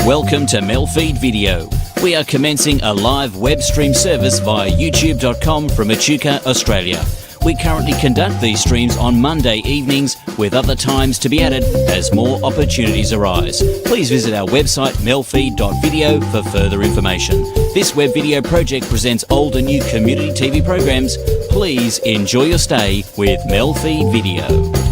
Welcome to MELfeed.video. We are commencing a live web stream service via youtube.com from Echuca, Australia. We currently conduct these streams on Monday evenings, with other times to be added as more opportunities arise. Please visit our website MELfeed.video for further information. This web video project presents old and new community TV programs. Please enjoy your stay with MELfeed.video.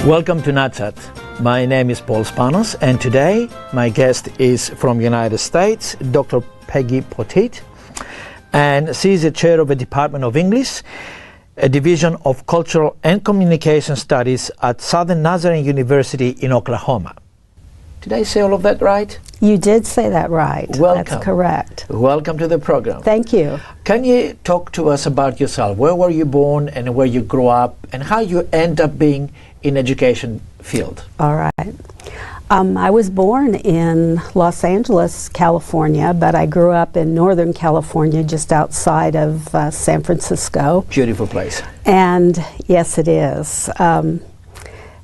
Welcome to NAT Chat. My name is Paul Spanos, and today my guest is from the United States, Dr. Peggy Poteet, and she is the chair of the Department of English, a division of Cultural and Communication Studies at Southern Nazarene University in Oklahoma. Did I say all of that right? You did say that right. Welcome. That's correct. Welcome to the program. Thank you. Can you talk to us about yourself? Where were you born and where you grew up, and how you end up being in education field? All right. I was born in Los Angeles, California, but I grew up in Northern California, just outside of San Francisco. Beautiful place. And yes, it is.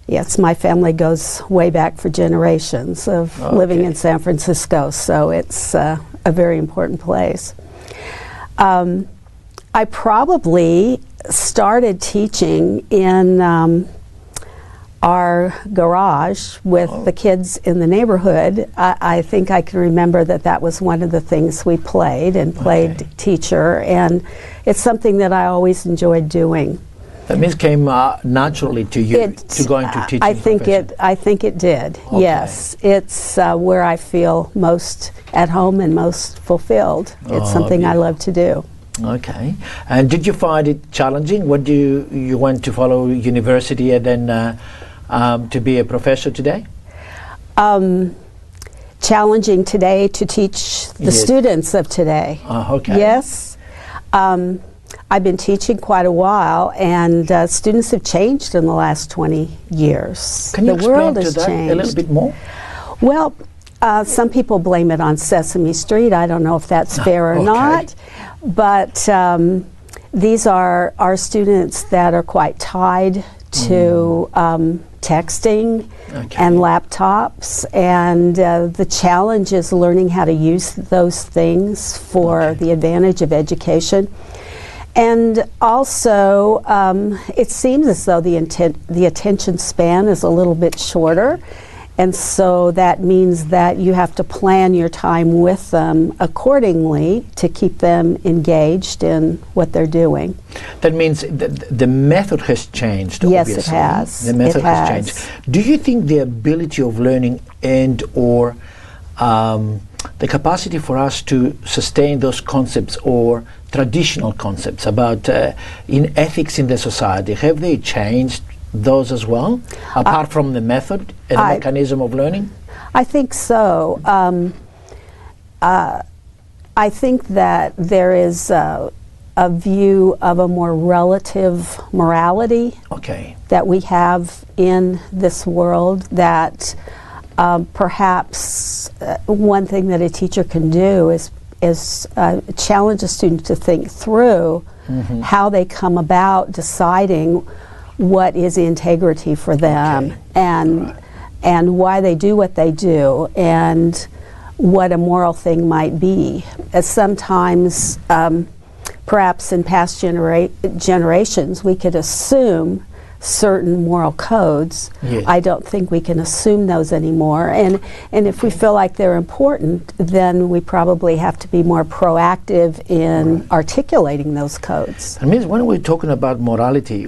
Yes, my family goes way back for generations of living in San Francisco, so it's a very important place. I probably started teaching in our garage with the kids in the neighborhood. I think I can remember that was one of the things we played teacher, and it's something that I always enjoyed doing. That means it came naturally to you, to going to teaching I think it did. Okay. Yes, it's where I feel most at home and most fulfilled. It's something I love to do. Okay. And did you find it challenging? What you went to follow university and then to be a professor today? Challenging today to teach the students of today. Okay. Yes. I've been teaching quite a while, and students have changed in the last 20 years. Can you explain to that a little bit more? Well, some people blame it on Sesame Street. I don't know if that's fair or not, but these are our students that are quite tied to texting and laptops, and the challenge is learning how to use those things for the advantage of education. And also, it seems as though the attention span is a little bit shorter, and so that means that you have to plan your time with them accordingly to keep them engaged in what they're doing. That means the method has changed, obviously. Yes, it has. The method has changed. Do you think the ability of learning and/or the capacity for us to sustain those concepts or traditional concepts about in ethics in the society, have they changed those as well, apart from the method and the mechanism of learning? I think so. I think that there is a view of a more relative morality that we have in this world, that perhaps one thing that a teacher can do is challenge a student to think through how they come about deciding what is integrity for them, and why they do what they do, and what a moral thing might be. As sometimes, perhaps in past generations, we could assume certain moral codes. Yes. I don't think we can assume those anymore, and if we feel like they're important, then we probably have to be more proactive in articulating those codes. It means when we're talking about morality,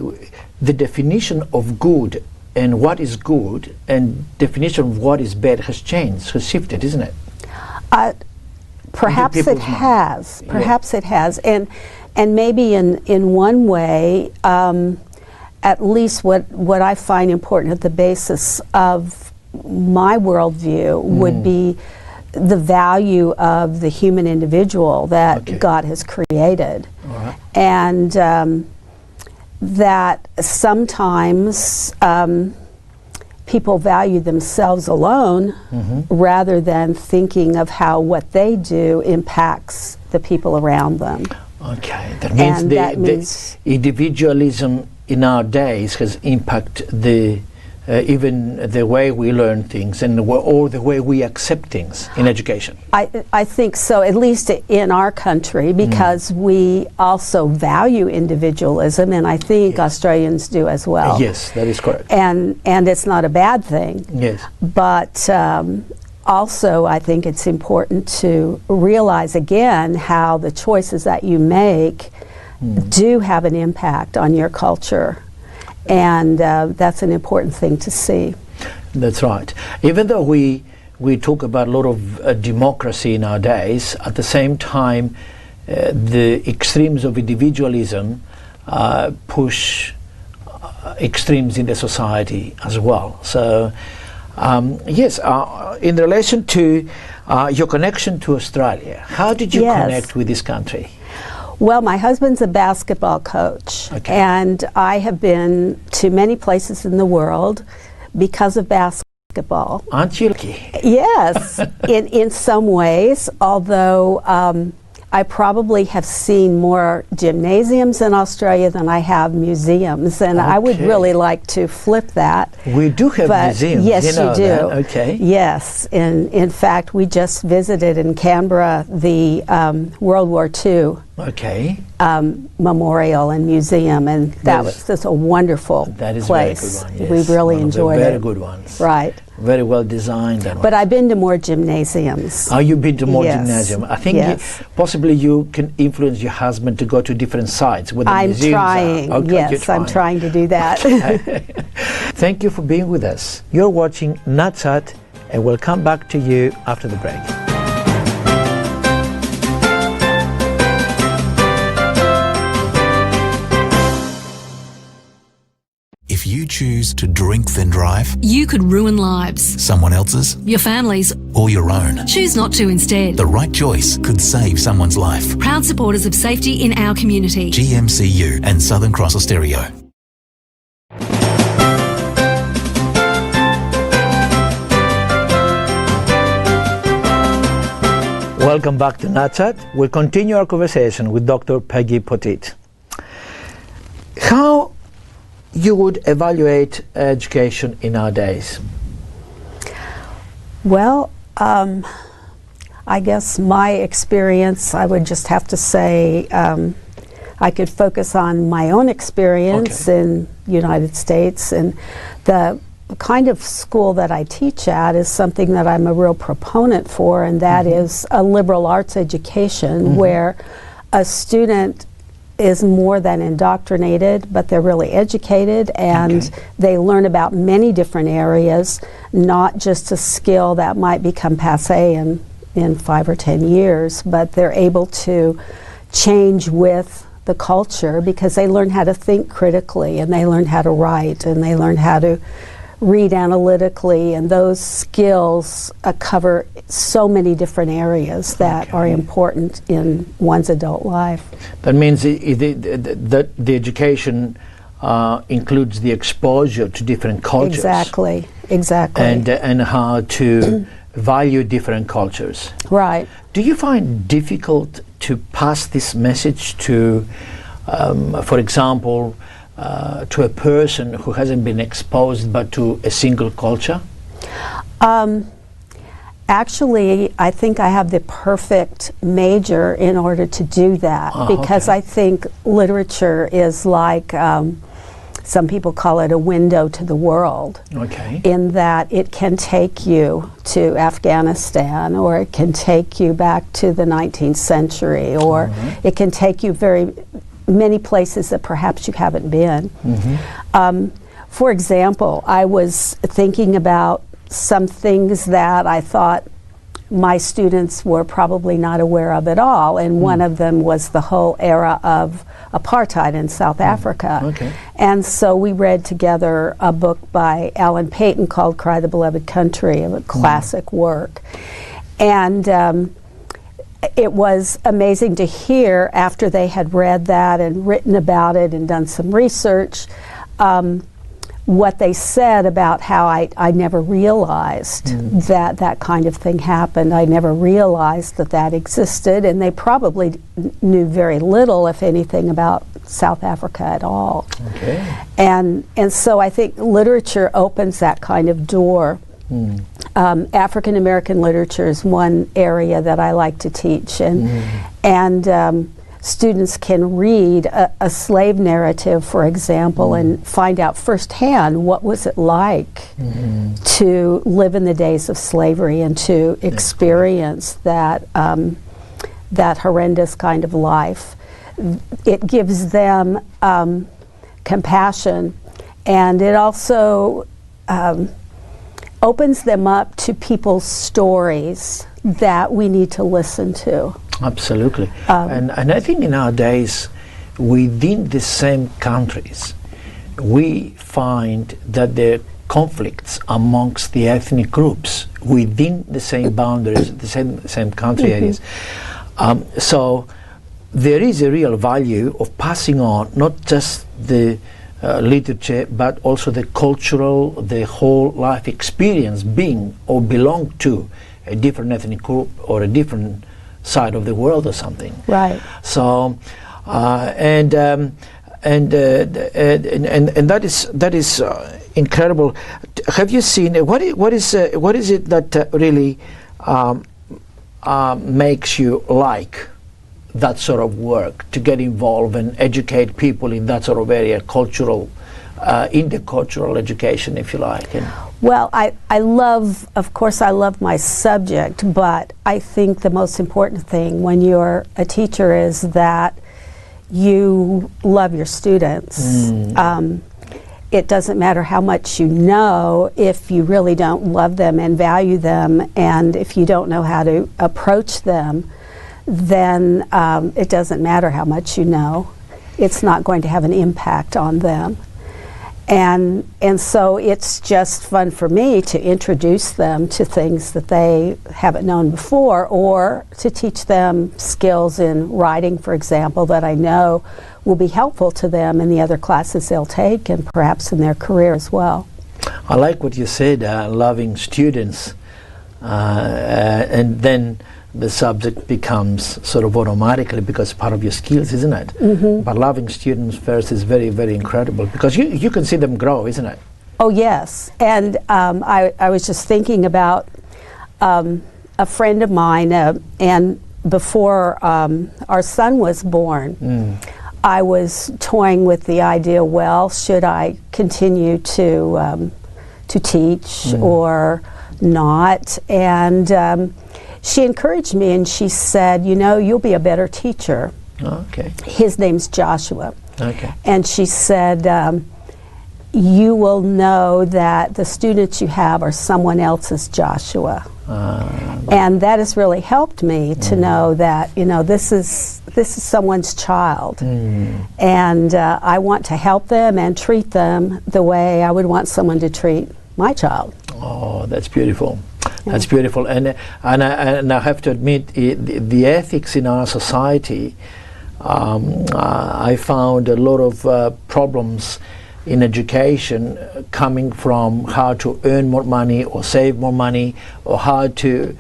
the definition of good and what is good and definition of what is bad has changed, has shifted, isn't it? Perhaps it has. Perhaps it has, and maybe in one way, at least what I find important at the basis of my worldview would be the value of the human individual that God has created. All right. And that sometimes people value themselves alone rather than thinking of how what they do impacts the people around them. Okay, that means, the individualism in our days has impacted the even the way we learn things and or the way we accept things in education. I think so, at least in our country, because we also value individualism, and I think Australians do as well. Yes, that is correct. And it's not a bad thing. Yes. But also, I think it's important to realize again how the choices that you make do have an impact on your culture. And that's an important thing to see. That's right. Even though we talk about a lot of democracy in our days, at the same time, the extremes of individualism push extremes in the society as well. So, yes, in relation to your connection to Australia, how did you connect with this country? Well, my husband's a basketball coach, and I have been to many places in the world because of basketball. Aren't you lucky? Yes, in some ways, although I probably have seen more gymnasiums in Australia than I have museums, and I would really like to flip that. We do have museums. Yes, you know you do. That. Okay. Yes, in fact, we just visited in Canberra the World War II memorial and museum, and that was just a wonderful place. Very good one, yes. We really enjoyed it. Very good ones. Right. Very well designed. But I've been to more gymnasiums. Oh, you've been to more gymnasium. I think possibly you can influence your husband to go to different sites where the museums are. I'm trying, yes, I'm trying to do that. Thank you for being with us. You're watching NAT Chat, and we'll come back to you after the break. If you choose to drink then drive, you could ruin lives. Someone else's, your family's, or your own. Choose not to instead. The right choice could save someone's life. Proud supporters of safety in our community. GMCU and Southern Cross Austereo. Welcome back to NAT Chat. We'll continue our conversation with Dr. Peggy Poteet. How you would evaluate education in our days? Well, I guess my experience, I would just have to say, I could focus on my own experience in the United States, and the kind of school that I teach at is something that I'm a real proponent for, and that is a liberal arts education where a student is more than indoctrinated, but they're really educated, and they learn about many different areas, not just a skill that might become passé in 5 or 10 years, but they're able to change with the culture because they learn how to think critically, and they learn how to write, and they learn how to read analytically, and those skills cover so many different areas that are important in one's adult life. That means the education includes the exposure to different cultures. Exactly. And how to value different cultures. Right. Do you find difficult to pass this message to, for example, to a person who hasn't been exposed but to a single culture? Actually, I think I have the perfect major in order to do that, because I think literature is like, some people call it a window to the world, in that it can take you to Afghanistan, or it can take you back to the 19th century, or it can take you very many places that perhaps you haven't been. For example, I was thinking about some things that I thought my students were probably not aware of at all, and one of them was the whole era of apartheid in South Africa. Okay. And so we read together a book by Alan Paton called Cry the Beloved Country, a classic work. And it was amazing to hear, after they had read that and written about it and done some research, what they said about how I never realized that that kind of thing happened. I never realized that that existed, and they probably knew very little, if anything, about South Africa at all. Okay. And so I think literature opens that kind of door. African American literature is one area that I like to teach, and students can read a slave narrative, for example, and find out firsthand what was it like to live in the days of slavery and to experience that that horrendous kind of life. It gives them compassion, and it also opens them up to people's stories that we need to listen to. Absolutely. And I think nowadays, within the same countries, we find that there are conflicts amongst the ethnic groups within the same boundaries, the same country areas. So there is a real value of passing on not just the literature, but also the cultural, the whole life experience, being or belong to a different ethnic group or a different side of the world or something. Right. So, and that is incredible. Have you seen what is it that really makes you like that sort of work, to get involved and educate people in that sort of area, cultural, intercultural education, if you like? Well, I love, of course, I love my subject, but I think the most important thing when you're a teacher is that you love your students. It doesn't matter how much you know if you really don't love them and value them, and if you don't know how to approach them, then it doesn't matter how much you know. It's not going to have an impact on them. And so it's just fun for me to introduce them to things that they haven't known before, or to teach them skills in writing, for example, that I know will be helpful to them in the other classes they'll take, and perhaps in their career as well. I like what you said, loving students, and then the subject becomes sort of automatically, because part of your skills, isn't it? But loving students first is very, very incredible, because you can see them grow, isn't it? Oh yes, and I was just thinking about a friend of mine, and before our son was born, I was toying with the idea, well, should I continue to teach or not? And she encouraged me, and she said, you know, you'll be a better teacher. Okay. His name's Joshua. Okay. And she said, you will know that the students you have are someone else's Joshua. And that has really helped me to know that, you know, this is someone's child. And I want to help them and treat them the way I would want someone to treat my child. Oh, that's beautiful. That's beautiful, and I have to admit, the ethics in our society, I found a lot of problems in education coming from how to earn more money or save more money, or how to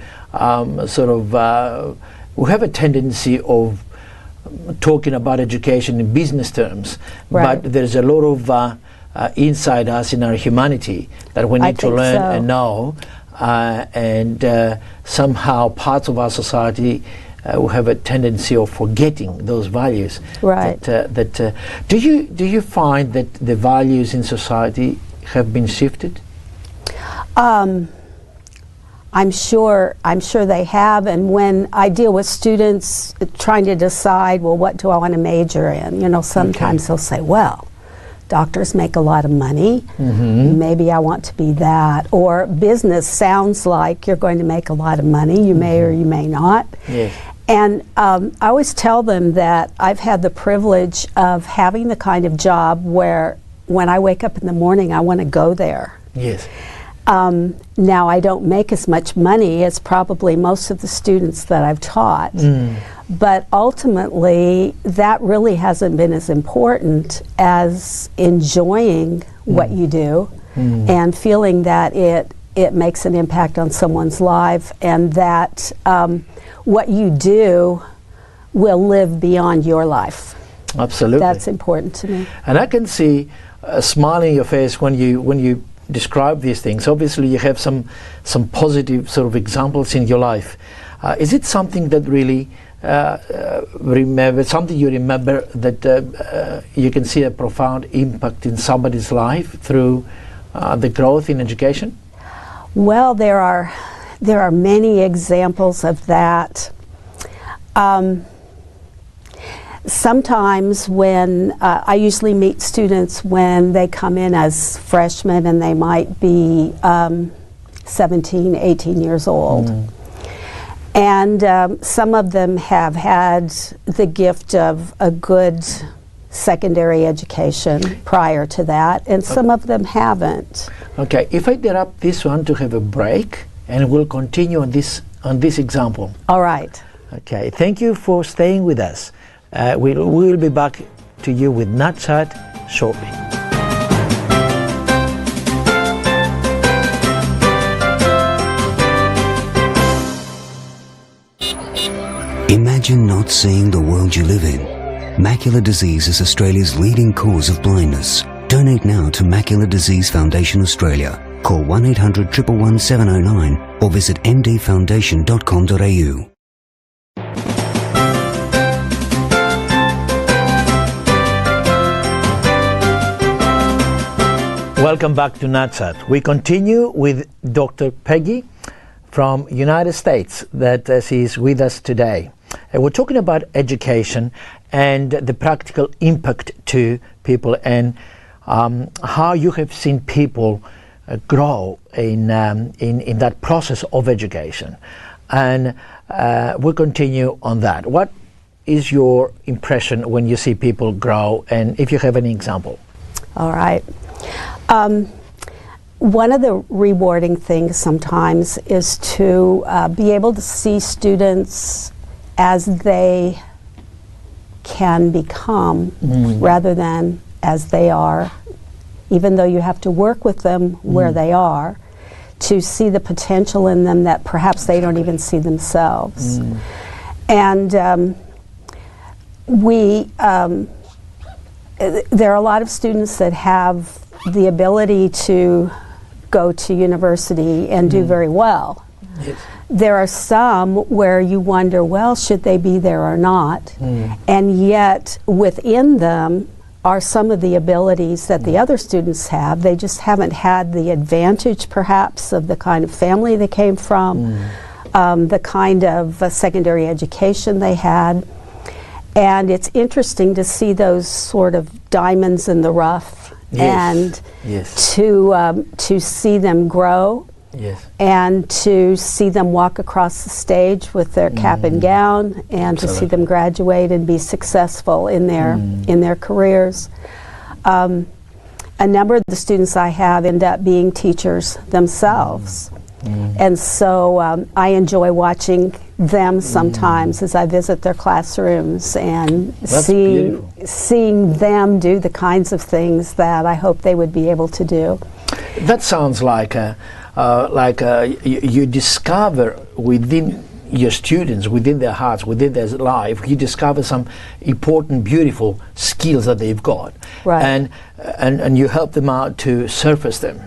we have a tendency of talking about education in business terms, but there's a lot of inside us in our humanity that we need to learn and know. And somehow parts of our society will have a tendency of forgetting those values. Right. Do you find that the values in society have been shifted? I'm sure they have. And when I deal with students trying to decide, well, what do I want to major in? You know, sometimes they'll say, well, doctors make a lot of money. Maybe I want to be that. Or business sounds like you're going to make a lot of money. You may or you may not. Yes. And I always tell them that I've had the privilege of having the kind of job where when I wake up in the morning, I want to go there. Yes. Now, I don't make as much money as probably most of the students that I've taught, but ultimately, that really hasn't been as important as enjoying what you do and feeling that it makes an impact on someone's life, and that what you do will live beyond your life. Absolutely. That's important to me. And I can see a smile in your face when you describe these things. Obviously, you have some positive sort of examples in your life. Is it something that really something you remember that you can see a profound impact in somebody's life through the growth in education? Well, there are many examples of that. Sometimes when I usually meet students when they come in as freshmen and they might be 17, 18 years old. And some of them have had the gift of a good secondary education prior to that, and some of them haven't. Okay, if I interrupt this one to have a break, and we'll continue on this example. All right. Okay, thank you for staying with us. We'll be back to you with NAT Chat shortly. Imagine not seeing the world you live in. Macular disease is Australia's leading cause of blindness. Donate now to Macular Disease Foundation Australia. Call 1800 111 709 or visit mdfoundation.com.au. Welcome back to NAT Chat. We continue with Dr. Peggy from United States that is with us today. And we're talking about education and the practical impact to people, and how you have seen people grow in that process of education. And we'll continue on that. What is your impression when you see people grow, and if you have any example? All right. One of the rewarding things sometimes is to be able to see students as they can become rather than as they are, even though you have to work with them where they are, to see the potential in them that perhaps they don't even see themselves. And there are a lot of students that have the ability to go to university and do very well. Yes. There are some where you wonder, well, should they be there or not? And yet within them are some of the abilities that the other students have. They just haven't had the advantage perhaps of the kind of family they came from, the kind of secondary education they had. And it's interesting to see those sort of diamonds in the rough, and to see them grow, and to see them walk across the stage with their cap and gown, and to see them graduate and be successful in their careers. A number of the students I have end up being teachers themselves. And so I enjoy watching them sometimes as I visit their classrooms and seeing them do the kinds of things that I hope they would be able to do. That sounds like you discover within your students, within their hearts, within their life, you discover some important, beautiful skills that they've got, and you help them out to surface them.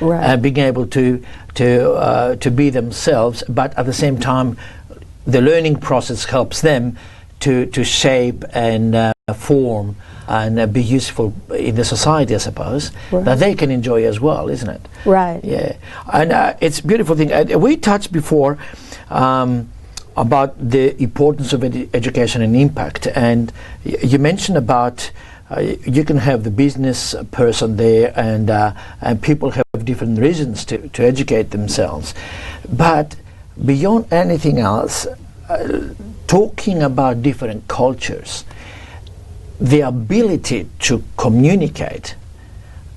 And being able to be themselves, but at the same time, the learning process helps them to shape and form and be useful in the society, I suppose, that they can enjoy as well, isn't it? Right. Yeah, and it's a beautiful thing. We touched before about the importance of education and impact, and you mentioned about you can have the business person there, and people have different reasons to educate themselves. But beyond anything else, talking about different cultures, the ability to communicate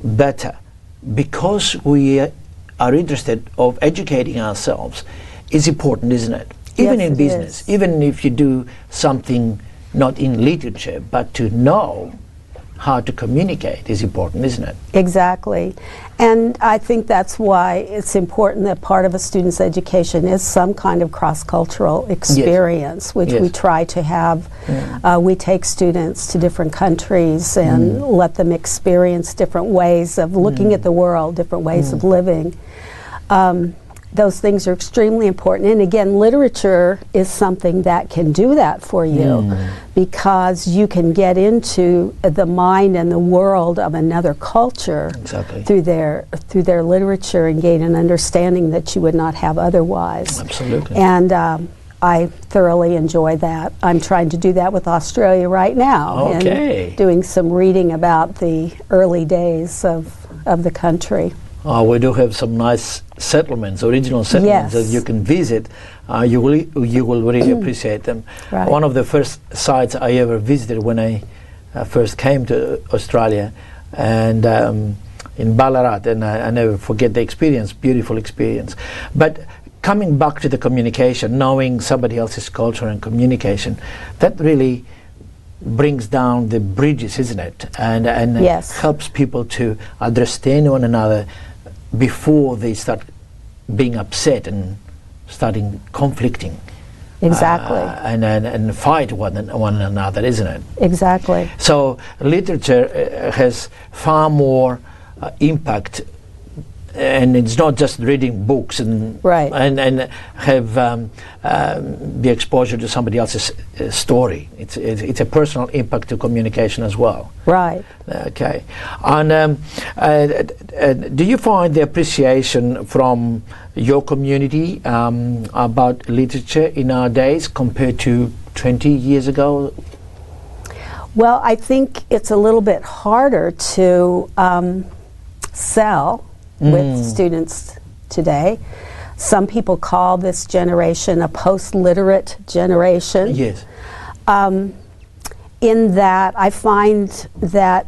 better, because we are interested of educating ourselves, is important, isn't it? Even Yes, in it business, is. even if you do something not in literature, but to know how to communicate is important, isn't it? Exactly. And I think that's why it's important that part of a student's education is some kind of cross-cultural experience, which we Yes. try to have. We take students to different countries and let them experience different ways of looking at the world, different ways of living. Those things are extremely important. And again, literature is something that can do that for you, because you can get into the mind and the world of another culture Exactly. through their literature, and gain an understanding that you would not have otherwise. Absolutely. And I thoroughly enjoy that. I'm trying to do that with Australia right now, Okay. and doing some reading about the early days of the country. We do have some nice settlements, original settlements that Yes. you can visit. You will really appreciate them. Right. One of the first sites I ever visited when I first came to Australia, and in Ballarat, and I never forget the experience, beautiful experience. But coming back to the communication, knowing somebody else's culture and communication, that really brings down the bridges, isn't it? And Yes. helps people to understand one another before they start being upset and starting conflicting. Exactly. And fight one another, isn't it? Exactly. So literature has far more impact, and it's not just reading books and Right. and have the exposure to somebody else's story. It's a personal impact to communication as well. Right. Okay, and do you find the appreciation from your community about literature in our days compared to 20 years ago? Well, I think it's a little bit harder to sell with students today. Some people call this generation a post-literate generation. Yes. In that, I find that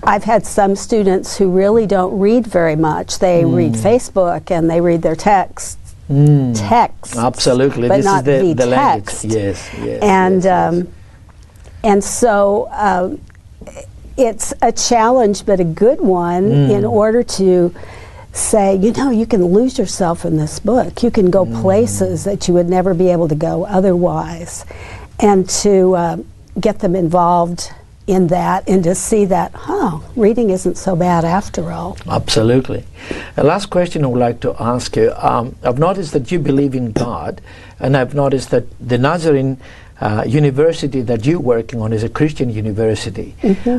I've had some students who really don't read very much. They read Facebook and they read their texts. Absolutely, but this not is the language. text. Yes, yes. And yes. and so it's a challenge, but a good one, in order to say, you know, you can lose yourself in this book. You can go places that you would never be able to go otherwise, and to get them involved in that, and to see that, reading isn't so bad after all. Absolutely. The last question I would like to ask you, I've noticed that you believe in God, and I've noticed that the Nazarene university that you're working on is a Christian university.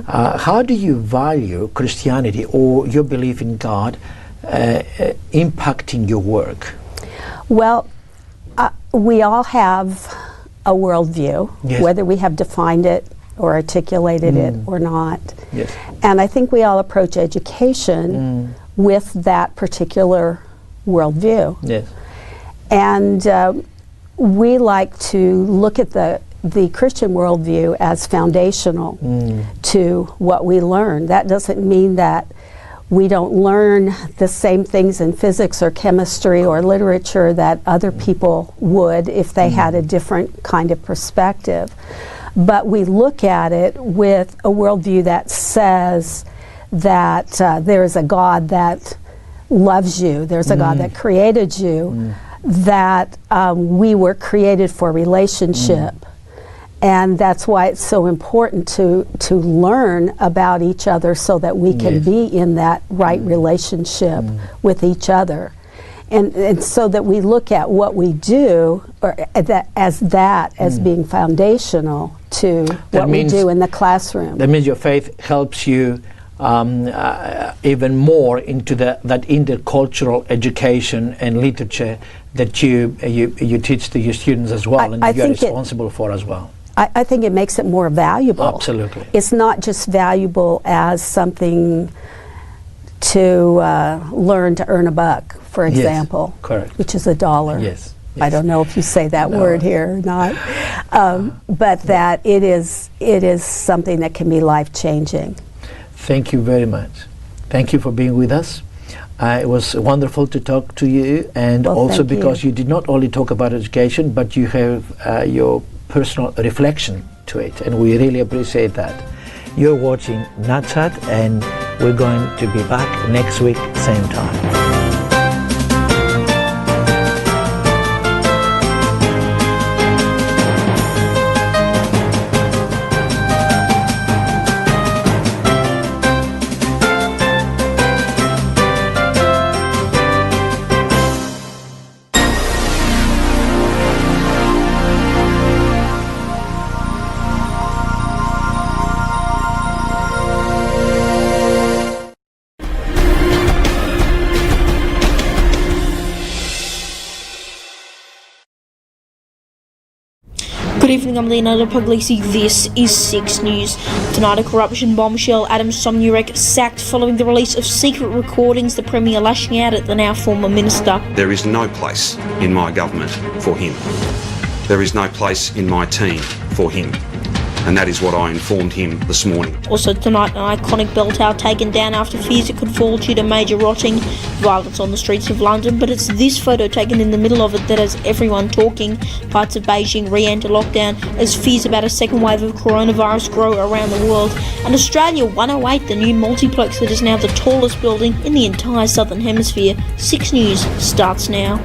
How do you value Christianity or your belief in God impacting your work? Well, we all have a worldview, Yes. whether we have defined it or articulated it or not. Yes. And I think we all approach education with that particular worldview. Yes. And we like to look at the Christian worldview as foundational to what we learn. That doesn't mean that we don't learn the same things in physics or chemistry or literature that other people would if they had a different kind of perspective. But we look at it with a worldview that says that there is a God that loves you, there's a God that created you, that we were created for relationship. And that's why it's so important to learn about each other so that we can be in that right relationship with each other. And so that we look at what we do or as being foundational to what we do in the classroom. That means your faith helps you even more into that intercultural education and literature that you teach to your students as well, and you're responsible for as well. I think it makes it more valuable. Absolutely. It's not just valuable as something to learn to earn a buck, for example, correct. which is $1. Yes. I don't know if you say that word here or not, but that it is something that can be life-changing. Thank you very much. Thank you for being with us. It was wonderful to talk to you, and Well, also thank because you. you did not only talk about education, but you have your personal reflection to it, and we really appreciate that. You're watching NAT Chat, and we're going to be back next week, same time. Good evening, I'm Leonardo Puglisi. This is 6 News. Tonight, a corruption bombshell. Adam Somyurek sacked following the release of secret recordings. The Premier lashing out at the now former minister. There is no place in my government for him. There is no place in my team for him. And that is what I informed him this morning. Also tonight, an iconic bell tower taken down after fears it could fall due to major rotting. Violence on the streets of London, but it's this photo taken in the middle of it that has everyone talking. Parts of Beijing re-enter lockdown as fears about a second wave of coronavirus grow around the world. And Australia 108, the new multiplex that is now the tallest building in the entire southern hemisphere. 6 News starts now.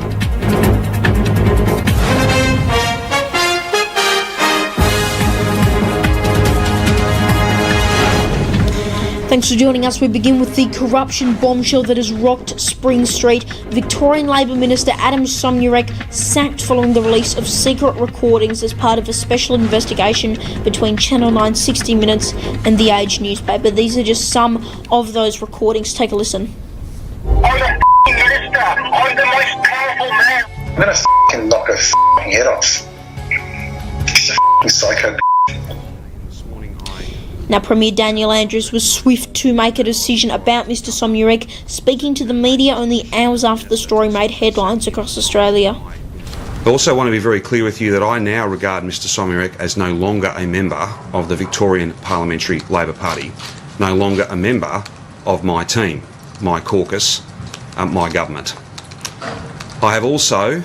Thanks for joining us. We begin with the corruption bombshell that has rocked Spring Street. Victorian Labor Minister Adam Somyurek sacked following the release of secret recordings as part of a special investigation between Channel 9's 60 Minutes and The Age newspaper. These are just some of those recordings. Take a listen. I'm the minister. I'm the most powerful man. I'm gonna knock her head off. She's a psycho. Now, Premier Daniel Andrews was swift to make a decision about Mr Somyurek, speaking to the media only hours after the story made headlines across Australia. I also want to be very clear with you that I now regard Mr Somyurek as no longer a member of the Victorian Parliamentary Labor Party, no longer a member of my team, my caucus, my government. I have also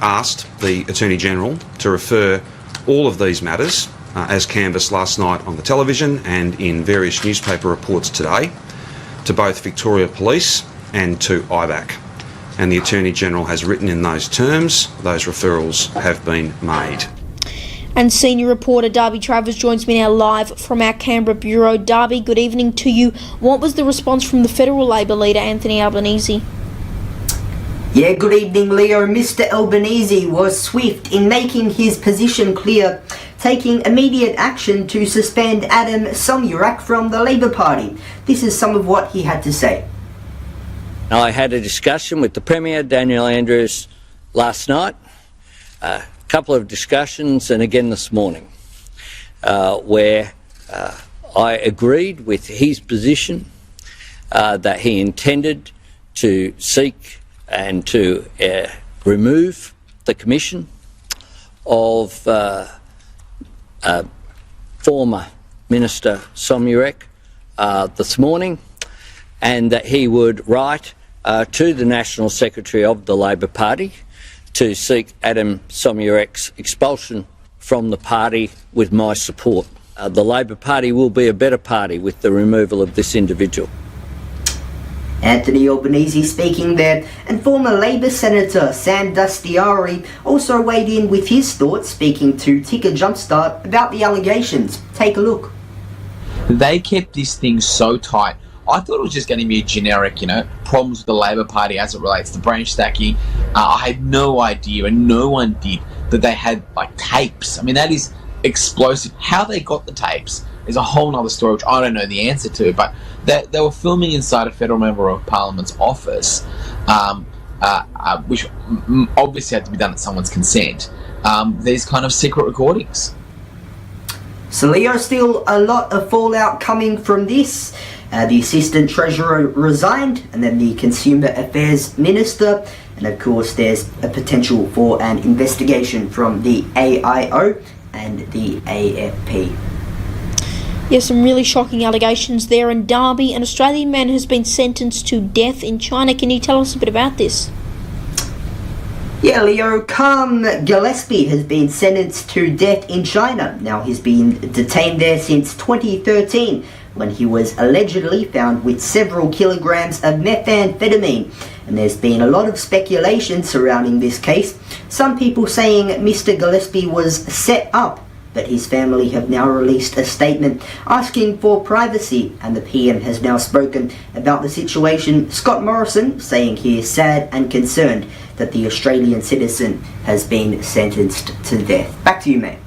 asked the Attorney-General to refer all of these matters as canvassed last night on the television and in various newspaper reports today, to both Victoria Police and to IBAC. And the Attorney-General has written in those terms, those referrals have been made. And senior reporter Darby Travers joins me now live from our Canberra bureau. Darby, good evening to you. What was the response from the federal Labor leader Anthony Albanese? Yeah, good evening, Leo. Mr Albanese was swift in making his position clear, taking immediate action to suspend Adam Somyurek from the Labor Party. This is some of what he had to say. I had a discussion with the Premier, Daniel Andrews, last night, a couple of discussions, and again this morning, where I agreed with his position that he intended to seek and to remove the commission of former Minister Somyurek this morning, and that he would write to the National Secretary of the Labor Party to seek Adam Somyurek's expulsion from the party with my support. The Labor Party will be a better party with the removal of this individual. Anthony Albanese speaking there, and former Labor Senator Sam Dastyari also weighed in with his thoughts, speaking to Ticker Jumpstart about the allegations. Take a look. They kept this thing so tight. I thought it was just going to be a generic, problems with the Labor Party as it relates to branch stacking. I had no idea, and no one did, that they had tapes. I mean, that is explosive. How they got the tapes is a whole other story, which I don't know the answer to, but they were filming inside a federal member of Parliament's office, which obviously had to be done at someone's consent. these kind of secret recordings. So Leo, still a lot of fallout coming from this. The Assistant Treasurer resigned, and then the Consumer Affairs Minister, and of course there's a potential for an investigation from the AIO and the AFP. Yes, some really shocking allegations there in Derby. An Australian man has been sentenced to death in China. Can you tell us a bit about this? Yeah, Leo, Carm Gillespie has been sentenced to death in China. Now, he's been detained there since 2013, when he was allegedly found with several kilograms of methamphetamine. And there's been a lot of speculation surrounding this case. Some people saying Mr. Gillespie was set up, but his family have now released a statement asking for privacy, and the PM has now spoken about the situation. Scott Morrison saying he is sad and concerned that the Australian citizen has been sentenced to death. Back to you, mate.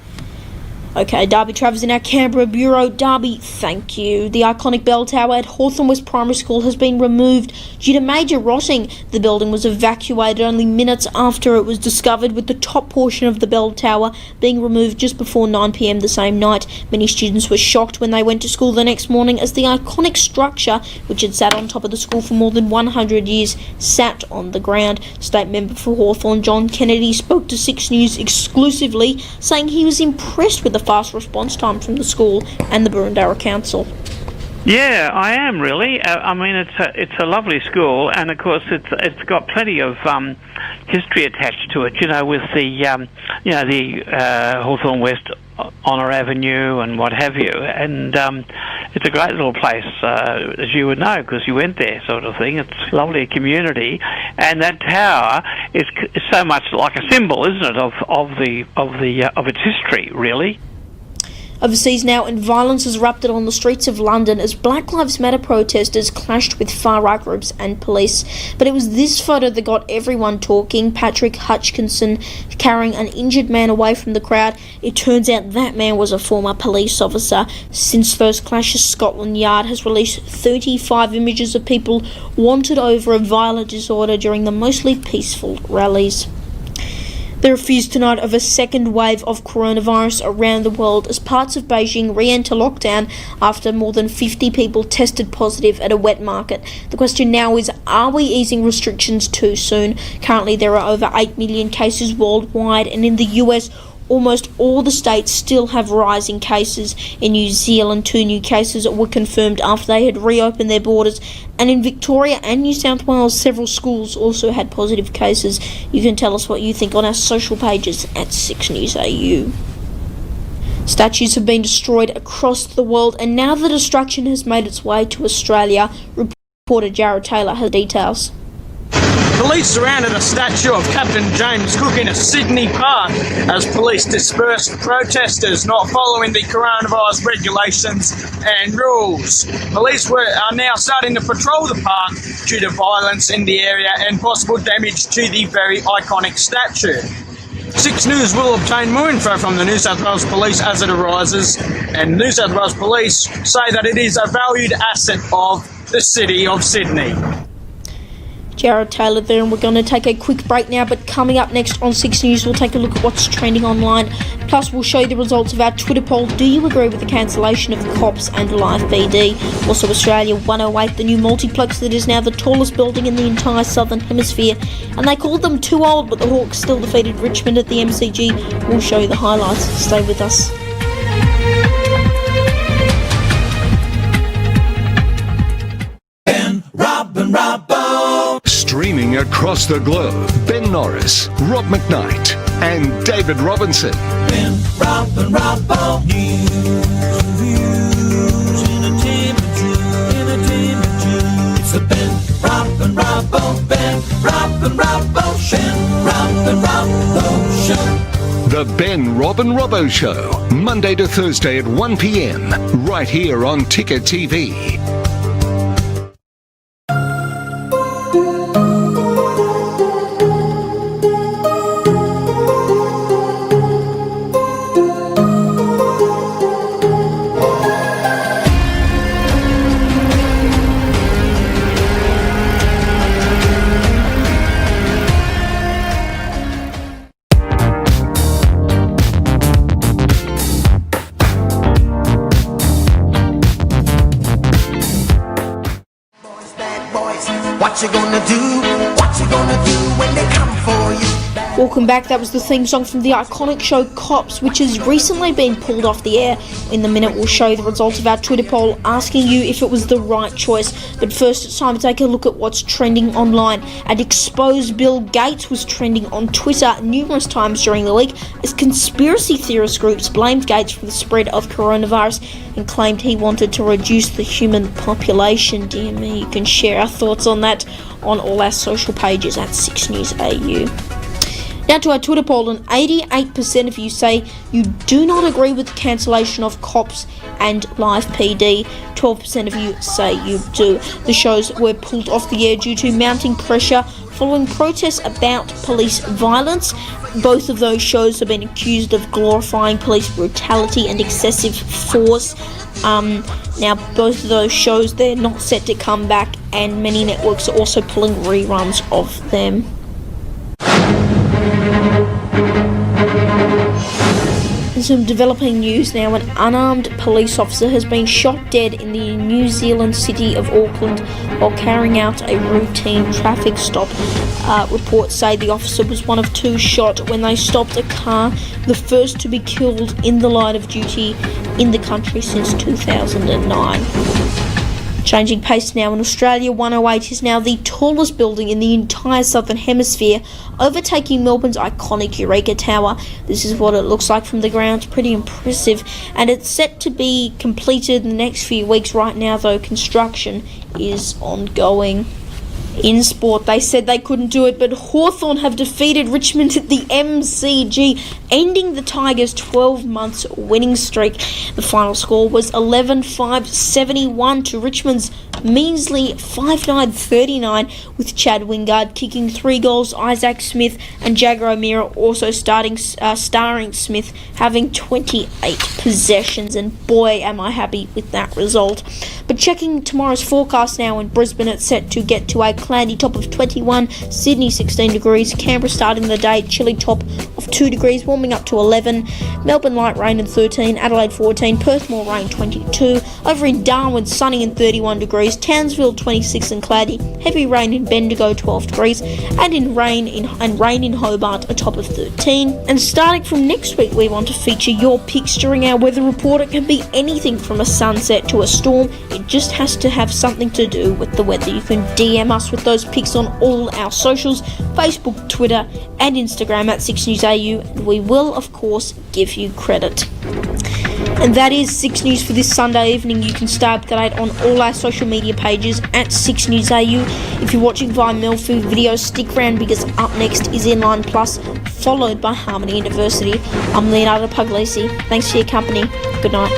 Okay, Derby Travers in our Canberra Bureau. Derby, thank you. The iconic bell tower at Hawthorn West Primary School has been removed due to major rotting. The building was evacuated only minutes after it was discovered, with the top portion of the bell tower being removed just before 9 p.m. the same night. Many students were shocked when they went to school the next morning, as the iconic structure, which had sat on top of the school for more than 100 years, sat on the ground. State member for Hawthorn, John Kennedy, spoke to 6 News exclusively, saying he was impressed with the fast response time from the school and the Burundara Council. Yeah, I am really. I mean, it's a lovely school, and of course it's got plenty of history attached to it. You know, with the Hawthorn West Honour Avenue and what have you, and it's a great little place, as you would know, because you went there, sort of thing. It's a lovely community, and that tower is so much like a symbol, isn't it, of its history, really. Overseas now, and violence has erupted on the streets of London as Black Lives Matter protesters clashed with far-right groups and police. But it was this photo that got everyone talking. Patrick Hutchinson carrying an injured man away from the crowd. It turns out that man was a former police officer. Since those clashes, Scotland Yard has released 35 images of people wanted over a violent disorder during the mostly peaceful rallies. There are fears tonight of a second wave of coronavirus around the world as parts of Beijing re-enter lockdown after more than 50 people tested positive at a wet market. The question now is, are we easing restrictions too soon? Currently there are over 8 million cases worldwide, and in the US, almost all the states still have rising cases. In New Zealand, 2 new cases were confirmed after they had reopened their borders, and in Victoria and New South Wales, several schools also had positive cases. You can tell us what you think on our social pages at 6 News AU. Statues have been destroyed across the world, and now the destruction has made its way to Australia. Reporter Jared Taylor has details. Police surrounded a statue of Captain James Cook in a Sydney park as police dispersed protesters not following the coronavirus regulations and rules. Police are now starting to patrol the park due to violence in the area and possible damage to the very iconic statue. 6 News will obtain more info from the New South Wales Police as it arises, and New South Wales Police say that it is a valued asset of the City of Sydney. Jared Taylor there, and we're going to take a quick break now, but coming up next on 6 News, we'll take a look at what's trending online. Plus, we'll show you the results of our Twitter poll. Do you agree with the cancellation of Cops and Live BD? Also, Australia 108, the new multiplex that is now the tallest building in the entire Southern Hemisphere. And they called them too old, but the Hawks still defeated Richmond at the MCG. We'll show you the highlights. Stay with us. Streaming across the globe, Ben Norris, Rob McKnight, and David Robinson. Ben, Rob, and Robbo. News, entertainment. It's the Ben, Rob, and Robbo. Ben, Rob, and Robbo Show. Ben, Rob, and Robbo Show. The Ben, Rob and Robbo Show, Monday to Thursday at 1 p.m, right here on Ticker TV. What you gonna do when they come for you? Welcome back. That was the theme song from the iconic show Cops, which has recently been pulled off the air. In the minute, we'll show you the results of our Twitter poll asking you if it was the right choice. But first, it's time to take a look at what's trending online. And exposed Bill Gates was trending on Twitter numerous times during the week as conspiracy theorist groups blamed Gates for the spread of coronavirus and claimed he wanted to reduce the human population. Dear me, you can share our thoughts on that on all our social pages at 6NewsAU. Now to our Twitter poll, and 88% of you say you do not agree with the cancellation of Cops and Live PD. 12% of you say you do. The shows were pulled off the air due to mounting pressure following protests about police violence. Both of those shows have been accused of glorifying police brutality and excessive force. Now, both of those shows, they're not set to come back, and many networks are also pulling reruns of them. In some developing news now, an unarmed police officer has been shot dead in the New Zealand city of Auckland while carrying out a routine traffic stop. Reports say the officer was one of two shot when they stopped a car, the first to be killed in the line of duty in the country since 2009. Changing pace now in Australia, 108 is now the tallest building in the entire southern hemisphere, overtaking Melbourne's iconic Eureka Tower. This is what it looks like from the ground. It's pretty impressive, and it's set to be completed in the next few weeks. Right now, though, construction is ongoing. In sport, they said they couldn't do it, but Hawthorn have defeated Richmond at the MCG, ending the Tigers' 12-month winning streak. The final score was 11-5-71 to Richmond's measly 5-9-39, with Chad Wingard kicking 3 goals, Isaac Smith and Jagger O'Meara also starring Smith having 28 possessions, and boy am I happy with that result. But checking tomorrow's forecast now, in Brisbane it's set to get to a cloudy top of 21, Sydney 16 degrees, Canberra starting the day chilly top of 2 degrees, warming up to 11, Melbourne light rain and 13, Adelaide 14, Perth more rain 22, over in Darwin sunny and 31 degrees, Townsville 26 and cloudy, heavy rain in Bendigo 12 degrees, and rain in Hobart a top of 13. And starting from next week, we want to feature your picks during our weather report. It can be anything from a sunset to a storm. It just has to have something to do with the weather. You can DM us with those pics on all our socials, Facebook, Twitter and Instagram at 6NewsAU, and we will of course give you credit. And that is 6 News for this Sunday evening. You can stay up to date on all our social media pages at 6NewsAU. If you're watching via MELfeed.video, stick around because up next is Inline Plus, followed by Harmony University. I'm Leonardo Puglisi. Thanks for your company. Good night.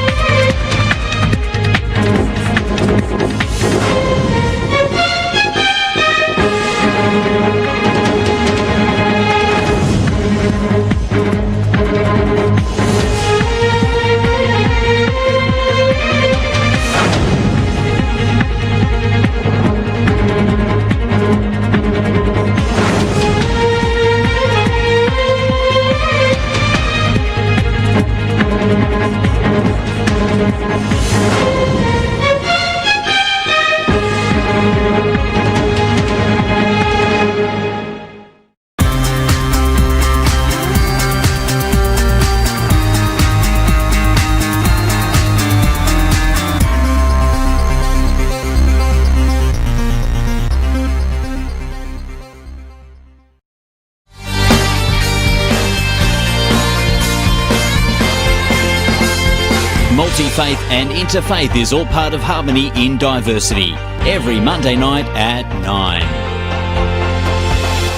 Multi-faith and interfaith is all part of Harmony in Diversity, every Monday night at 9.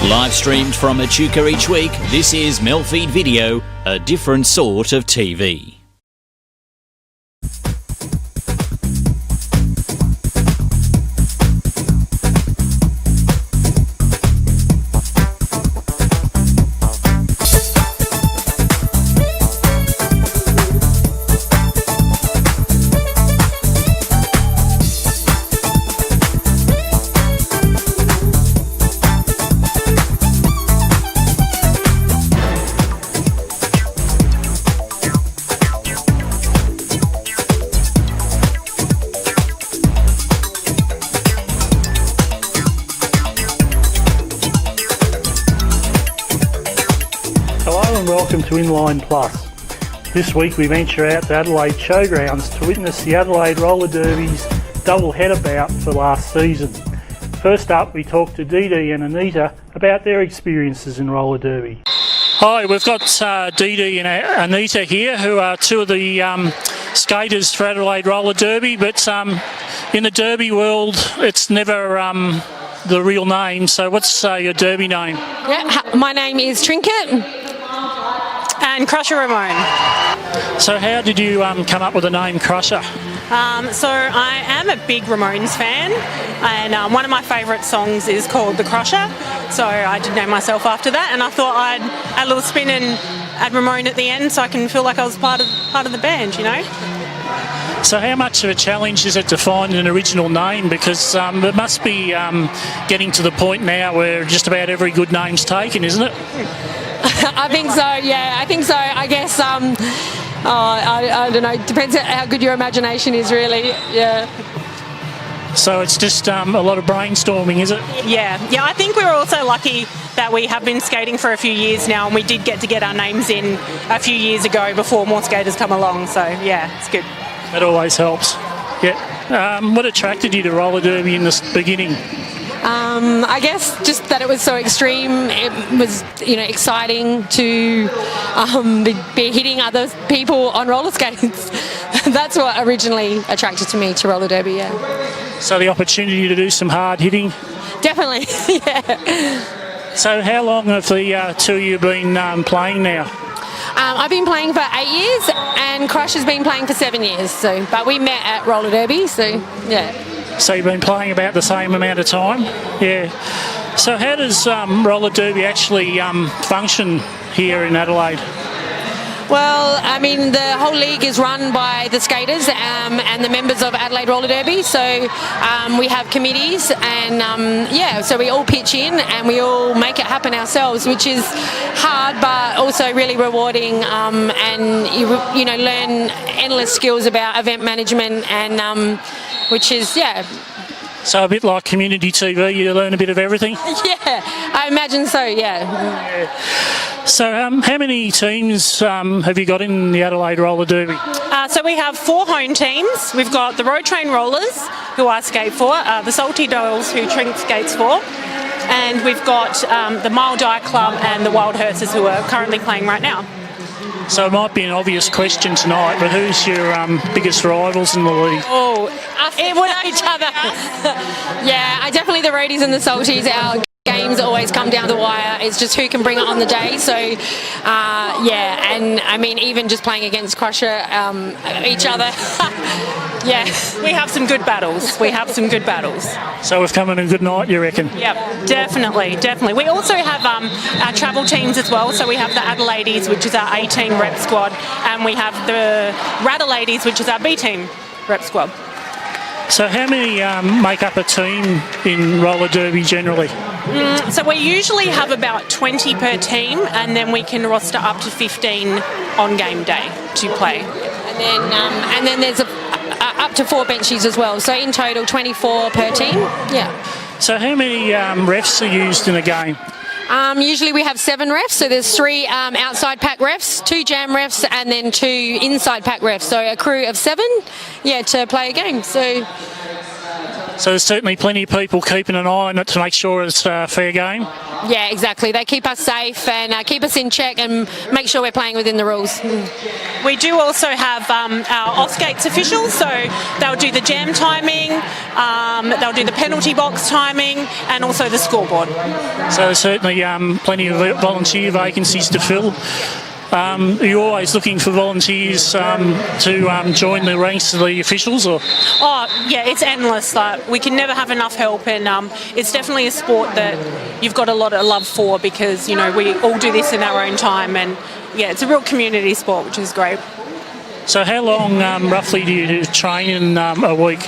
Live streamed from Echuca each week, this is MELfeed.video, a different sort of TV. welcome to Inline Plus. This week we venture out to Adelaide Showgrounds to witness the Adelaide Roller Derby's double header bout for last season. First up, we talked to Dee Dee and Anita about their experiences in roller derby. Hi, we've got Dee Dee and Anita here, who are two of the skaters for Adelaide Roller Derby, but in the derby world it's never the real name, so what's your derby name? Yeah, my name is Trinket and Crusher Ramon. So how did you come up with the name Crusher? So I am a big Ramones fan, and one of my favourite songs is called The Crusher, so I did name myself after that, and I thought I'd add a little spin and add Ramon at the end so I can feel like I was part of the band, you know? So how much of a challenge is it to find an original name? Because it must be getting to the point now where just about every good name's taken, isn't it? I think so, yeah, I think so. I guess, I don't know, depends on how good your imagination is, really, yeah. So it's just a lot of brainstorming, is it? Yeah, I think we were also lucky that we have been skating for a few years now, and we did get to get our names in a few years ago before more skaters come along, so yeah, it's good. That always helps. Yeah. What attracted you to roller derby in the beginning? I guess just that it was so extreme. It was, exciting to be hitting other people on roller skates. That's what originally attracted me to roller derby, yeah. So the opportunity to do some hard hitting? Definitely, yeah. So how long have the two of you been playing now? I've been playing for 8 years, and Crush has been playing for 7 years. But we met at roller derby, so yeah. So you've been playing about the same amount of time? Yeah. So how does roller derby actually function here in Adelaide? Well, I mean, the whole league is run by the skaters and the members of Adelaide Roller Derby. So we have committees, and so we all pitch in and we all make it happen ourselves, which is hard but also really rewarding. And you learn endless skills about event management, and which is So a bit like community TV, you learn a bit of everything? Yeah, I imagine so, yeah. So how many teams have you got in the Adelaide Roller Derby? So we have 4 home teams. We've got the Road Train Rollers, who I skate for, the Salty Dolls, who Trink skates for, and we've got the Mile Die Club and the Wild Hearses, who are currently playing right now. So it might be an obvious question tonight, but who's your biggest rivals in the league? Oh, it would each other. Yeah, definitely the Roadies and the Salties. Our games always come down the wire. It's just who can bring it on the day. So, and I mean, even just playing against Crusher, each other. Yeah, we have some good battles. So we've come in a good night, you reckon? Yep, definitely. We also have our travel teams as well. So we have the Adelaides, which is our A-team rep squad, and we have the Radalaides, which is our B-team rep squad. So how many make up a team in roller derby generally? So we usually have about 20 per team, and then we can roster up to 15 on game day to play. And then there's up to 4 benchies as well. So in total, 24 per team. Yeah. So how many refs are used in a game? Usually we have 7 refs, so there's 3 outside pack refs, 2 jam refs, and then 2 inside pack refs. So a crew of 7, to play a game. So there's certainly plenty of people keeping an eye on it to make sure it's a fair game? Yeah, exactly. They keep us safe and keep us in check and make sure we're playing within the rules. We do also have our off-skates officials, so they'll do the jam timing, they'll do the penalty box timing, and also the scoreboard. So there's certainly plenty of volunteer vacancies to fill. Are you always looking for volunteers to join the ranks of the officials? Or? Oh, yeah, it's endless. We can never have enough help, and it's definitely a sport that you've got a lot of love for because, we all do this in our own time, and, it's a real community sport, which is great. So how long roughly do you train in a week?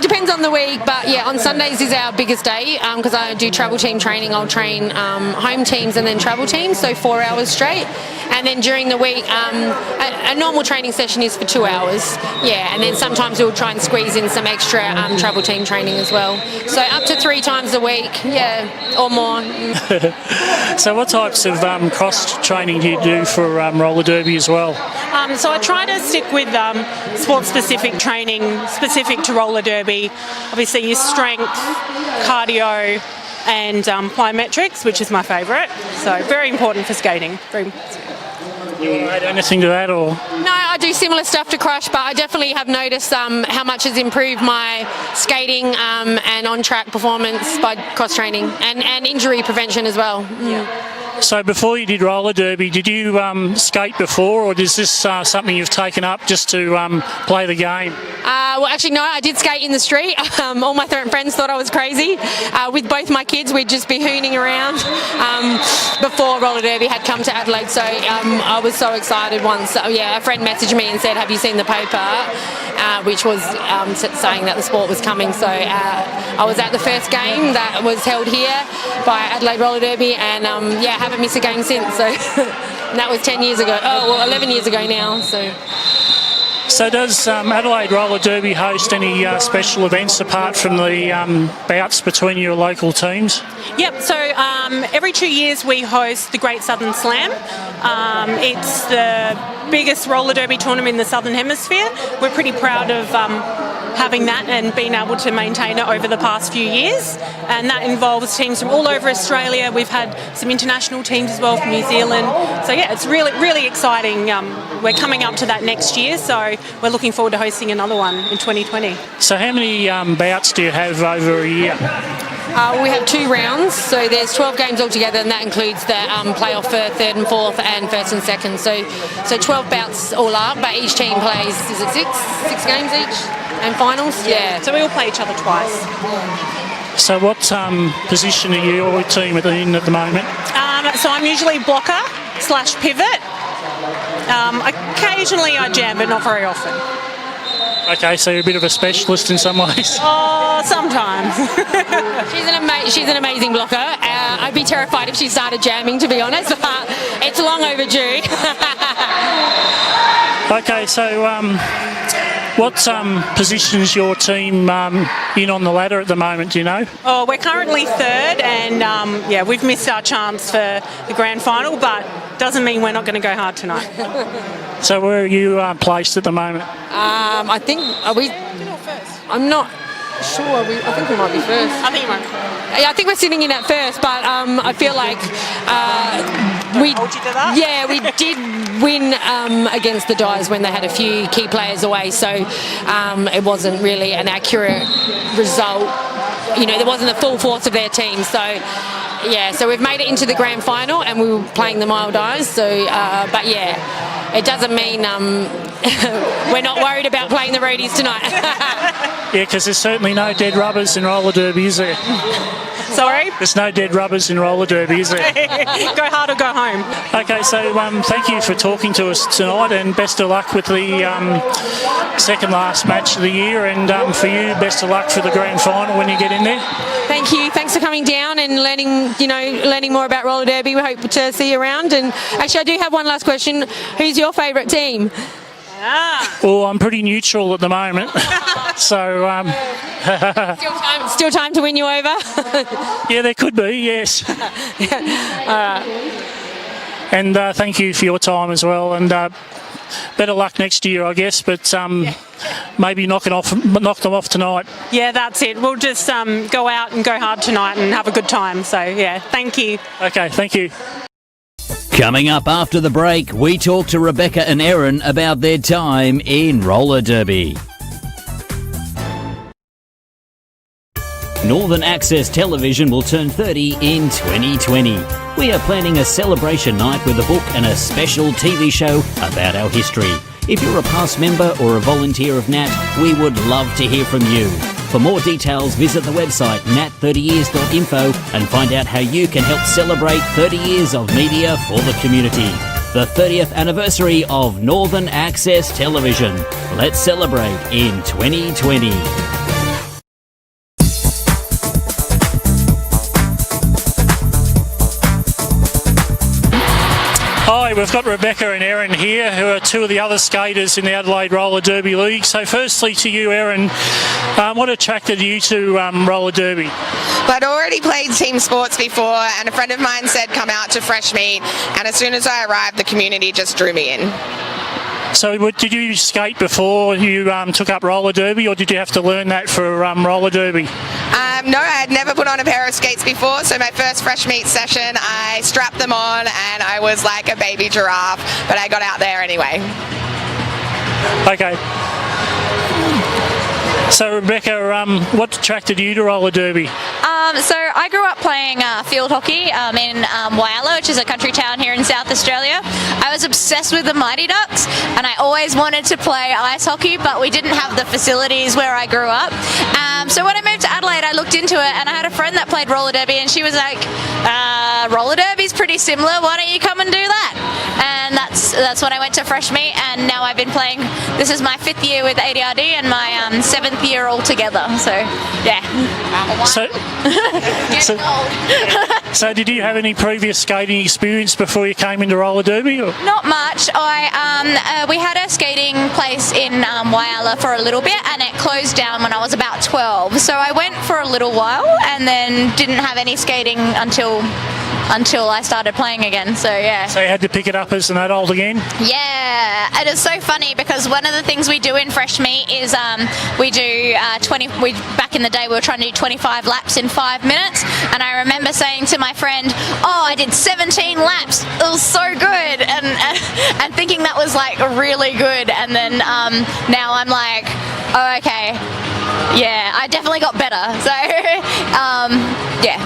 Depends depends on the week, but yeah, on Sundays is our biggest day because I do travel team training. I'll train home teams and then travel teams, so 4 hours straight. And then during the week, a normal training session is for 2 hours. Yeah, and then sometimes we'll try and squeeze in some extra travel team training as well. So up to 3 times a week, yeah, or more. So what types of cross training do you do for roller derby as well? So I try to stick with sport-specific training, specific to roller derby. Obviously your strength, cardio and plyometrics, which is my favourite. So very important for skating. You want to add anything to that, or? No, I do similar stuff to Crush, but I definitely have noticed how much has improved my skating and on-track performance by cross-training and injury prevention as well. So before you did roller derby, did you skate before, or is this something you've taken up just to play the game? Well, actually, no, I did skate in the street. All my friends thought I was crazy. With both my kids, we'd just be hooning around before roller derby had come to Adelaide. So I was so excited once. A friend messaged me and said, "Have you seen the paper?" Which was saying that the sport was coming. So I was at the first game that was held here by Adelaide Roller Derby, and haven't missed a game since. So and that was 10 years ago. 11 years ago now. So does Adelaide Roller Derby host any special events apart from the bouts between your local teams? Yep, so every 2 years we host the Great Southern Slam. It's the biggest roller derby tournament in the Southern Hemisphere. We're pretty proud of having that and being able to maintain it over the past few years. And that involves teams from all over Australia. We've had some international teams as well from New Zealand. So yeah, it's really, really exciting. We're coming up to that next year, so we're looking forward to hosting another one in 2020. So how many bouts do you have over a year? We have 2 rounds, so there's 12 games altogether, and that includes the playoff for 3rd and 4th and 1st and 2nd. So 12 bouts all up, but each team plays, is it 6 games each? And finals? Yeah. So we all play each other twice. So what position are your team in at the moment? So I'm usually blocker/pivot. Occasionally I jam, but not very often. Okay, so you're a bit of a specialist in some ways. Oh, sometimes. She's an amazing blocker. I'd be terrified if she started jamming, to be honest, but it's long overdue. Okay, so what position is your team in on the ladder at the moment, do you know? Oh, we're currently 3rd, and we've missed our chance for the grand final, but doesn't mean we're not going to go hard tonight. So where are you placed at the moment? I think, I'm not sure. I think we might be first. I think you might. Yeah, I think we're sitting in at first, but I feel like we did win against the Dyes when they had a few key players away, so it wasn't really an accurate result. You know, there wasn't the full force of their team, so yeah, so we've made it into the grand final and we were playing the Mile Dyes, so but yeah, it doesn't mean we're not worried about playing the roadies tonight. Yeah, because there's certainly no dead rubbers in roller derby, is there? Sorry? There's no dead rubbers in roller derby, is there? Go hard or go home. Okay, so thank you for talking to us tonight, and best of luck with the second last match of the year, and for you, best of luck for the grand final when you get in there. Thank you. Thanks for coming down and learning more about roller derby. We hope to see you around. And actually, I do have one last question. Who's your favourite team? Well, I'm pretty neutral at the moment, so still time to win you over. Yeah, there could be, yes. And thank you for your time as well, and better luck next year, I guess, but maybe knock them off tonight. Yeah, that's it. We'll just go out and go hard tonight and have a good time. So yeah, thank you. Okay, thank you. Coming up after the break, we talk to Rebecca and Erin about their time in roller derby. Northern Access Television will turn 30 in 2020. We are planning a celebration night with a book and a special TV show about our history. If you're a past member or a volunteer of NAT, we would love to hear from you. For more details, visit the website nat30years.info and find out how you can help celebrate 30 years of media for the community. The 30th anniversary of Northern Access Television. Let's celebrate in 2020. Hi, we've got Rebecca and Erin here, who are two of the other skaters in the Adelaide Roller Derby League. So firstly to you, Erin, what attracted you to roller derby? Well, I'd already played team sports before, and a friend of mine said come out to Fresh Meat, and as soon as I arrived, the community just drew me in. So did you skate before you took up roller derby, or did you have to learn that for roller derby? No, I had never put on a pair of skates before, so my first Fresh Meat session, I strapped them on and I was like a baby giraffe, but I got out there anyway. Okay. So Rebecca, what attracted you to roller derby? So I grew up playing field hockey in Whyalla, which is a country town here in South Australia. I was obsessed with the Mighty Ducks, and I always wanted to play ice hockey, but we didn't have the facilities where I grew up. So when I moved to Adelaide, I looked into it, and I had a friend that played roller derby, and she was like, roller derby's pretty similar, why don't you come and do that? And that's when I went to Fresh Meat, and now I've been playing. This is my 5th year with ADRD and my 7th year altogether, so yeah. So did you have any previous skating experience before you came into roller derby? Or? Not much. We had a skating place in Whyalla for a little bit, and it closed down when I was about 12. So I went for a little while and then didn't have any skating until I started playing again, so yeah. So you had to pick it up as an adult again? Yeah, and it's so funny because one of the things we do in Fresh Meat is we do back in the day we were trying to do 25 laps in 5 minutes, and I remember saying to my friend, oh, I did 17 laps, it was so good, and thinking that was like really good, and then now I'm like, oh, okay, yeah, I definitely got better, so yeah.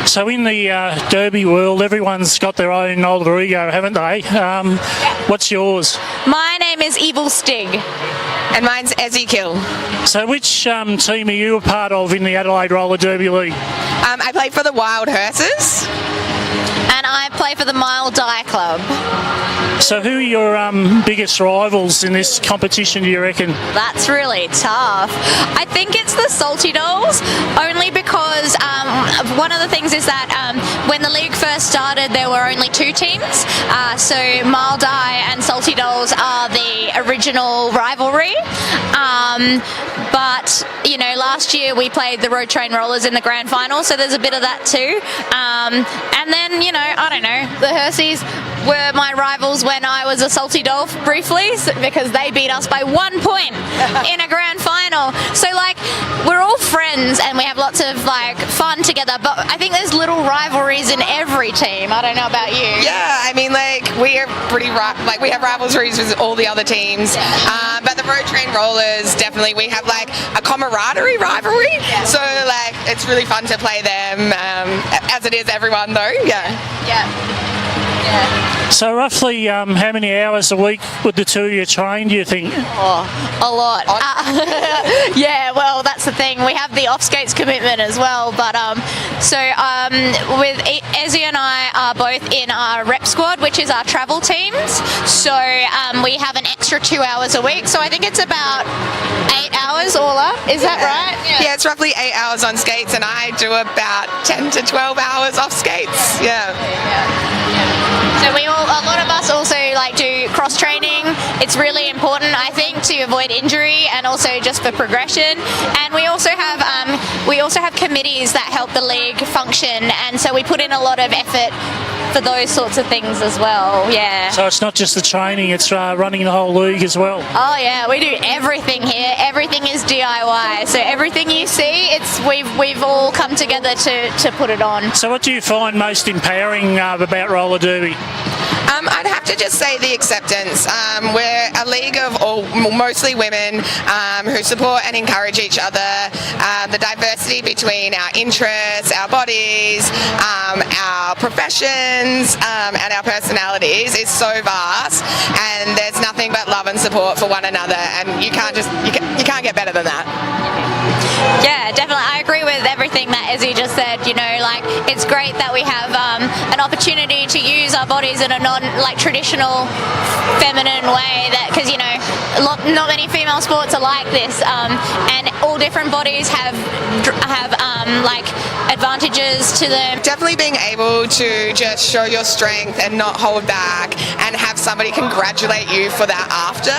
So in the derby world, everyone's got their own alter ego, haven't they? What's yours? My name is Evil Stig. And mine's Ezekiel. So which team are you a part of in the Adelaide Roller Derby League? I play for the Wild Hearses. And I play for the Mile Die Club. So who are your biggest rivals in this competition, do you reckon? That's really tough. I think it's the Salty Dolls, only because one of the things is that when the league first started, there were only 2 teams. So Mile Die and Salty Dolls are the original rivalry. But, you know, last year we played the Road Train Rollers in the grand final, so there's a bit of that too. And then, you know, I don't know, the Herseys were my rivals when I was a Salty Doll briefly, because they beat us by 1 point in a grand final. So like, we're all friends and we have lots of like fun together, but I think there's little rivalries in every team. I don't know about you. Yeah, I mean, like, we are pretty we have rivalries with all the other teams, but the Road Train Rollers, definitely we have like a camaraderie rivalry, so like it's really fun to play them, as it is everyone though. Yeah. So roughly how many hours a week would the two of you train, do you think? Oh, a lot. Yeah, well, that's the thing. We have the off-skates commitment as well, but with Ezzy and I are both in our rep squad, which is our travel teams, so we have an extra 2 hours a week, so I think it's about 8 hours all up. Is that right? Yeah, it's roughly 8 hours on skates, and I do about 10 to 12 hours off skates. Yeah. So a lot of us also like do cross training. It's really important, I think, to avoid injury and also just for progression. And we also have committees that help the league function, and so we put in a lot of effort for those sorts of things as well. Yeah. So it's not just the training; it's running the whole league as well. Oh yeah, we do everything here. Everything is DIY. So everything you see, we've all come together to put it on. So what do you find most empowering about roller derby? I'd have to just say the acceptance. We're a league of mostly women who support and encourage each other. The diversity between our interests, our bodies, our professions, and our personalities is so vast, and there's nothing but love and support for one another, and you can't get better than that. Yeah, definitely. I agree with everything that Ezzy just said. You know, like, it's great that we have an opportunity to use our bodies in a non-traditional feminine way, that because, you know, not many female sports are like this, and all different bodies have like advantages to them. Definitely being able to just show your strength and not hold back and have somebody congratulate you for that after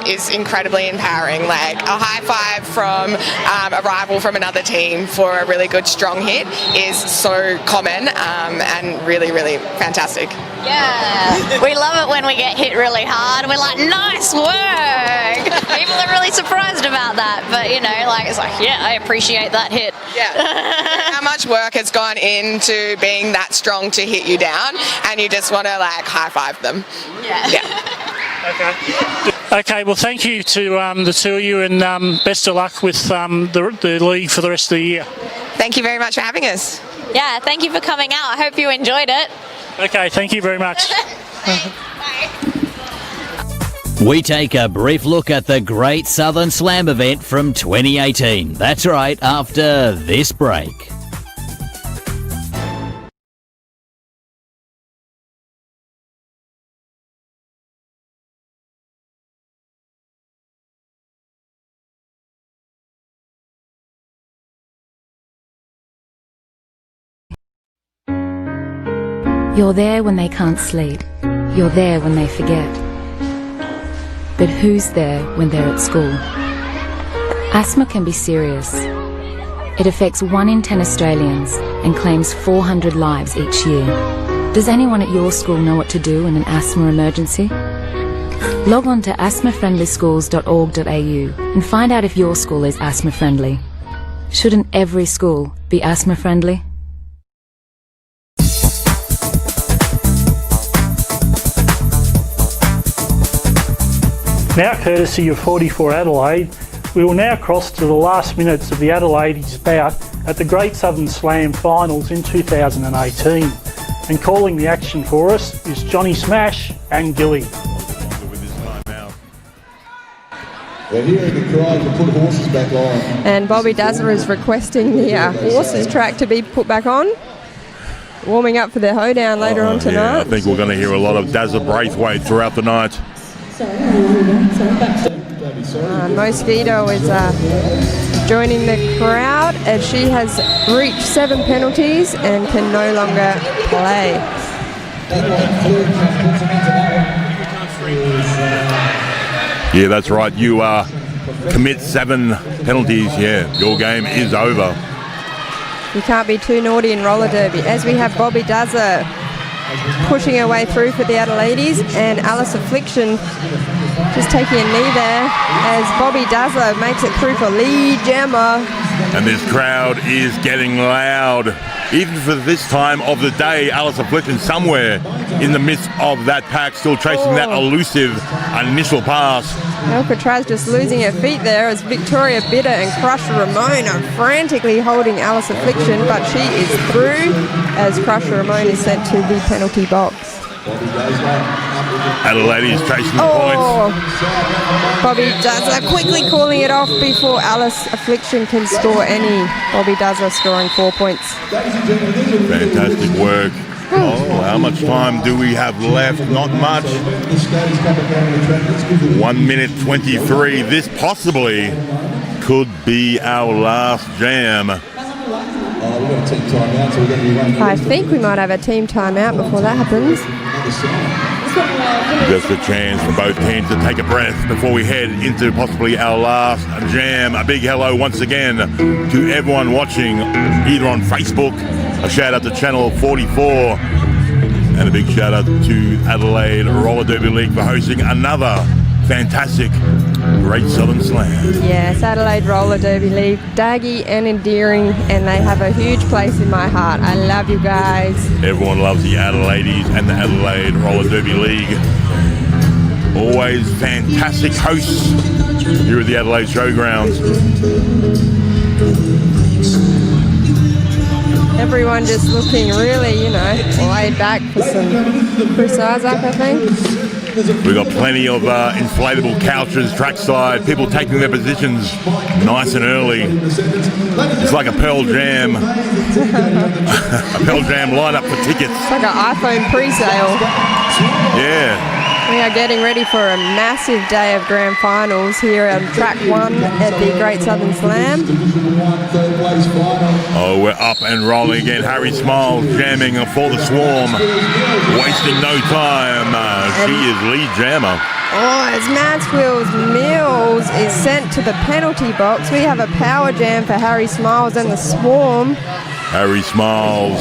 is incredibly empowering. Like a high five from a rival from another team for a really good strong hit is so common and really, really fantastic. Yeah, we love it when we get hit really hard. We're like, nice work. People are really surprised about that, but you know, like, it's like, yeah, I appreciate that hit. Yeah. How much work has gone into being that strong to hit you down, and you just want to like high five them. Yeah. Okay, well, thank you to the two of you, and best of luck with the league for the rest of the year. Thank you very much for having us. Yeah, thank you for coming out. I hope you enjoyed it. Okay, thank you very much. We take a brief look at the Great Southern Slam event from 2018. That's right, after this break. You're there when they can't sleep. You're there when they forget. But who's there when they're at school? Asthma can be serious. It affects 1 in 10 Australians and claims 400 lives each year. Does anyone at your school know what to do in an asthma emergency? Log on to asthmafriendlyschools.org.au and find out if your school is asthma friendly. Shouldn't every school be asthma friendly? Now, courtesy of 44 Adelaide, we will now cross to the last minutes of the Adelaide's bout at the Great Southern Slam Finals in 2018. And calling the action for us is Johnny Smash and Gilly. We're hearing the cry to put horses back on. And Bobby Dazza is requesting the horses track to be put back on. Warming up for their hoedown later on tonight. Yeah, I think we're going to hear a lot of Dazza Braithwaite throughout the night. Mosquito is joining the crowd as she has reached 7 penalties and can no longer play. Yeah, that's right. You commit 7 penalties. Yeah, your game is over. You can't be too naughty in roller derby. As we have Bobby Dazza pushing her way through for the Adelaides, and Alice Affliction just taking a knee there as Bobby Dazza makes it through for Lee Gemma. And this crowd is getting loud. Even for this time of the day, Alice Affliction somewhere in the midst of that pack, still chasing that elusive initial pass. Alcatraz just losing her feet there as Victoria Bitter and Crusher Ramon are frantically holding Alice Affliction, but she is through as Crusher Ramon is sent to the penalty box. Adelaide is chasing the points. Bobby Dazza quickly calling it off before Alice Affliction can score any. Bobby Dazza scoring 4 points. Fantastic work. Oh, how much time do we have left? Not much. 1 minute 23. This possibly could be our last jam. I think we might have a team timeout before that happens. Just a chance for both teams to take a breath before we head into possibly our last jam. A big hello once again to everyone watching either on Facebook. A shout out to Channel 44 and a big shout out to Adelaide Roller Derby League for hosting another fantastic Great Southern Slam. Yes, Adelaide Roller Derby League, daggy and endearing, and they have a huge place in my heart. I love you guys. Everyone loves the Adelaides and the Adelaide Roller Derby League. Always fantastic hosts here at the Adelaide Showgrounds. Everyone just looking really, laid back for some Chris Isaac, I think. We've got plenty of inflatable couches trackside, people taking their positions nice and early. It's like a Pearl Jam, a Pearl Jam lineup for tickets. It's like an iPhone pre-sale. Yeah. We are getting ready for a massive day of grand finals here on track 1 at the Great Southern Slam. Oh, we're up and rolling again. Harry Smiles jamming for the Swarm, wasting no time. She is lead jammer. Oh, as Mansfield's Mills is sent to the penalty box, we have a power jam for Harry Smiles and the Swarm. Harry Smiles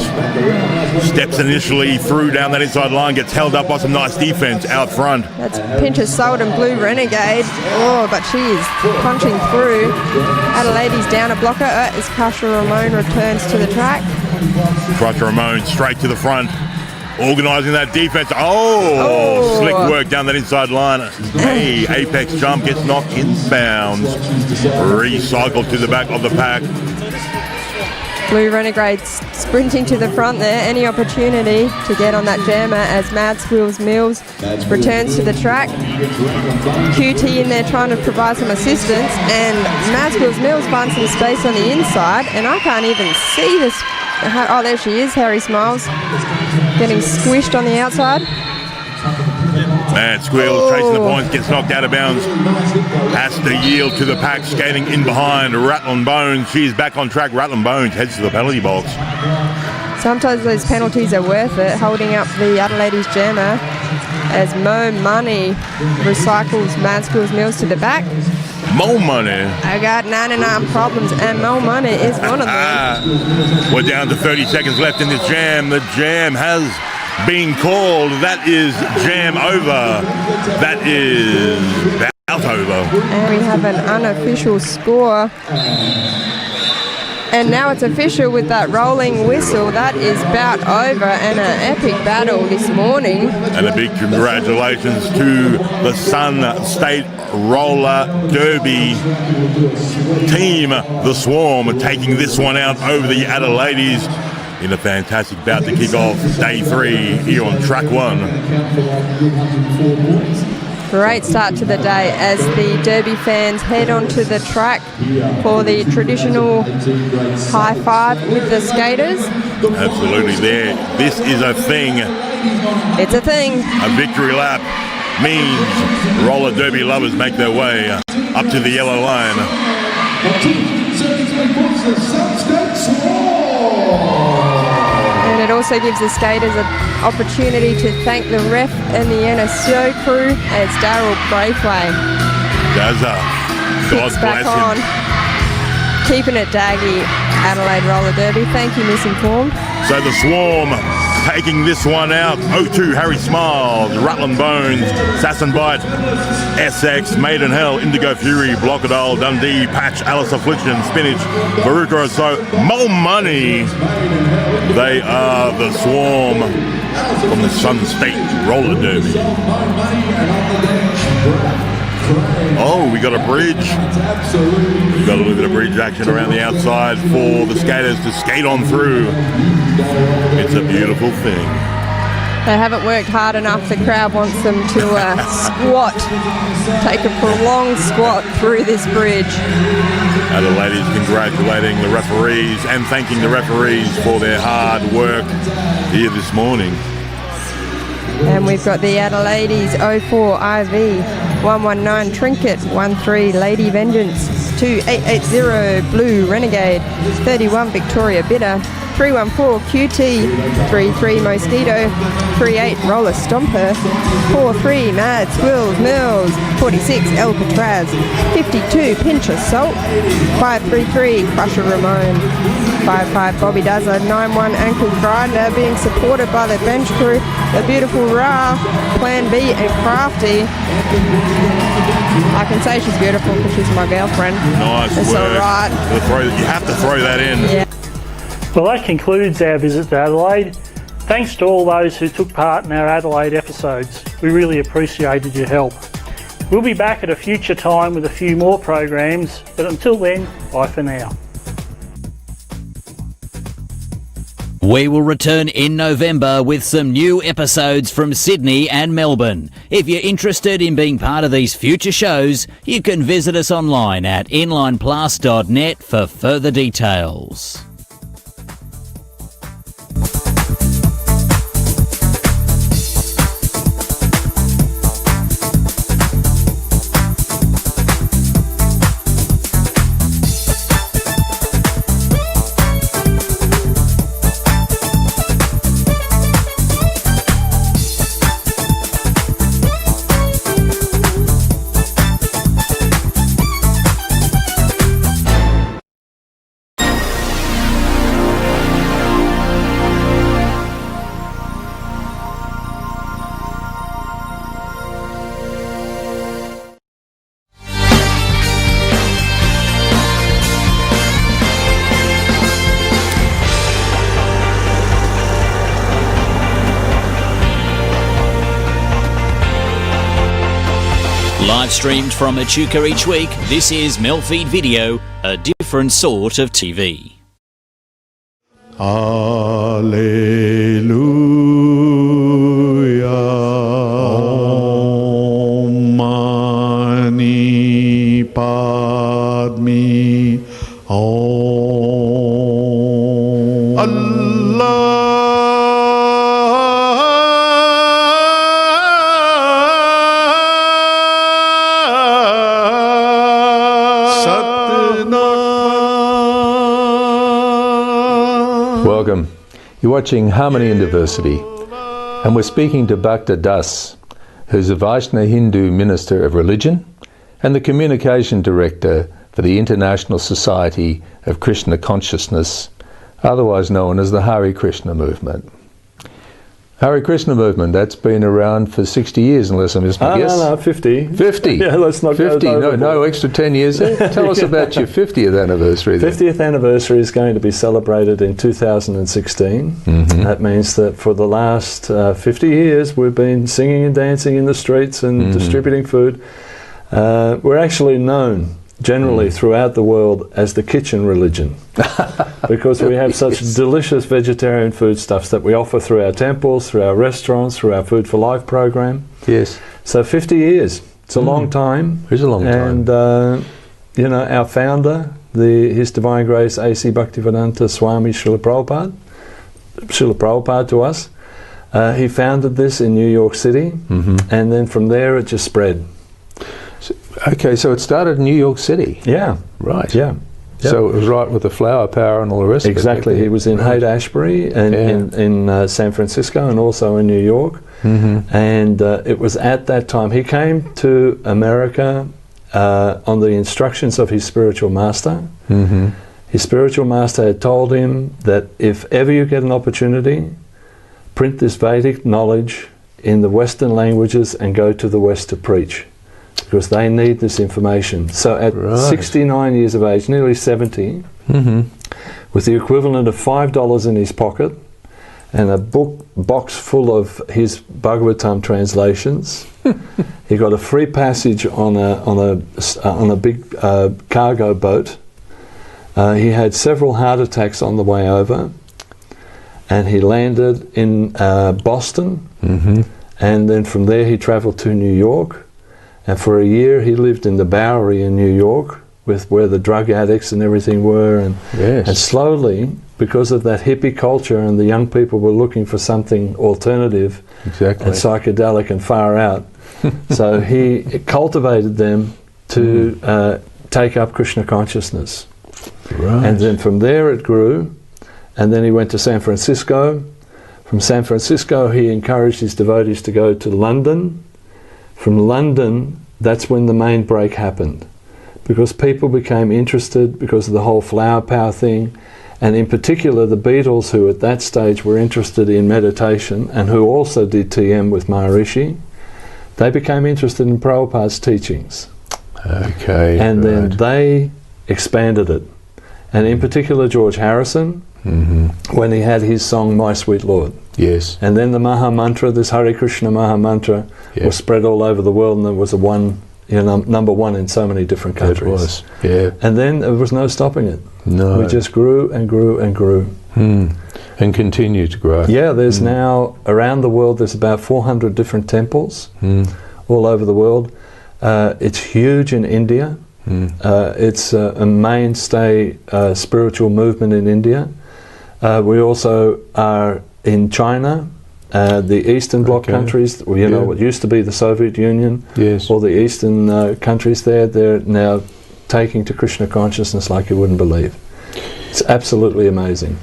steps initially through down that inside line, gets held up by some nice defense out front. That's Pincher Salt and Blue Renegade. Oh, but she is punching through. Adelaide's down a blocker as Kasha Ramon returns to the track. Crusher Ramon straight to the front, organising that defense. Oh, slick work down that inside line. Hey, apex jump gets knocked inbounds. Recycled to the back of the pack. Blue Renegade sprinting to the front there. Any opportunity to get on that jammer as Mansfield's Mills returns to the track. QT in there trying to provide some assistance, and Mansfield's Mills finds some space on the inside, and I can't even see this. Oh, there she is, Harry Smiles, getting squished on the outside. Man, Squeal chasing the points, gets knocked out of bounds. Has to yield to the pack, skating in behind. Rattling Bones, she's back on track. Rattling Bones heads to the penalty box. Sometimes those penalties are worth it, holding up the Adelaide's jammer as Mo Money recycles Mansfield's Mills to the back. Mo Money. I got 99 problems, and Mo Money is one of them. We're down to 30 seconds left in this jam. The jam has been called. That is jam over. That is bout over. And we have an unofficial score. And now it's official with that rolling whistle. That is bout over, and an epic battle this morning. And a big congratulations to the Sun State Roller Derby team, the Swarm, taking this one out over the Adelaides in a fantastic bout to kick off day 3 here on track 1. Great start to the day as the Derby fans head onto the track for the traditional high five with the skaters. Absolutely there. This is a thing. It's a thing. A victory lap means roller derby lovers make their way up to the yellow line. And it also gives the skaters an opportunity to thank the ref and the NSO crew as Daryl Braithwaite God back bless on. him. Keeping it daggy, Adelaide Roller Derby. Thank you, Misinformed. So the Swarm taking this one out. 0-2, Harry Smiles, Rutland Bones, Sasson Bite, SX, Maiden Hell, Indigo Fury, Blockadole, Dundee, Patch, Alice Affliction, Spinach, Baruka, so Mo Money. They are the Swarm from the Sun State Roller Derby. Oh, we got a bridge. We've got a little bit of bridge action around the outside for the skaters to skate on through. It's a beautiful thing. They haven't worked hard enough. The crowd wants them to squat, take a prolonged squat through this bridge. The ladies congratulating the referees and thanking the referees for their hard work here this morning. And we've got the Adelaides 04 IV, 119 Trinket, 13 Lady Vengeance, 2880 Blue Renegade, 31 Victoria Bitter, 314 QT, 33 Mosquito, 38 Roller Stomper, 43 Mad Squills Mills, 46 Alcatraz, 52 Pincher Salt, 533 Crusher Ramon, 55 Bobby Dazzler, 91 Ankle Grinder, being supported by the bench crew, the beautiful Ra, Plan B and Crafty. I can say she's beautiful because she's my girlfriend. Nice it's work. Alright. You have to throw that in. Yeah. Well, that concludes our visit to Adelaide. Thanks to all those who took part in our Adelaide episodes. We really appreciated your help. We'll be back at a future time with a few more programs, but until then, bye for now. We will return in November with some new episodes from Sydney and Melbourne. If you're interested in being part of these future shows, you can visit us online at inlineplus.net for further details. Live streamed from Echuca each week, this is MELfeed Video, a different sort of TV. Alleluia. Om Mani Padme Om. Allah. Welcome. You're watching Harmony and Diversity, and we're speaking to Bhakta Das, who's a Vaishnava Hindu Minister of Religion and the Communication Director for the International Society of Krishna Consciousness, otherwise known as the Hare Krishna Movement. Hare Krishna Movement, that's been around for 60 years, unless I missed my guess. No, 50. 50? Yeah, let's not 50, go no extra 10 years there? Tell us about your 50th anniversary then. 50th anniversary is going to be celebrated in 2016. Mm-hmm. That means that for the last 50 years we've been singing and dancing in the streets and distributing food. We're actually known generally throughout the world as the kitchen religion because we have such delicious vegetarian foodstuffs that we offer through our temples, through our restaurants, through our Food for Life program. Yes. So 50 years, it's a long time. It's a long time. And you know, our founder, His Divine Grace A.C. Bhaktivedanta Swami Srila Prabhupada to us, he founded this in New York City, and then from there it just spread. Okay, so it started in New York City. Yeah. Right. Yeah. Yep. So it was right with the flower power and all the rest exactly. of it. He was in Haight-Ashbury and in San Francisco and also in New York. And it was at that time, he came to America on the instructions of his spiritual master. His spiritual master had told him that if ever you get an opportunity, print this Vedic knowledge in the Western languages and go to the West to preach, because they need this information. So at 69 years of age, nearly 70, with the equivalent of $5 in his pocket and a box full of his Bhagavatam translations, he got a free passage on a big cargo boat. He had several heart attacks on the way over, and he landed in Boston, and then from there he travelled to New York. And for a year he lived in the Bowery in New York, with where the drug addicts and everything were, and slowly, because of that hippie culture and the young people were looking for something alternative and psychedelic and far out, so he cultivated them to take up Krishna consciousness. And then from there it grew, and then he went to San Francisco. From San Francisco he encouraged his devotees to go to London. From London, that's when the main break happened, because people became interested because of the whole flower power thing, and in particular the Beatles, who at that stage were interested in meditation and who also did TM with Maharishi. They became interested in Prabhupada's teachings. Okay. And then they expanded it. And in particular George Harrison, when he had his song My Sweet Lord. Yes. And then the Maha Mantra, this Hare Krishna Maha Mantra, was spread all over the world, and there was number one in so many different countries. It was, yeah. And then there was no stopping it. No. We just grew and grew and grew. And continue to grow. Yeah, there's now, around the world, there's about 400 different temples all over the world. It's huge in India. It's a mainstay spiritual movement in India. We also are in China, the Eastern Bloc countries, you know, what used to be the Soviet Union, all the Eastern countries there, they're now taking to Krishna consciousness like you wouldn't believe. It's absolutely amazing.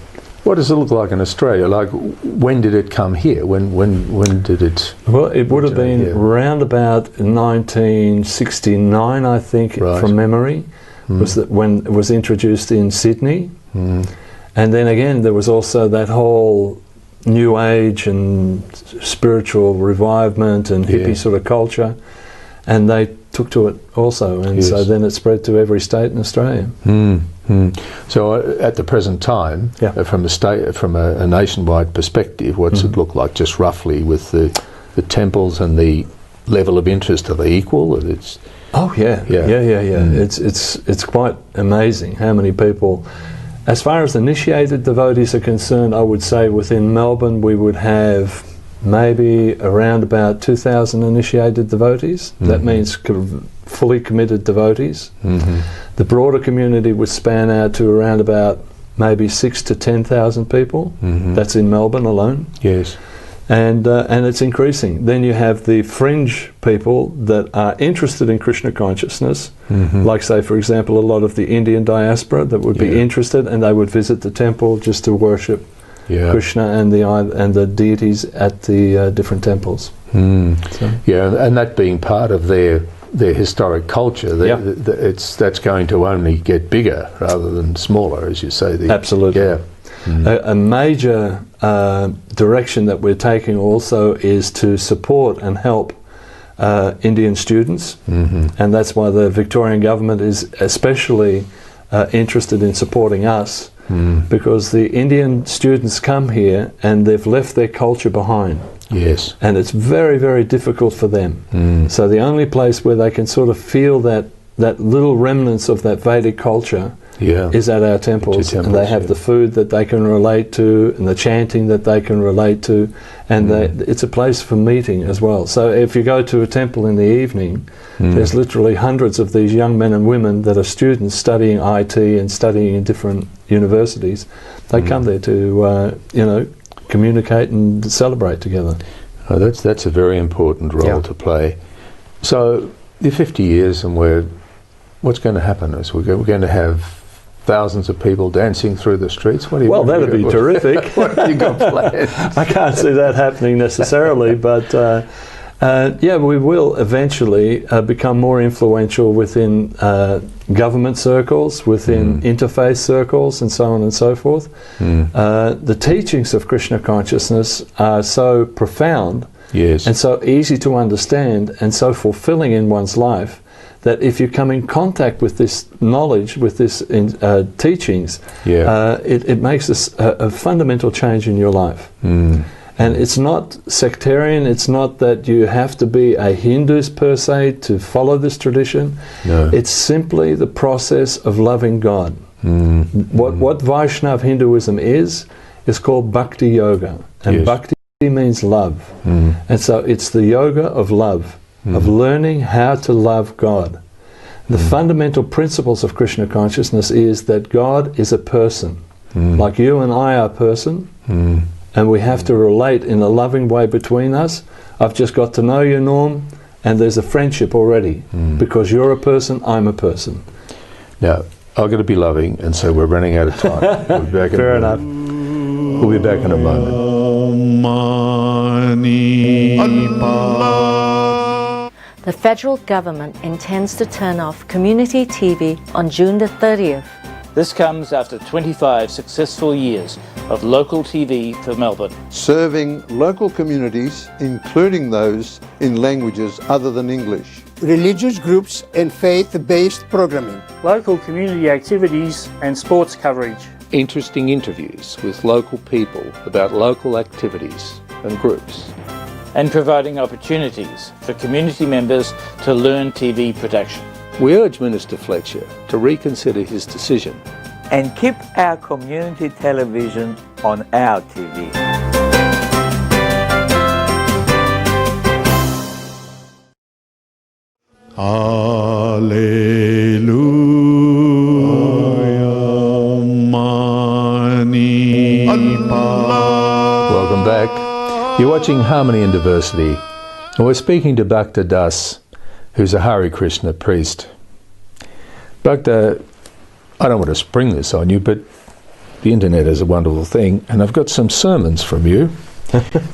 What does it look like in Australia? Like, when did it come here? When did it? Well, it would have been around about 1969, I think, from memory, was that when it was introduced in Sydney. And then again, there was also that whole New Age and spiritual revivement and hippie sort of culture, and they took to it also, and so then it spread to every state in Australia. So at the present time, from a nationwide perspective, what's it look like, just roughly, with the temples and the level of interest? Are they equal? It's It's quite amazing how many people. As far as initiated devotees are concerned, I would say within Melbourne we would have maybe around about 2,000 initiated devotees. That means fully committed devotees. The broader community would span out to around about maybe 6,000 to 10,000 people. That's in Melbourne alone. Yes. And it's increasing. Then you have the fringe people that are interested in Krishna consciousness, like, say, for example, a lot of the Indian diaspora that would be interested, and they would visit the temple just to worship Krishna and the deities at the different temples. So. Yeah, and that being part of their historic culture, that's going to only get bigger rather than smaller, as you say. Absolutely. Yeah. A major direction that we're taking also is to support and help Indian students, and that's why the Victorian government is especially interested in supporting us, because the Indian students come here and they've left their culture behind. Yes. And it's very, very difficult for them. So the only place where they can sort of feel that little remnants of that Vedic culture is at our temples, and they have the food that they can relate to, and the chanting that they can relate to, and it's a place for meeting as well. So if you go to a temple in the evening, there's literally hundreds of these young men and women that are students studying IT and studying in different universities. They come there to communicate and celebrate together. Oh, that's a very important role to play. So the 50 years, and what's going to happen is we're going to have thousands of people dancing through the streets. Well, that'd be terrific. What have you got planned? I can't see that happening necessarily, but we will eventually become more influential within government circles, within interfaith circles, and so on and so forth. The teachings of Krishna consciousness are so profound and so easy to understand and so fulfilling in one's life that if you come in contact with this knowledge, with this teachings, it makes a fundamental change in your life. And it's not sectarian, it's not that you have to be a Hindu per se to follow this tradition. No. It's simply the process of loving God. What Vaishnav Hinduism is called Bhakti Yoga. And Bhakti means love. And so it's the yoga of love, of learning how to love God. The fundamental principles of Krishna consciousness is that God is a person. Like you and I are a person, and we have to relate in a loving way between us. I've just got to know you, Norm, and there's a friendship already, because you're a person, I'm a person. Now, I've got to be loving, and so we're running out of time. We'll be back Fair enough. We'll be back in a moment. The federal government intends to turn off community TV on June the 30th. This comes after 25 successful years of local TV for Melbourne. Serving local communities, including those in languages other than English. Religious groups and faith-based programming. Local community activities and sports coverage. Interesting interviews with local people about local activities and groups. And providing opportunities for community members to learn TV production. We urge Minister Fletcher to reconsider his decision and keep our community television on our TV. Welcome back. You're watching Harmony and Diversity, and we're speaking to Bhakta Das, who's a Hare Krishna priest. Bhakta, I don't want to spring this on you, but the internet is a wonderful thing, and I've got some sermons from you,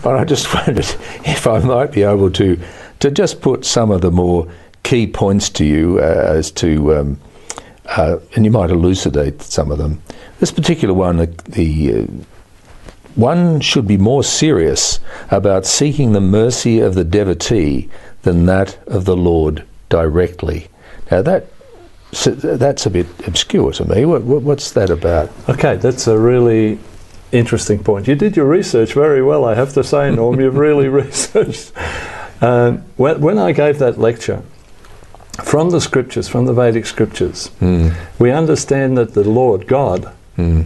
but I just wondered if I might be able to just put some of the more key points to you as to, and you might elucidate some of them. This particular one, one should be more serious about seeking the mercy of the devotee than that of the Lord directly. Now that's a bit obscure to me. What's that about? Okay, that's a really interesting point. You did your research very well, I have to say, Norm. You've really researched. When I gave that lecture, from the scriptures, from the Vedic scriptures, we understand that the Lord God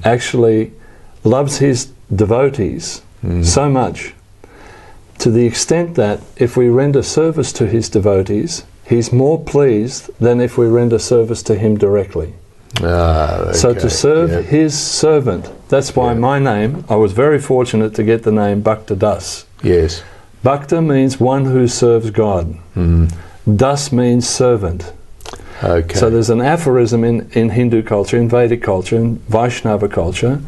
actually loves his devotees so much, to the extent that if we render service to his devotees, he's more pleased than if we render service to him directly. Okay. So to serve his servant, that's why my name, I was very fortunate to get the name Bhakta Das. Yes. Bhakta means one who serves God. Das means servant. Okay. So there's an aphorism in Hindu culture, in Vedic culture, in Vaishnava culture,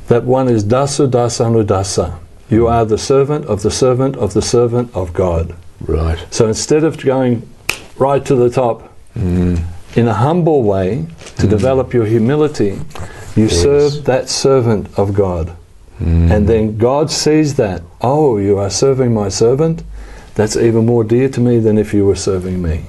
that one is dasu dasanu dasa. You are the servant of the servant of the servant of God. Right. So instead of going right to the top, in a humble way, to develop your humility, you serve that servant of God. And then God sees that, oh, you are serving my servant? That's even more dear to me than if you were serving me.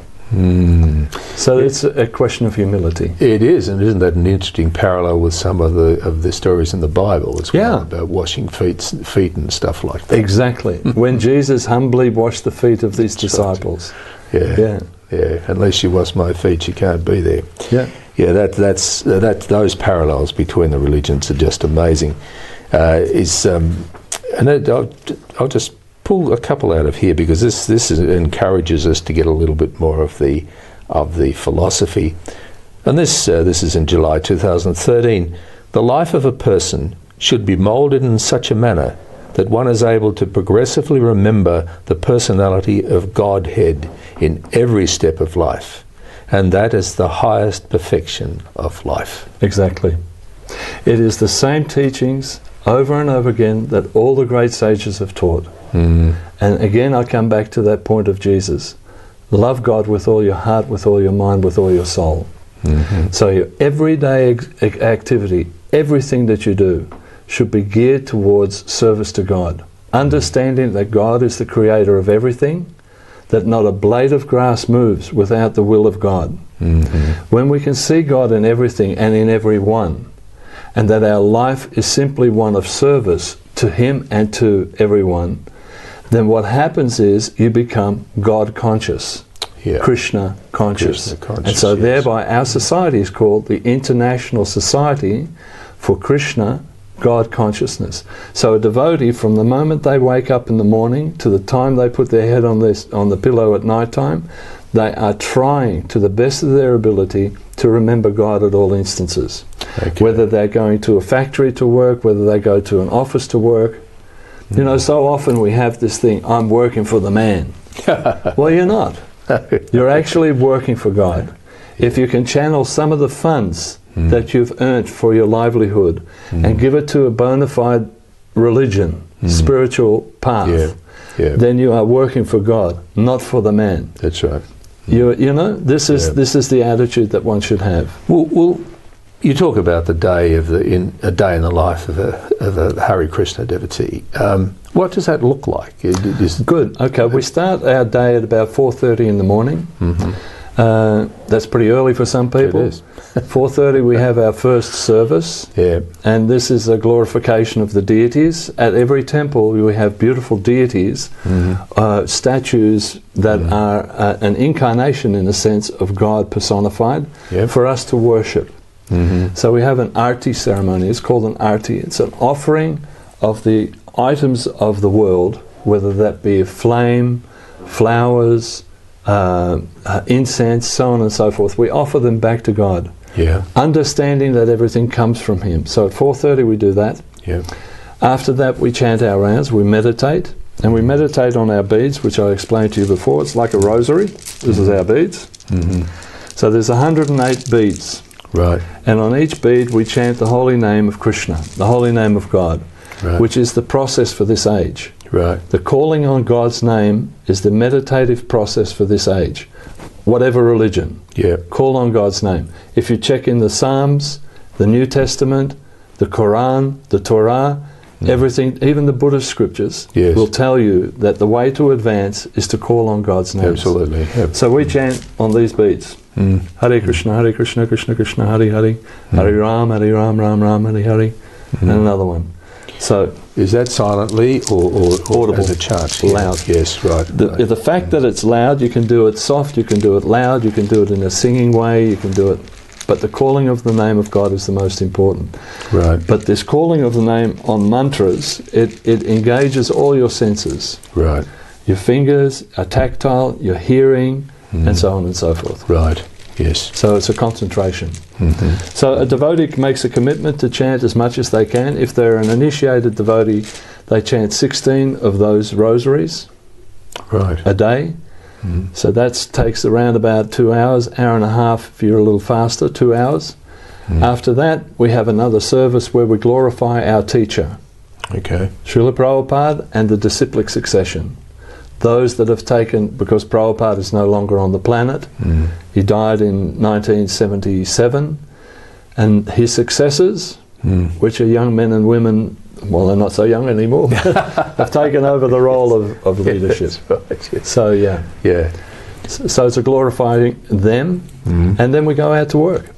So it's a question of humility. It is, and isn't that an interesting parallel with some of the stories in the Bible as well, about washing feet and stuff like that? Exactly. When Jesus humbly washed the feet of these disciples. Right. Yeah. Unless you wash my feet, you can't be there. Yeah. That's those parallels between the religions are just amazing. And I'll just pull a couple out of here, because this encourages us to get a little bit more of the philosophy. And this is in July 2013. The life of a person should be moulded in such a manner that one is able to progressively remember the personality of Godhead in every step of life, and that is the highest perfection of life. Exactly. It is the same teachings over and over again that all the great sages have taught. And again, I come back to that point of Jesus. Love God with all your heart, with all your mind, with all your soul. So your everyday activity, everything that you do, should be geared towards service to God. Understanding that God is the creator of everything, that not a blade of grass moves without the will of God. When we can see God in everything and in everyone, and that our life is simply one of service to Him and to everyone, then what happens is you become God conscious, Krishna conscious. And so thereby our society is called the International Society for Krishna God consciousness. So a devotee, from the moment they wake up in the morning to the time they put their head on the pillow at night time, they are trying to the best of their ability to remember God at all instances. Whether they're going to a factory to work, whether they go to an office to work. You know, so often we have this thing, I'm working for the man. Well, you're not. You're actually working for God. If you can channel some of the funds that you've earned for your livelihood and give it to a bona fide religion, spiritual path, then you are working for God, not for the man. That's right. You know, this is the attitude that one should have. Well, you talk about the day a day in the life of a Hare Krishna devotee. What does that look like? Good. Okay, we start our day at about 4:30 in the morning. That's pretty early for some people. It is. 4:30 we have our first service, and this is a glorification of the deities. At every temple we have beautiful deities, statues that are an incarnation, in a sense, of God personified, for us to worship. So we have an arti ceremony. It's called an arti. It's an offering of the items of the world, whether that be flame, flowers, incense, so on and so forth. We offer them back to God. Yeah. Understanding that everything comes from Him. So at 4:30 we do that. Yeah. After that we chant our rounds, we meditate, and we meditate on our beads, which I explained to you before. It's like a rosary. This is our beads. So there's 108 beads. Right. And on each bead we chant the holy name of Krishna, the holy name of God, which is the process for this age. Right. The calling on God's name is the meditative process for this age. Whatever religion, call on God's name. If you check in the Psalms, the New Testament, the Quran, the Torah, everything, even the Buddhist scriptures, will tell you that the way to advance is to call on God's name. Absolutely. So we chant on these beads. Hare Krishna, Krishna Krishna, Hare Hare, Hare Ram, Ram Ram, Hare Hare, and another one. So is that silently or audible? As a chant? Loud. Yes, right. The fact that it's loud, you can do it soft, you can do it loud, you can do it in a singing way, you can do it, but the calling of the name of God is the most important. Right. But this calling of the name on mantras, it engages all your senses. Right. Your fingers are tactile, your hearing, and so on and so forth. Right. Yes. So it's a concentration. So a devotee makes a commitment to chant as much as they can. If they're an initiated devotee, they chant 16 of those rosaries a day. So that takes around about 2 hours, hour and a half if you're a little faster, 2 hours. After that, we have another service where we glorify our teacher, Srila Prabhupada, and the disciplic succession. Those that have taken, because Prabhupada is no longer on the planet, he died in 1977, and his successors, which are young men and women, well, they're not so young anymore, have taken over the role of leadership. So so it's a glorifying them, and then we go out to work.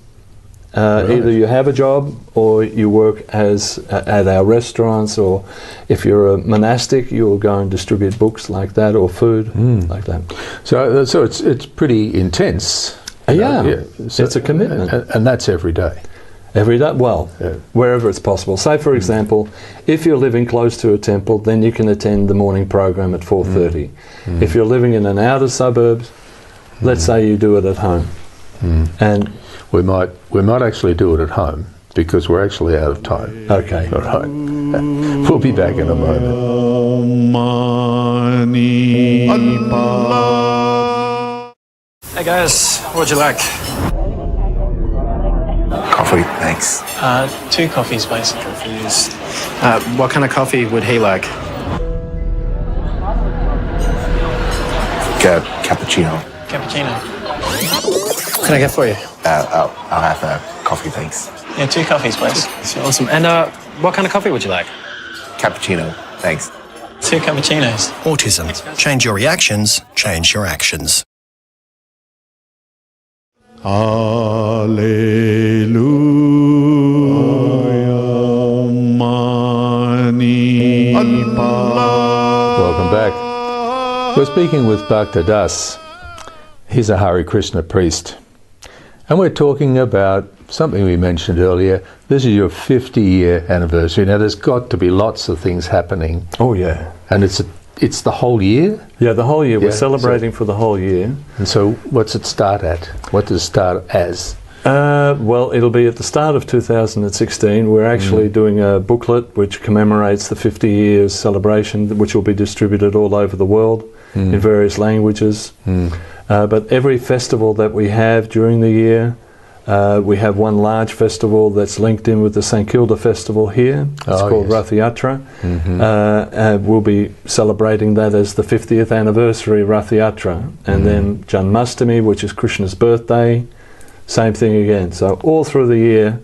Either you have a job or you work as at our restaurants, or if you're a monastic, you'll go and distribute books like that, or food like that. So it's pretty intense. So it's a commitment, and that's every day. Every day, well, wherever it's possible. Say, for example, if you're living close to a temple, then you can attend the morning program at 4:30. If you're living in an outer suburbs, let's say you do it at home, and we might actually do it at home because we're actually out of time. Okay. All right. We'll be back in a moment. Hey guys, what'd you like? Coffee, thanks. 2 coffees, please. What kind of coffee would he like? Cappuccino. Cappuccino. What can I get for you? I'll have a coffee, thanks. Yeah, 2 coffees, please. Awesome. And what kind of coffee would you like? Cappuccino, thanks. 2 cappuccinos. Autism. Change your reactions, change your actions. Welcome back. We're speaking with Bhakta Das. He's a Hare Krishna priest. And we're talking about something we mentioned earlier. This is your 50-year anniversary. Now, there's got to be lots of things happening. Oh, yeah. And it's the whole year? Yeah, the whole year. We're celebrating for the whole year. And so what's it start at? What does it start as? Well, it'll be at the start of 2016. We're actually doing a booklet which commemorates the 50 years celebration, which will be distributed all over the world in various languages. But every festival that we have during the year, we have one large festival that's linked in with the St Kilda festival here. It's called Rath Yatra. We'll be celebrating that as the 50th anniversary of Rath Yatra. And then Janmashtami, which is Krishna's birthday, same thing again. So all through the year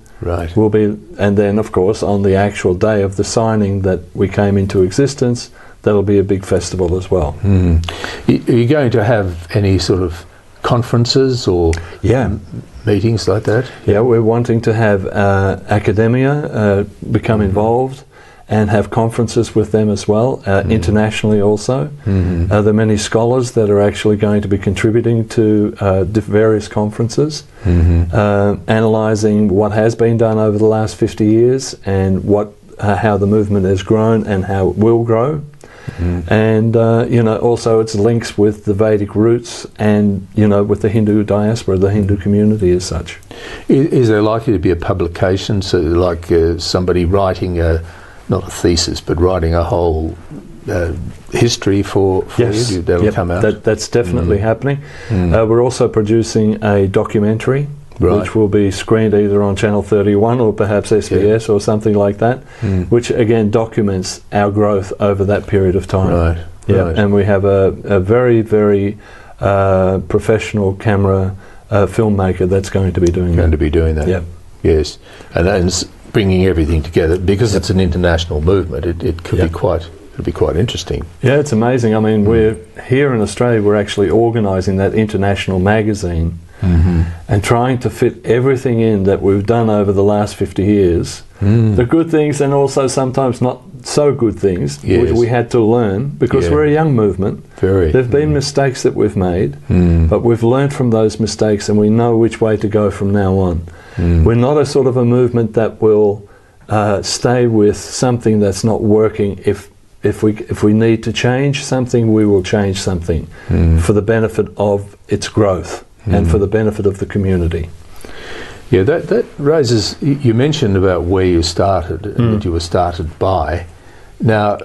will be, and then of course on the actual day of the signing that we came into existence, that'll be a big festival as well. Are you going to have any sort of conferences or meetings like that? Yeah, we're wanting to have academia become involved, and have conferences with them as well, internationally also. There are many scholars that are actually going to be contributing to various conferences, analysing what has been done over the last 50 years and how the movement has grown and how it will grow. And also its links with the Vedic roots and with the Hindu diaspora, the Hindu community as such. Is there likely to be a publication, so like somebody writing not a thesis, but writing a whole history for yes. you that'll come out? That's definitely happening. We're also producing a documentary, which will be screened either on Channel 31 or perhaps SBS or something like that, which again documents our growth over that period of time. Right. And we have a very, very professional camera filmmaker that's going to be doing that. Yep. Yes, and bringing everything together because it's an international movement. It could be quite interesting. Yeah, it's amazing. I mean, we're here in Australia. We're actually organising that international magazine. And trying to fit everything in that we've done over the last 50 years, the good things and also sometimes not so good things, which we had to learn because we're a young movement. There have been mistakes that we've made, but we've learned from those mistakes and we know which way to go from now on. We're not a sort of a movement that will stay with something that's not working. If we need to change something, we will change something for the benefit of its growth. And for the benefit of the community. Yeah, that raises, you mentioned about where you started and that you were started by. Now,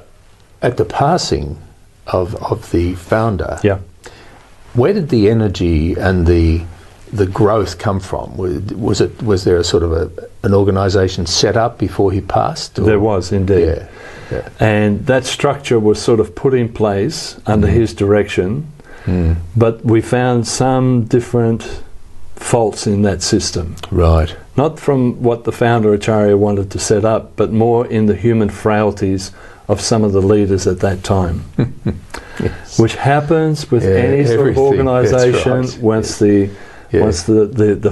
at the passing of the founder, where did the energy and the growth come from? Was there a sort of an organisation set up before he passed? Or? There was indeed. Yeah. And that structure was sort of put in place under his direction. But we found some different faults in that system. Right. Not from what the founder Acharya wanted to set up, but more in the human frailties of some of the leaders at that time. Which happens with any sort of organisation once the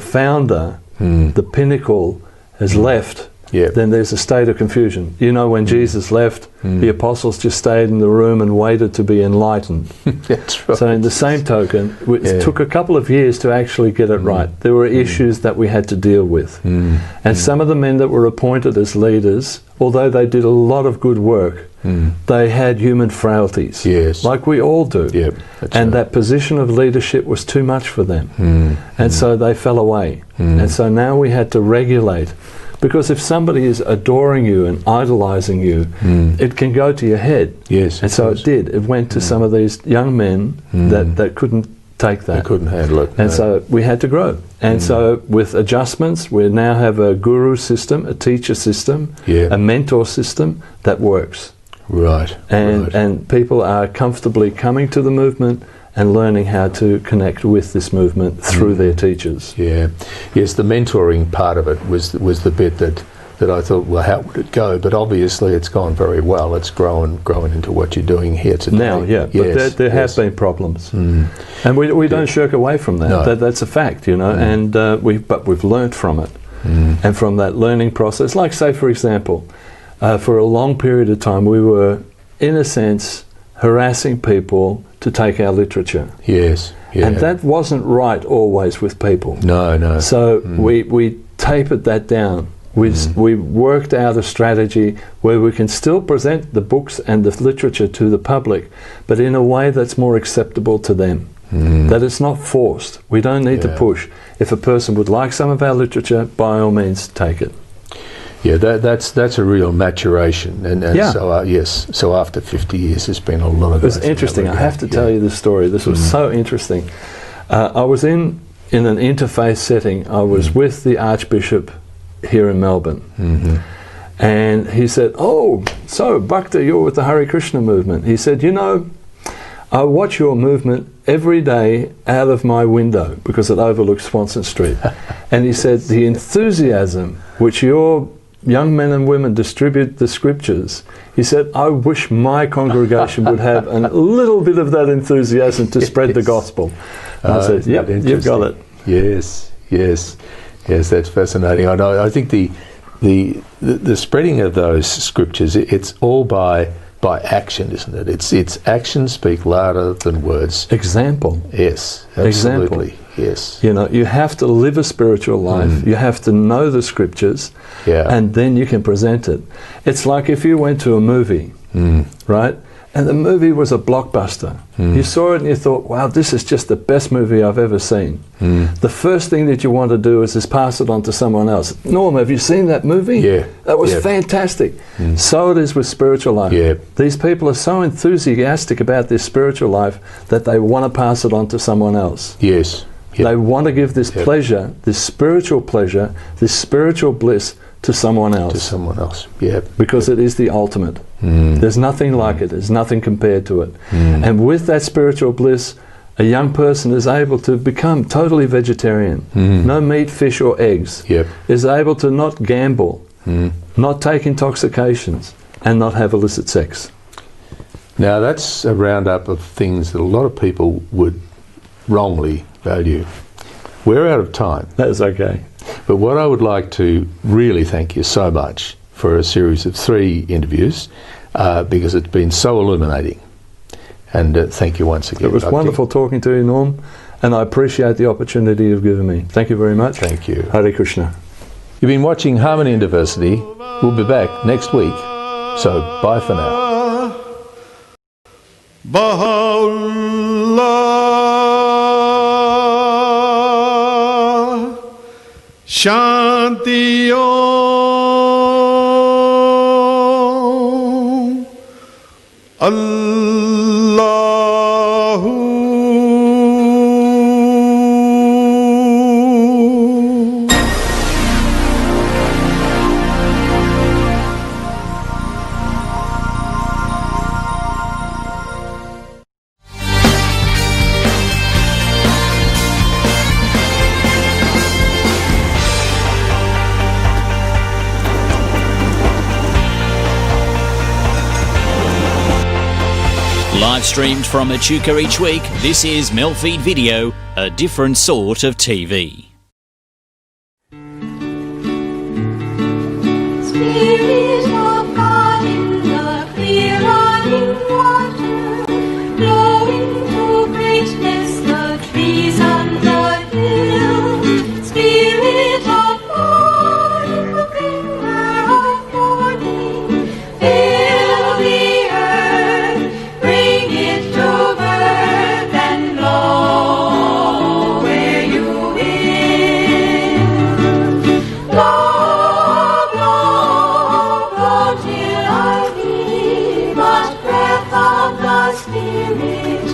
founder, the pinnacle, has left. Then there's a state of confusion. When Jesus left, the apostles just stayed in the room and waited to be enlightened. That's right. So in the same token, it took a couple of years to actually get it right. There were issues that we had to deal with. And some of the men that were appointed as leaders, although they did a lot of good work, they had human frailties, like we all do. And that position of leadership was too much for them. And so they fell away. And so now we had to regulate. Because if somebody is adoring you and idolising you, it can go to your head. Yes, and so it did. It went to some of these young men that couldn't take that. They couldn't handle it. And so we had to grow. And so with adjustments, we now have a guru system, a teacher system, a mentor system that works. Right. And people are comfortably coming to the movement and learning how to connect with this movement through their teachers. Yes, the mentoring part of it was the bit that I thought, well, how would it go? But obviously it's gone very well. It's grown into what you're doing here today. Now, but there have been problems. And we don't shirk away from that. No. That's a fact, and we've learned from it. And from that learning process, like say, for example, for a long period of time, we were, in a sense, harassing people to take our literature. And that wasn't right always with people. No. So we tapered that down. We worked out a strategy where we can still present the books and the literature to the public, but in a way that's more acceptable to them. That it's not forced. We don't need to push. If a person would like some of our literature, by all means, take it. Yeah, that's a real maturation, and so after 50 years, there's been a lot of. It's interesting. I have to tell you this story. This was so interesting. I was in an interfaith setting. I was with the Archbishop here in Melbourne, and he said, "Oh, so Bhakta, you're with the Hare Krishna movement." He said, I watch your movement every day out of my window because it overlooks Swanston Street." And he said, "The enthusiasm which your young men and women distribute the scriptures," he said, "I wish my congregation would have a little bit of that enthusiasm to spread the gospel." And I said, "Yep, you've got it." Yes, that's fascinating. I think the the spreading of those scriptures, it's all by action, isn't it? It's actions speak louder than words. Example. Yes, absolutely. Example. Yes. You know, you have to live a spiritual life. You have to know the scriptures, and then you can present it. It's like if you went to a movie, right? And the movie was a blockbuster. You saw it and you thought, wow, this is just the best movie I've ever seen. The first thing that you want to do is pass it on to someone else. Norm, have you seen that movie? Yeah. That was fantastic. So it is with spiritual life. Yeah. These people are so enthusiastic about their spiritual life that they want to pass it on to someone else. Yes. They want to give this pleasure, this spiritual pleasure, this spiritual bliss to someone else. To someone else, yeah. Because it is the ultimate. There's nothing like it. There's nothing compared to it. And with that spiritual bliss, a young person is able to become totally vegetarian. No meat, fish or eggs. Is able to not gamble, not take intoxications, and not have illicit sex. Now that's a roundup of things that a lot of people would wrongly value. We're out of time. That's okay. But what I would like to really thank you so much for a series of 3 interviews, because it's been so illuminating. And thank you once again. It was Dr. wonderful talking to you, Norm, and I appreciate the opportunity you've given me. Thank you very much. Thank you. Hare Krishna. You've been watching Harmony and Diversity. We'll be back next week. So bye for now. Baha'u'llah, Shanti Om, Allahu Live streamed from Echuca each week, this is MELfeed Video, a different sort of TV. Spirit of God in the clear running water, blowing to greatness the trees and the hills. Spirit of God in the glimmer of morning, fill the earth, bring it to birth and blow where you will. Blow, blow, blow till I be but breath of the Spirit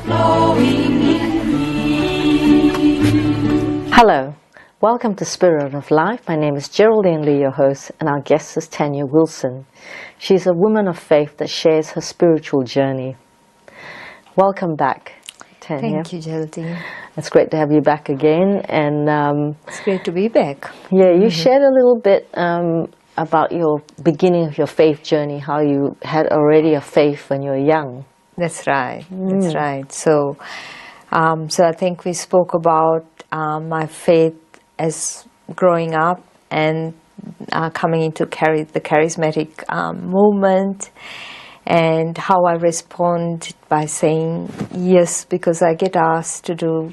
flowing in me. Hello, welcome to Spirit of Life. My name is Geraldine Lee, your host, and our guest is Tanya Wilson. She's a woman of faith that shares her spiritual journey. Welcome back, Tanya. Thank you, Geraldine. It's great to have you back again. And it's great to be back. Yeah, you shared a little bit about your beginning of your faith journey, how you had already a faith when you were young. That's right. That's right. So, so I think we spoke about my faith as growing up and coming into the charismatic movement, and how I respond by saying yes, because I get asked to do,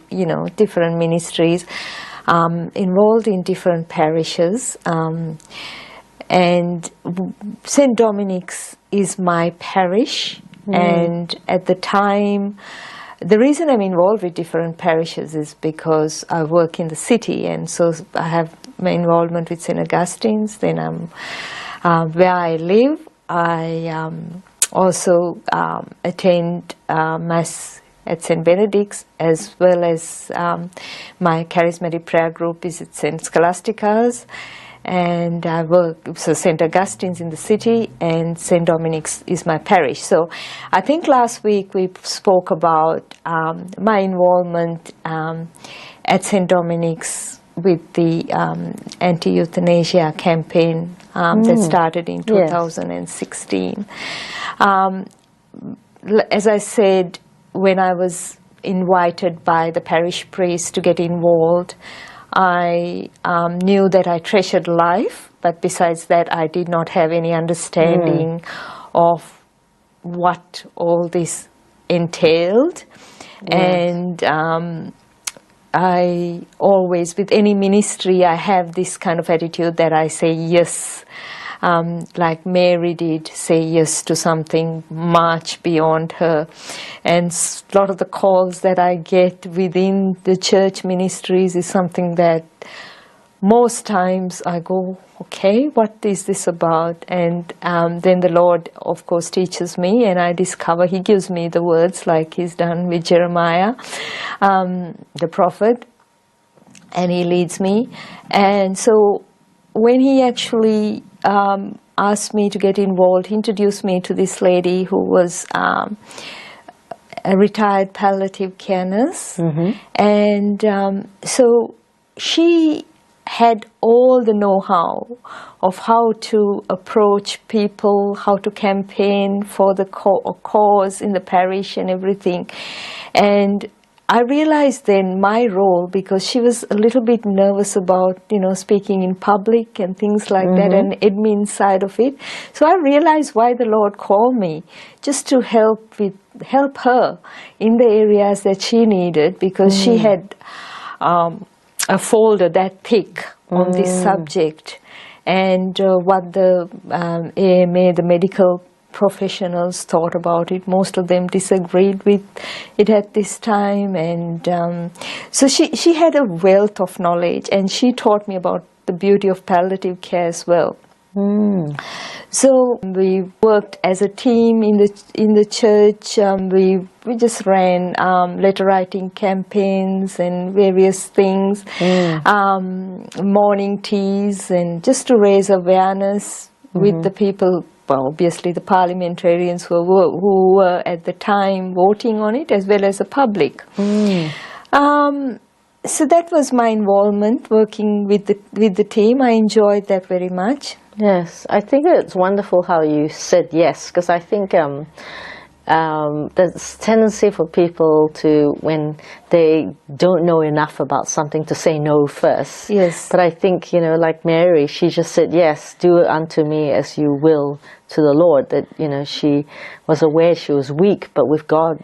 different ministries, involved in different parishes, and St. Dominic's is my parish, and at the time, the reason I'm involved with different parishes is because I work in the city, and so I have my involvement with St. Augustine's. Then I'm where I live. I also attend Mass at St. Benedict's, as well as my charismatic prayer group is at St. Scholastica's. And I work, so St. Augustine's in the city and St. Dominic's is my parish. So I think last week we spoke about my involvement at St. Dominic's with the anti-euthanasia campaign that started in 2016. As I said, when I was invited by the parish priest to get involved, I knew that I treasured life, but besides that, I did not have any understanding of what all this entailed. And I always, with any ministry, I have this kind of attitude that I say yes, like Mary did, say yes to something much beyond her. And a lot of the calls that I get within the church ministries is something that most times I go, okay, what is this about? And then the Lord, of course, teaches me, and I discover, He gives me the words like He's done with Jeremiah, the prophet, and He leads me. And so when He actually asked me to get involved, He introduced me to this lady who was a retired palliative care nurse. And so she had all the know-how of how to approach people, how to campaign for the cause in the parish and everything. And I realized then my role, because she was a little bit nervous about, speaking in public and things like that, and admin side of it. So I realized why the Lord called me, just to help her in the areas that she needed, because she had a folder that thick on this subject, and what the AMA, the medical professionals, thought about it. Most of them disagreed with it at this time, and so she had a wealth of knowledge, and she taught me about the beauty of palliative care as well. So we worked as a team in the church. We just ran letter writing campaigns and various things, morning teas, and just to raise awareness with the people. Well, obviously the parliamentarians who were at the time voting on it, as well as the public. So that was my involvement, working with the team. I enjoyed that very much. Yes, I think it's wonderful how you said yes, because I think there's a tendency for people to, when they don't know enough about something, to say no first. Yes. But I think, like Mary, she just said, yes, do unto me as you will to the Lord. That, she was aware she was weak, but with God,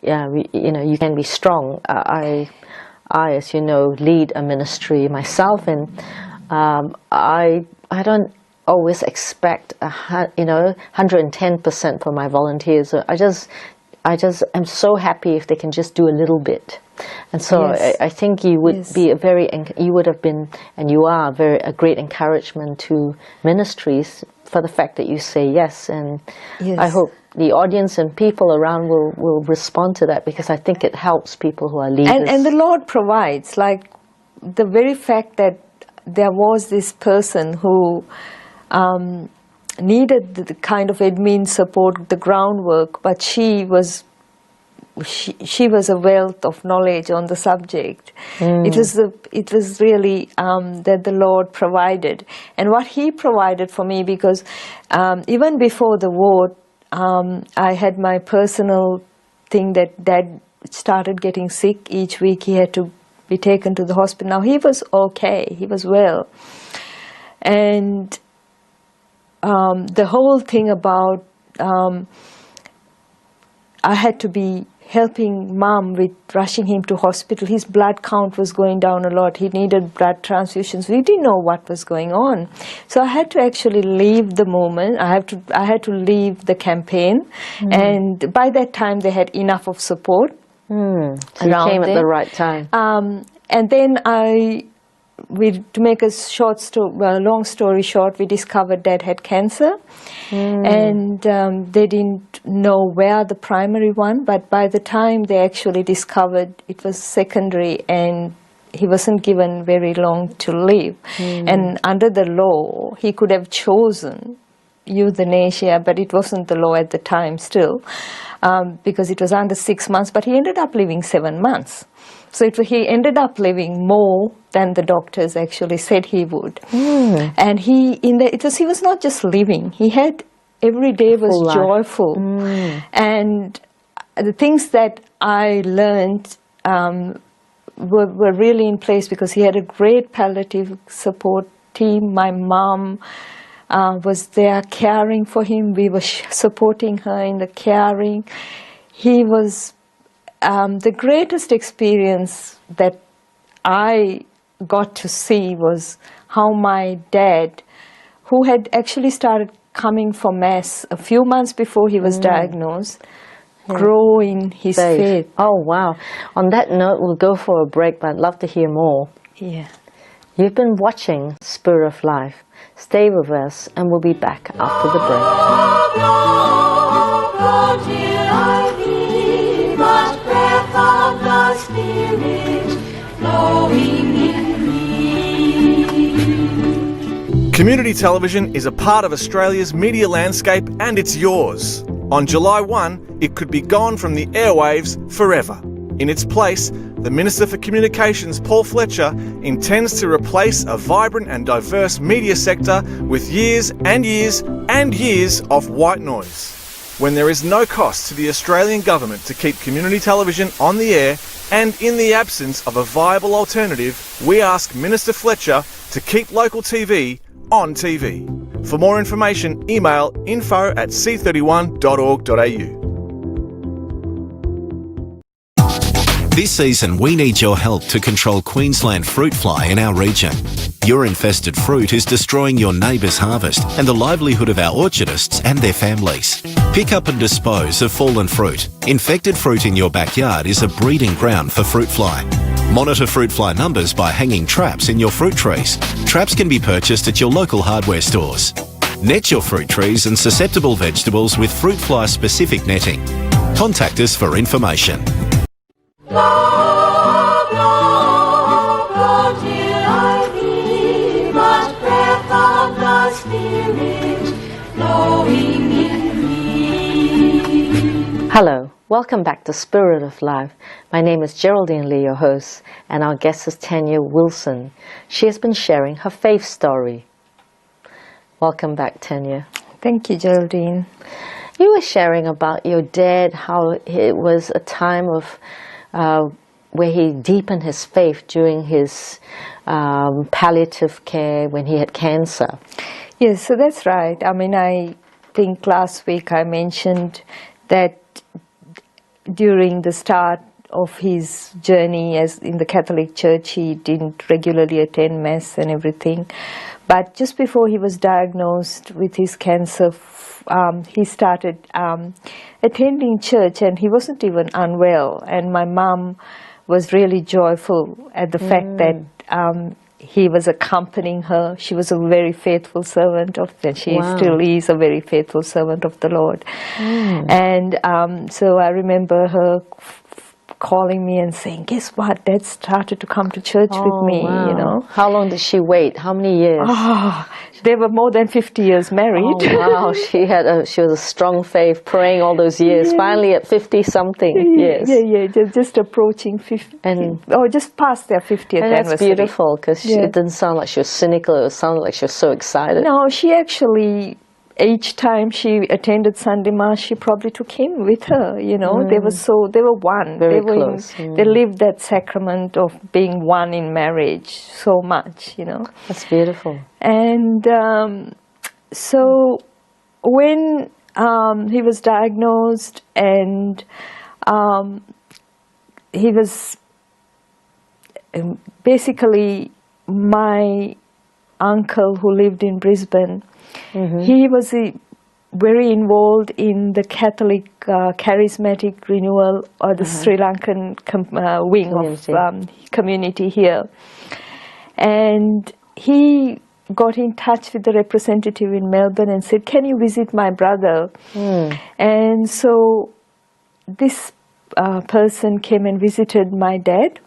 you can be strong. I, as you know, lead a ministry myself, and I don't always expect 110% from my volunteers. I just am so happy if they can just do a little bit. And so I think you would be you would have been, and you are a great encouragement to ministries for the fact that you say yes. And I hope the audience and people around will respond to that, because I think it helps people who are leaders. And the Lord provides, like the very fact that there was this person who needed the kind of admin support, the groundwork, but she was a wealth of knowledge on the subject. It was really that the Lord provided, and what He provided for me, because even before the war, I had my personal thing that Dad started getting sick. Each week he had to be taken to the hospital. Now he was okay, he was well, and the whole thing about I had to be helping Mom with rushing him to hospital. His blood count was going down a lot. He needed blood transfusions. We didn't know what was going on, so I had to actually leave the moment. I had to leave the campaign, and by that time they had enough of support. So you came at the right time. And then to make a long story short, we discovered Dad had cancer, and they didn't know where the primary one, but by the time they actually discovered it was secondary, and he wasn't given very long to live. And under the law, he could have chosen euthanasia, but it wasn't the law at the time still, because it was under 6 months, but he ended up living 7 months. So he ended up living more than the doctors actually said he would. And he was not just living, he had, every day was joyful. And the things that I learned were really in place because he had a great palliative support team. My mom was there caring for him. We were supporting her in the caring. He was the greatest experience that I got to see was how my dad, who had actually started coming for Mass a few months before he was diagnosed, grow in his faith. Oh, wow. On that note, we'll go for a break, but I'd love to hear more. Yeah. You've been watching Spirit of Life. Stay with us, and we'll be back after the break. Community television is a part of Australia's media landscape, and it's yours. On July 1, it could be gone from the airwaves forever. In its place, the Minister for Communications, Paul Fletcher, intends to replace a vibrant and diverse media sector with years and years and years of white noise. When there is no cost to the Australian government to keep community television on the air, and in the absence of a viable alternative, we ask Minister Fletcher to keep local TV on TV. For more information, email info@c31.org.au. This season, we need your help to control Queensland fruit fly in our region. Your infested fruit is destroying your neighbour's harvest and the livelihood of our orchardists and their families. Pick up and dispose of fallen fruit. Infected fruit in your backyard is a breeding ground for fruit fly. Monitor fruit fly numbers by hanging traps in your fruit trees. Traps can be purchased at your local hardware stores. Net your fruit trees and susceptible vegetables with fruit fly specific netting. Contact us for information. Hello, welcome back to Spirit of Life. My name is Geraldine Lee, your host, and our guest is Tanya Wilson. She has been sharing her faith story. Welcome back, Tanya. Thank you, Geraldine. You were sharing about your dad, how it was a time of where he deepened his faith during his palliative care when he had cancer. Yes, so that's right. I mean, I think last week I mentioned that during the start of his journey as in the Catholic Church, he didn't regularly attend Mass and everything. But just before he was diagnosed with his cancer, he started attending church, and he wasn't even unwell. And my mom was really joyful at the fact that he was accompanying her. She was a very faithful servant of, and she still is a very faithful servant of the Lord. And so I remember her calling me and saying, guess what, Dad started to come to church with me, you know. How long did she wait? How many years? Oh, they were more than 50 years married. Oh, wow, she was a strong faith, praying all those years, finally at 50-something years. Just approaching 50, just past their 50th and anniversary. That's beautiful, because it didn't sound like she was cynical, it sounded like she was so excited. No, she actually, each time she attended Sunday Mass, she probably took him with her, you know. They were one. Very they were close. They lived that sacrament of being one in marriage so much, you know. That's beautiful. And so when he was diagnosed, and he was basically, my uncle who lived in Brisbane, he was very involved in the Catholic charismatic renewal, or the Sri Lankan wing of community here. And he got in touch with the representative in Melbourne and said, can you visit my brother? And so this person came and visited my dad.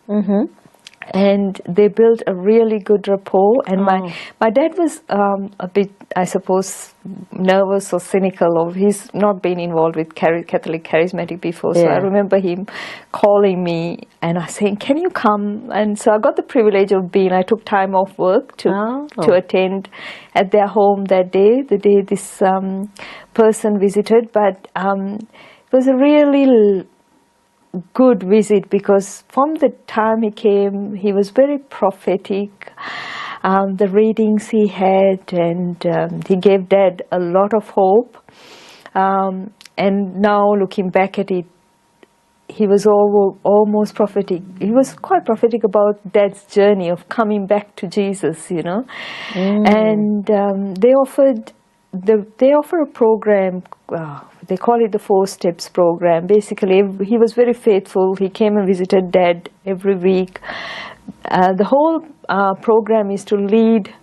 And they built a really good rapport. And my dad was a bit, I suppose, nervous or cynical of he's not been involved with Catholic charismatic before. So I remember him calling me and I saying, can you come? And so I got the privilege of I took time off work to attend at their home that day, the day this person visited. But it was a really good visit, because from the time he came, he was very prophetic. The readings he had, and he gave Dad a lot of hope. And now looking back at it, he was almost prophetic. He was quite prophetic about Dad's journey of coming back to Jesus, you know. And they offer a program. They call it the 4 Steps program. Basically, he was very faithful. He came and visited Dad every week. The whole program is to lead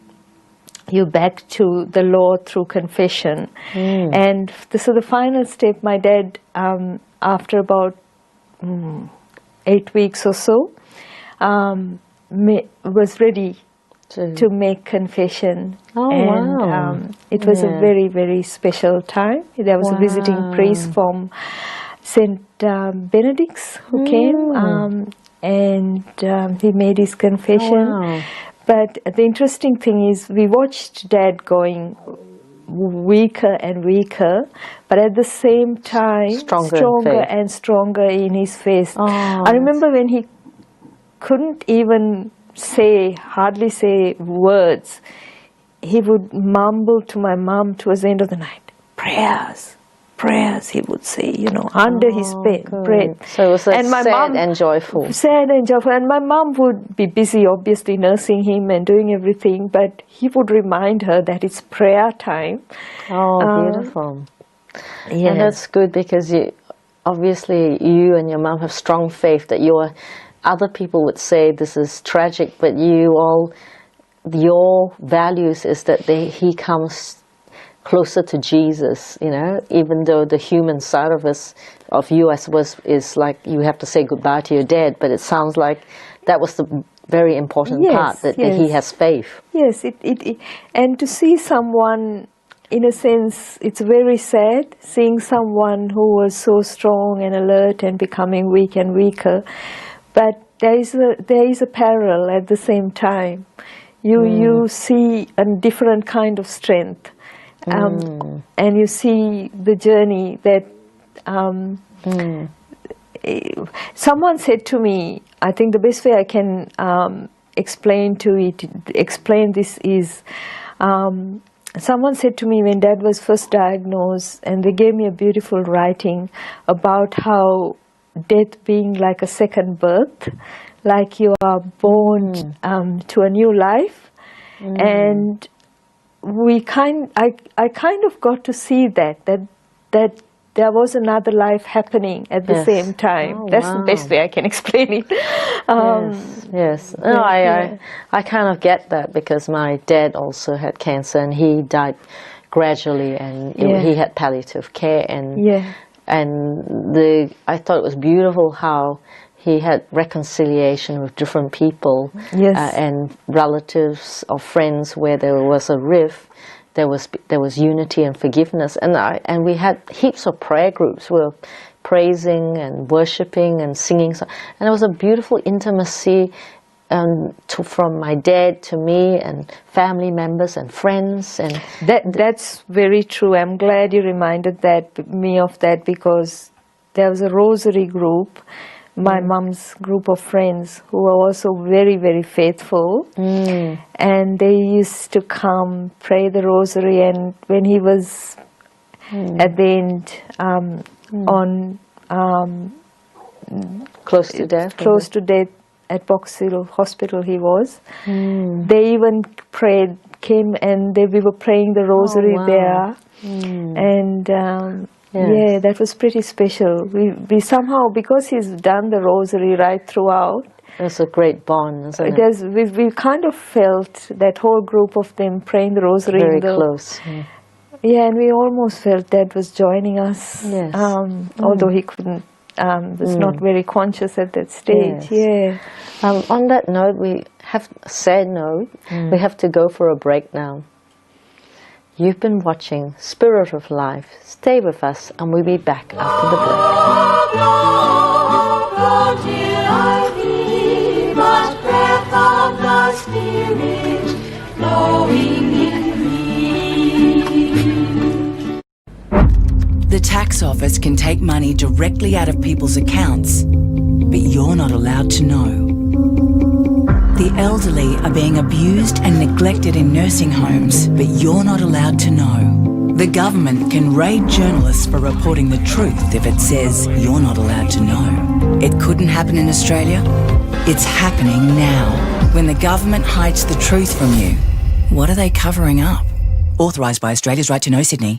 you back to the Lord through confession. And so the final step, my dad, after about 8 weeks or so, was ready to make confession. And it was a very, very special time. There was a visiting priest from St. Benedict's who came, and he made his confession. But the interesting thing is, we watched Dad going weaker and weaker, but at the same time stronger and stronger in his faith. I remember when he couldn't even hardly say words, he would mumble to my mum towards the end of the night, prayers, he would say, you know, under his breath. So it was sad and joyful. Sad and joyful. And my mum would be busy, obviously, nursing him and doing everything, but he would remind her that it's prayer time. Beautiful. And that's good, because obviously you and your mum have strong faith that other people would say this is tragic, but your values is that he comes closer to Jesus, you know, even though the human side of you, I suppose, is like you have to say goodbye to your dad, but it sounds like that was the very important part, that he has faith. Yes, and to see someone, in a sense, it's very sad, seeing someone who was so strong and alert and becoming weak and weaker, but there is a parallel at the same time. You see a different kind of strength. And you see the journey that someone said to me, I think the best way I can explain this is, someone said to me when Dad was first diagnosed, and they gave me a beautiful writing about how death being like a second birth, like you are born to a new life, and I kind of got to see that there was another life happening at the same time. That's the best way I can explain it. Yes. No, I kind of get that, because my dad also had cancer, and he died gradually, and he had palliative care, and I thought it was beautiful how he had reconciliation with different people, and relatives or friends where there was a rift. There was unity and forgiveness, and we had heaps of prayer groups. We were praising and worshiping and singing, and it was a beautiful intimacy from my dad to me and family members and friends. And that's very true. I'm glad you reminded me of that, because there was a rosary group, my mom's group of friends, who were also very, very faithful, and they used to come pray the rosary, and when he was at the end close to death at Box Hill Hospital he was, they even came and we were praying the rosary there, and yeah, that was pretty special. We somehow, because he's done the rosary right throughout, it's a great bond, isn't it? We kind of felt that whole group of them praying the rosary. Very close. Yeah, and we almost felt Dad was joining us, although he couldn't, was not very conscious at that stage. On that note, we have to go for a break now. You've been watching Spirit of Life. Stay with us, and we'll be back after the break. The tax office can take money directly out of people's accounts, but you're not allowed to know. The elderly are being abused and neglected in nursing homes, but you're not allowed to know. The government can raid journalists for reporting the truth if it says you're not allowed to know. It couldn't happen in Australia. It's happening now. When the government hides the truth from you, what are they covering up? Authorised by Australia's Right to Know, Sydney.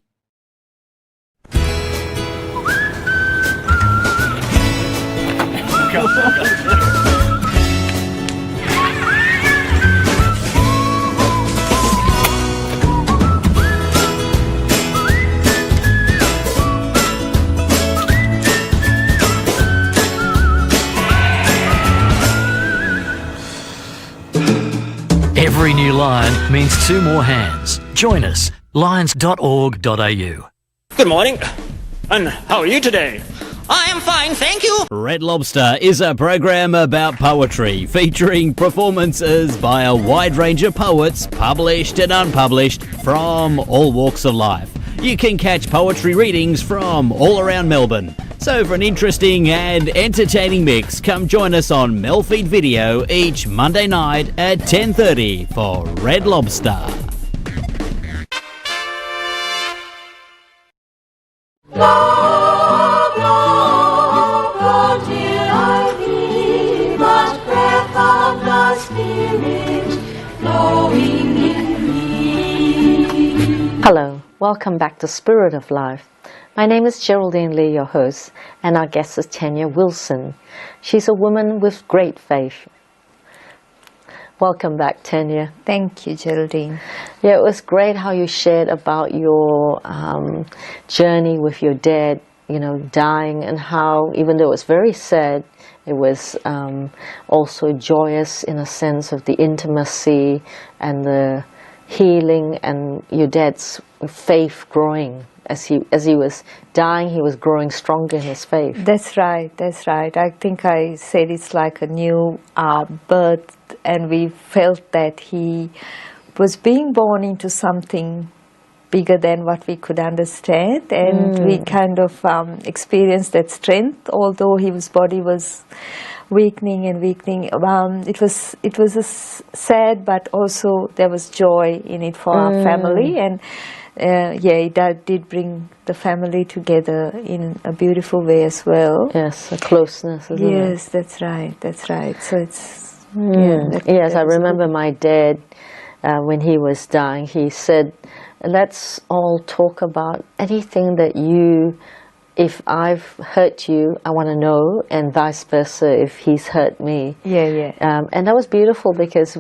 Every new lion means 2 more hands. Join us, lions.org.au. Good morning. And how are you today? I am fine, thank you. Red Lobster is a program about poetry, featuring performances by a wide range of poets, published and unpublished, from all walks of life. You can catch poetry readings from all around Melbourne. So for an interesting and entertaining mix, come join us on MELfeed.video each Monday night at 10:30 for Red Lobster. Love, love, until I feel much breath of the Spirit flowing in me. Hello, welcome back to Spirit of Life. My name is Geraldine Lee, your host, and our guest is Tanya Wilson. She's a woman with great faith. Welcome back, Tanya. Thank you, Geraldine. Yeah, it was great how you shared about your journey with your dad, dying, and how, even though it was very sad, it was also joyous in a sense of the intimacy and the healing, and your dad's faith growing. As he was dying, he was growing stronger in his faith. That's right, that's right. I think I said it's like a new birth, and we felt that he was being born into something bigger than what we could understand, and we kind of experienced that strength, although his body was weakening and weakening. It was a sad, but also there was joy in it for our family, and it did bring the family together in a beautiful way as well. Yes, a closeness, isn't it? Yes, that's right, that's right. So it's... Yes, I remember my dad, when he was dying, he said, let's all talk about anything that if I've hurt you, I want to know, and vice versa, if he's hurt me. And that was beautiful because...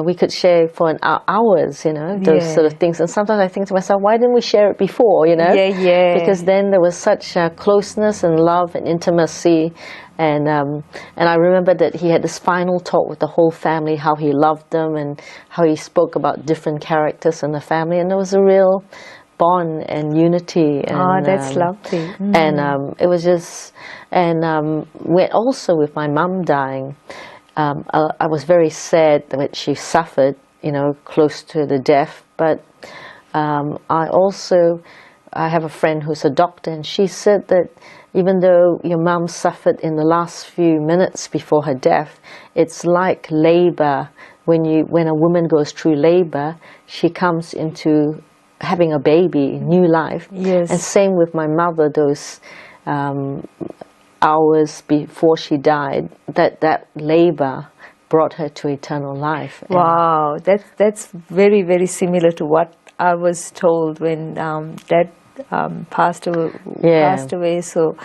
we could share for hours, those sort of things. And sometimes I think to myself, why didn't we share it before, Because then there was such closeness and love and intimacy. And I remember that he had this final talk with the whole family, how he loved them and how he spoke about different characters in the family. And there was a real bond and unity. And, that's lovely. And it was just... And also with my mum dying... I was very sad that she suffered, close to the death. But I have a friend who's a doctor, and she said that even though your mum suffered in the last few minutes before her death, it's like labor. When a woman goes through labor, she comes into having a baby, new life. Yes. And same with my mother, those hours before she died, that labor brought her to eternal life. Wow, that's very, very similar to what I was told when Dad passed away. So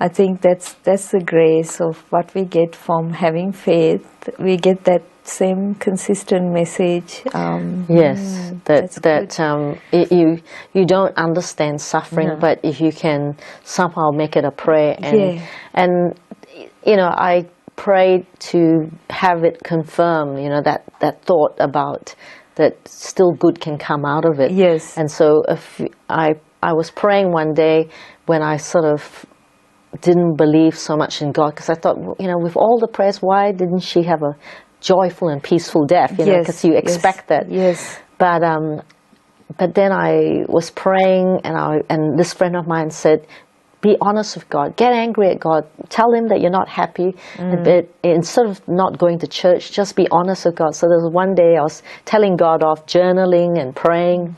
I think that's the grace of what we get from having faith. We get that same consistent message. Yes, you don't understand suffering, but if you can somehow make it a prayer, and I prayed to have it confirmed. That thought about that still good can come out of it. Yes, and so if I was praying one day when I sort of didn't believe so much in God, because I thought, with all the prayers, why didn't she have a joyful and peaceful death? Because you expect that. Yes. But but then I was praying, and this friend of mine said, be honest with God. Get angry at God. Tell Him that you're not happy. But instead of not going to church, just be honest with God. So there was one day I was telling God off, journaling and praying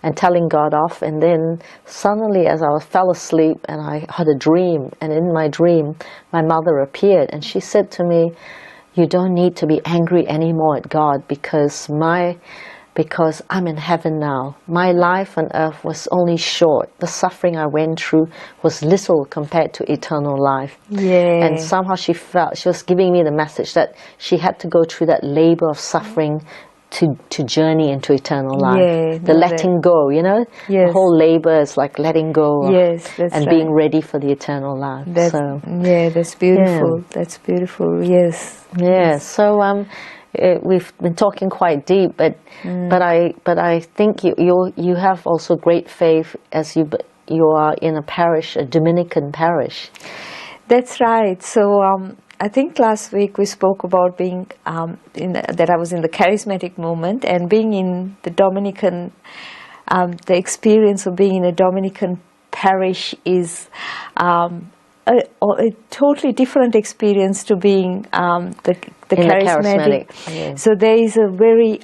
and telling God off. And then suddenly as I fell asleep and I had a dream. And in my dream, my mother appeared. And she said to me, you don't need to be angry anymore at God because I'm in heaven now. My life on earth was only short. The suffering I went through was little compared to eternal life. Yeah. And somehow she was giving me the message that she had to go through that labor of suffering to journey into eternal life. Yeah, the letting go, you know? Yes. The whole labor is like letting go and being ready for the eternal life. Yeah, that's beautiful. Yeah. That's beautiful, yes. Yeah, so we've been talking quite deep, but I think you have also great faith as you are in a parish, a Dominican parish. That's right. So I think last week we spoke about being that I was in the charismatic movement and being in the Dominican. The experience of being in a Dominican parish is a totally different experience to being the charismatic. Yeah. So there is a very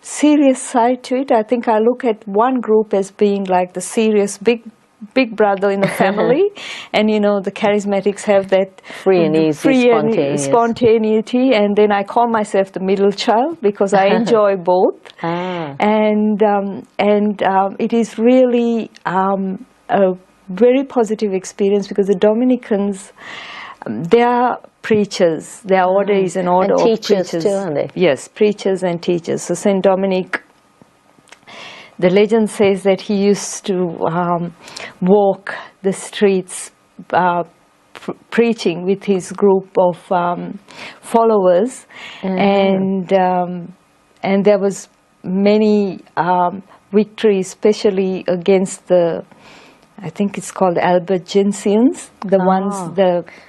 serious side to it. I think I look at one group as being like the serious big brother in the family, and you know the charismatics have that free and easy, spontaneity, and then I call myself the middle child because I enjoy both. And it is really a very positive experience because the Dominicans, they are preachers. Their order is an order and of teachers preachers. too, aren't they? Yes, preachers and teachers. So Saint Dominic, the legend says that he used to walk the streets preaching with his group of followers, and there was many victories, especially against I think it's called Albigensians, the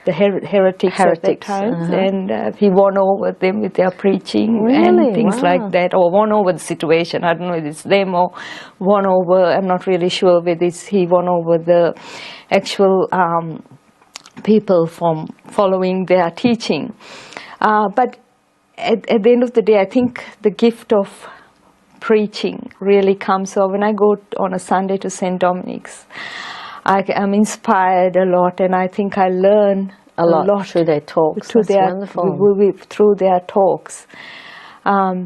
heretics at that time, and he won over them with their preaching and things like that, or won over the situation. I don't know if it's them or won over. I'm not really sure whether he won over the actual people from following their teaching. But at the end of the day, I think the gift of preaching really comes. So when I go on a Sunday to St. Dominic's, I'm inspired a lot, and I think I learn a lot through their talks. Through their talks,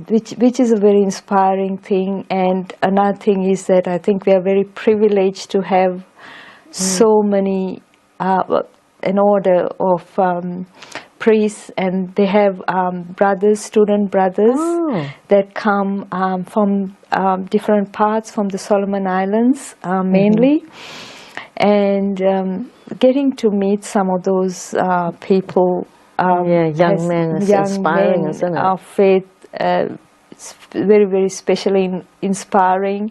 which is a very inspiring thing. And another thing is that I think we are very privileged to have so many an order of priests, and they have student brothers that come from different parts, from the Solomon Islands mainly, and getting to meet some of those people, young men, is inspiring, isn't it? Of faith, it's very, very especially inspiring.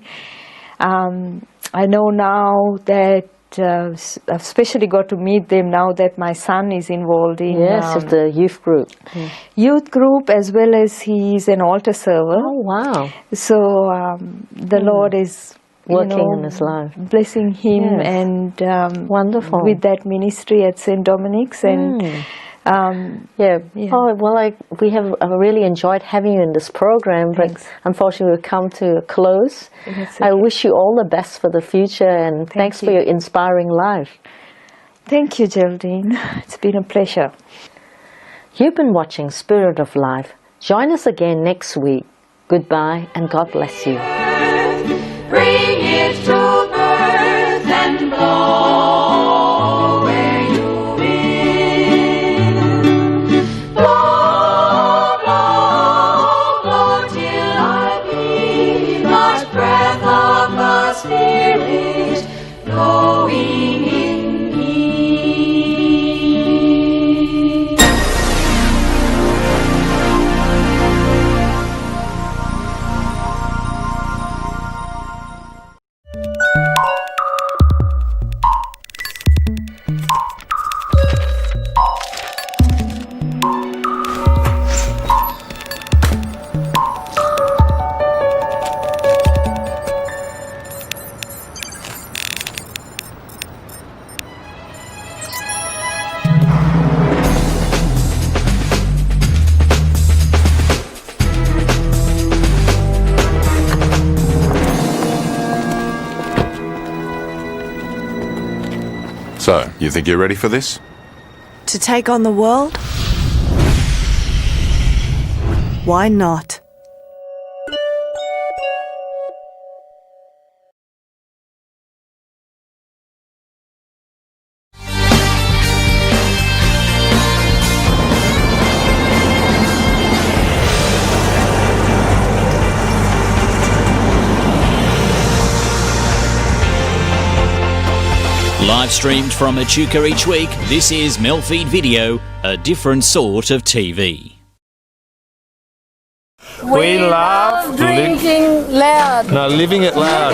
I know now that I've especially got to meet them now that my son is involved in of the youth group. Youth group, as well as he's an altar server. Oh, wow. So the Lord is working in his life, blessing him, and wonderful with that ministry at St. Dominic's. And Oh, well, we have really enjoyed having you in this program, but unfortunately we've come to a close. I wish you all the best for the future, and thanks for your inspiring life. Thank you, Geraldine. It's been a pleasure. You've been watching Spirit of Life. Join us again next week. Goodbye, and God bless you. Bring it to birth and blow where you will. Blow, blow, blow till I be much breath of the Spirit blowing in me. So, you think you're ready for this? To take on the world? Why not? Live streamed from Echuca each week, this is MELfeed.video, a different sort of TV. We love drinking loud. No, living it loud.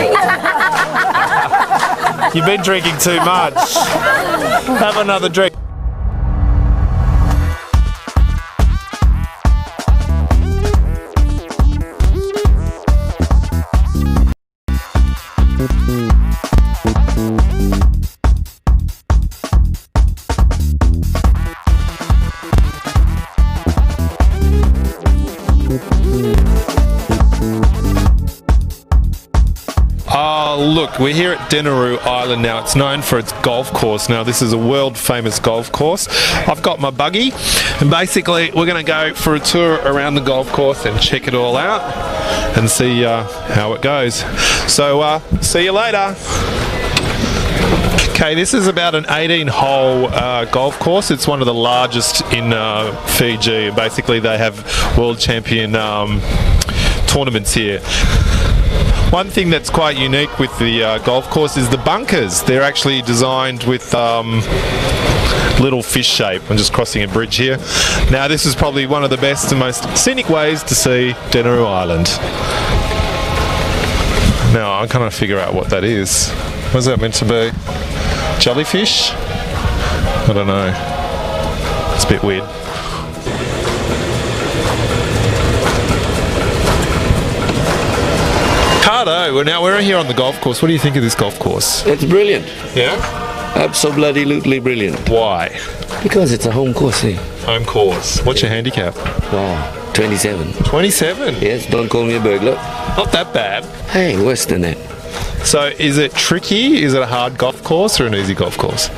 You've been drinking too much. Have another drink. Look, we're here at Denaroo Island now. It's known for its golf course. Now, this is a world famous golf course. I've got my buggy, and basically we're going to go for a tour around the golf course and check it all out and see how it goes. So, see you later. Okay, this is about an 18-hole golf course. It's one of the largest in Fiji. Basically, they have world champion tournaments here. One thing that's quite unique with the golf course is the bunkers. They're actually designed with little fish shape. I'm just crossing a bridge here. Now, this is probably one of the best and most scenic ways to see Denaroo Island. Now, I'm trying to figure out what that is. What's that meant to be? Jellyfish? I don't know. It's a bit weird. Cardo, now we're here on the golf course. What do you think of this golf course? It's brilliant. Yeah? Absolutely brilliant. Why? Because it's a home course here. Home course. What's your handicap? Wow, 27. 27? Yes, don't call me a burglar. Not that bad. Hey, worse than that. So is it tricky? Is it a hard golf course or an easy golf course?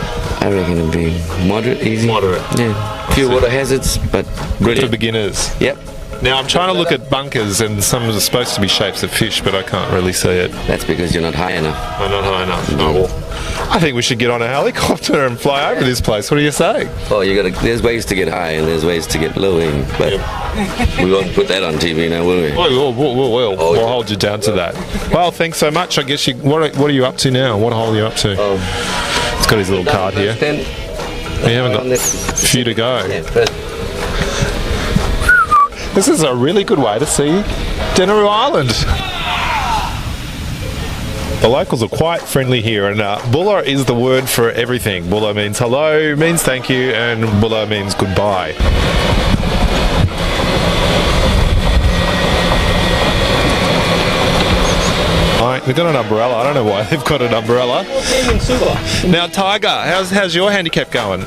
I reckon it'll be moderate, easy. Moderate. Yeah. Few water hazards, but brilliant. For beginners. Yep. Now I'm trying to look at bunkers and some are supposed to be shapes of fish, but I can't really see it. That's because you're not high enough. I'm not high enough. Oh, well. I think we should get on a helicopter and fly over this place. What do you say? Oh, there's ways to get high and there's ways to get low in, but we won't put that on TV now, will we? We'll hold you down to that. Well, thanks so much. I guess what are you up to now? What hole are you up to? It's got his little card here. We haven't got a few to go. This is a really good way to see Denaroo Island. The locals are quite friendly here, and Bulla is the word for everything. Bulla means hello, means thank you, and Bulla means goodbye. Right, we've got an umbrella. I don't know why they've got an umbrella. Now, Tiger, how's your handicap going?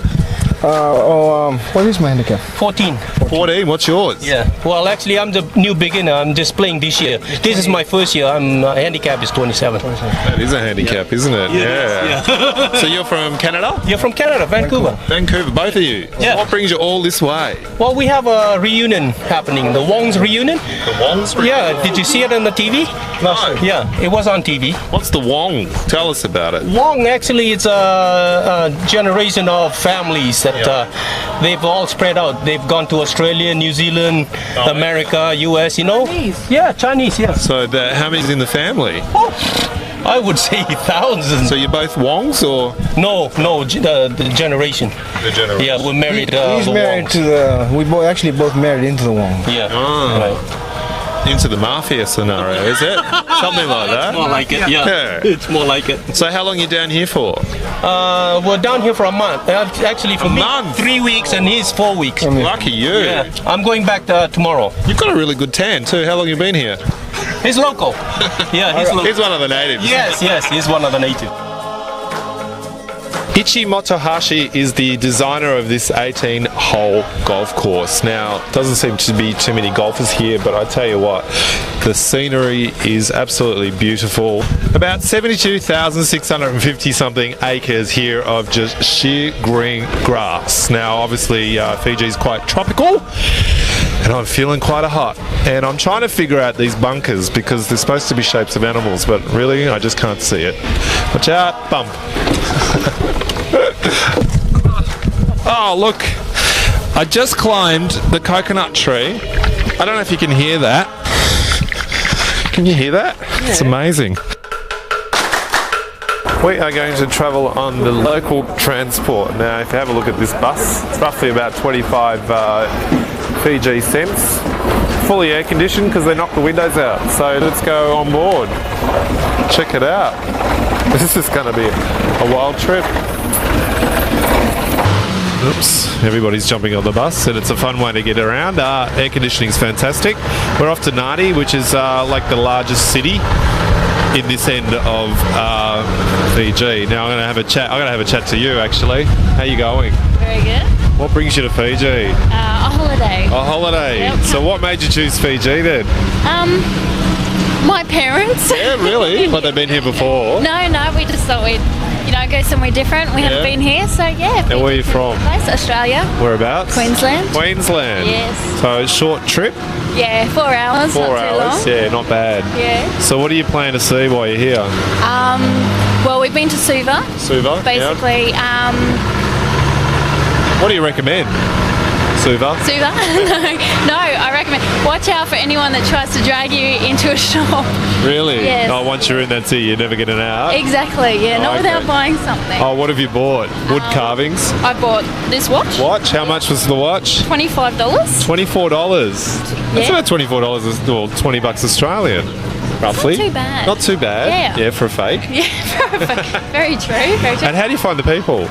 What is my handicap? 14. 14? What's yours? Yeah. Well, actually, I'm the new beginner. I'm just playing this year. This is my first year. I'm handicap is 27. That is a handicap, isn't it? Yeah. So you're from Canada? You're from Canada, Vancouver. Vancouver, both of you. Yeah. So what brings you all this way? Well, we have a reunion happening. The Wong's reunion. The Wong's reunion? Yeah. Did you see it on the TV? No. Yeah, it was on TV. What's the Wong? Tell us about it. Wong, actually, it's a generation of families that they've all spread out. They've gone to Australia, New Zealand, America, US, you know? Chinese. Yeah, Chinese, yeah. So how many's in the family? Oh, I would say thousands. So you're both Wongs, or? No, the generation. The generation. Yeah, we're married. He's married Wongs. to the. We actually both married into the Wong. Yeah. Oh. Right. Into the mafia scenario, is it? Something like that? It's more like it, yeah. It's more like it. So how long are you down here for? We're down here for a month. Actually, for me, 3 weeks, and he's 4 weeks. Lucky you. Yeah. I'm going back tomorrow. You've got a really good tan too. How long have you been here? He's local. Yeah, he's local. He's one of the natives. Yes, he's one of the natives. Ichi Motohashi is the designer of this 18-hole golf course. Now, doesn't seem to be too many golfers here, but I tell you what, the scenery is absolutely beautiful. About 72,650 something acres here of just sheer green grass. Now, obviously, Fiji's quite tropical, and I'm feeling quite hot. And I'm trying to figure out these bunkers because they're supposed to be shapes of animals, but really, I just can't see it. Watch out, bump. Oh, look, I just climbed the coconut tree. I don't know if you can hear that. Can you hear that? Yeah. It's amazing. We are going to travel on the local transport. Now, if you have a look at this bus, it's roughly about 25 Fiji cents. Fully air conditioned because they knocked the windows out. So let's go on board. Check it out. This is going to be a wild trip. Oops, everybody's jumping on the bus and it's a fun way to get around. Air conditioning is fantastic. We're off to Nadi, which is like the largest city in this end of Fiji. Now I'm going to have a chat. I'm going to have a chat to you actually. How you going? Very good. What brings you to Fiji? A holiday. A holiday. Yep. So what made you choose Fiji then? My parents. Yeah, really? What, they've been here before? No, we just thought we'd, go somewhere different. We haven't been here, so yeah. And where are you from? Place, Australia. Whereabouts? Queensland. Queensland. Yes. So a short trip? Yeah, 4 hours. 4 not hours. Too long. Yeah, not bad. Yeah. So what do you plan to see while you're here? Well, we've been to Suva. Suva. Basically. What do you recommend? Suva? Suva? No, I recommend. Watch out for anyone that tries to drag you into a shop. Really? Yes. Oh, once you're in, that's it. You're never getting out? Exactly, yeah. Not okay. without buying something. Oh, what have you bought? Wood carvings? I bought this watch. Watch? How much was the watch? $25. $24? That's about $24, well, $20 Australian. Roughly. Not too bad. Not too bad? Yeah, for a fake. Yeah, for a fake. Very true, very true. And how do you find the people?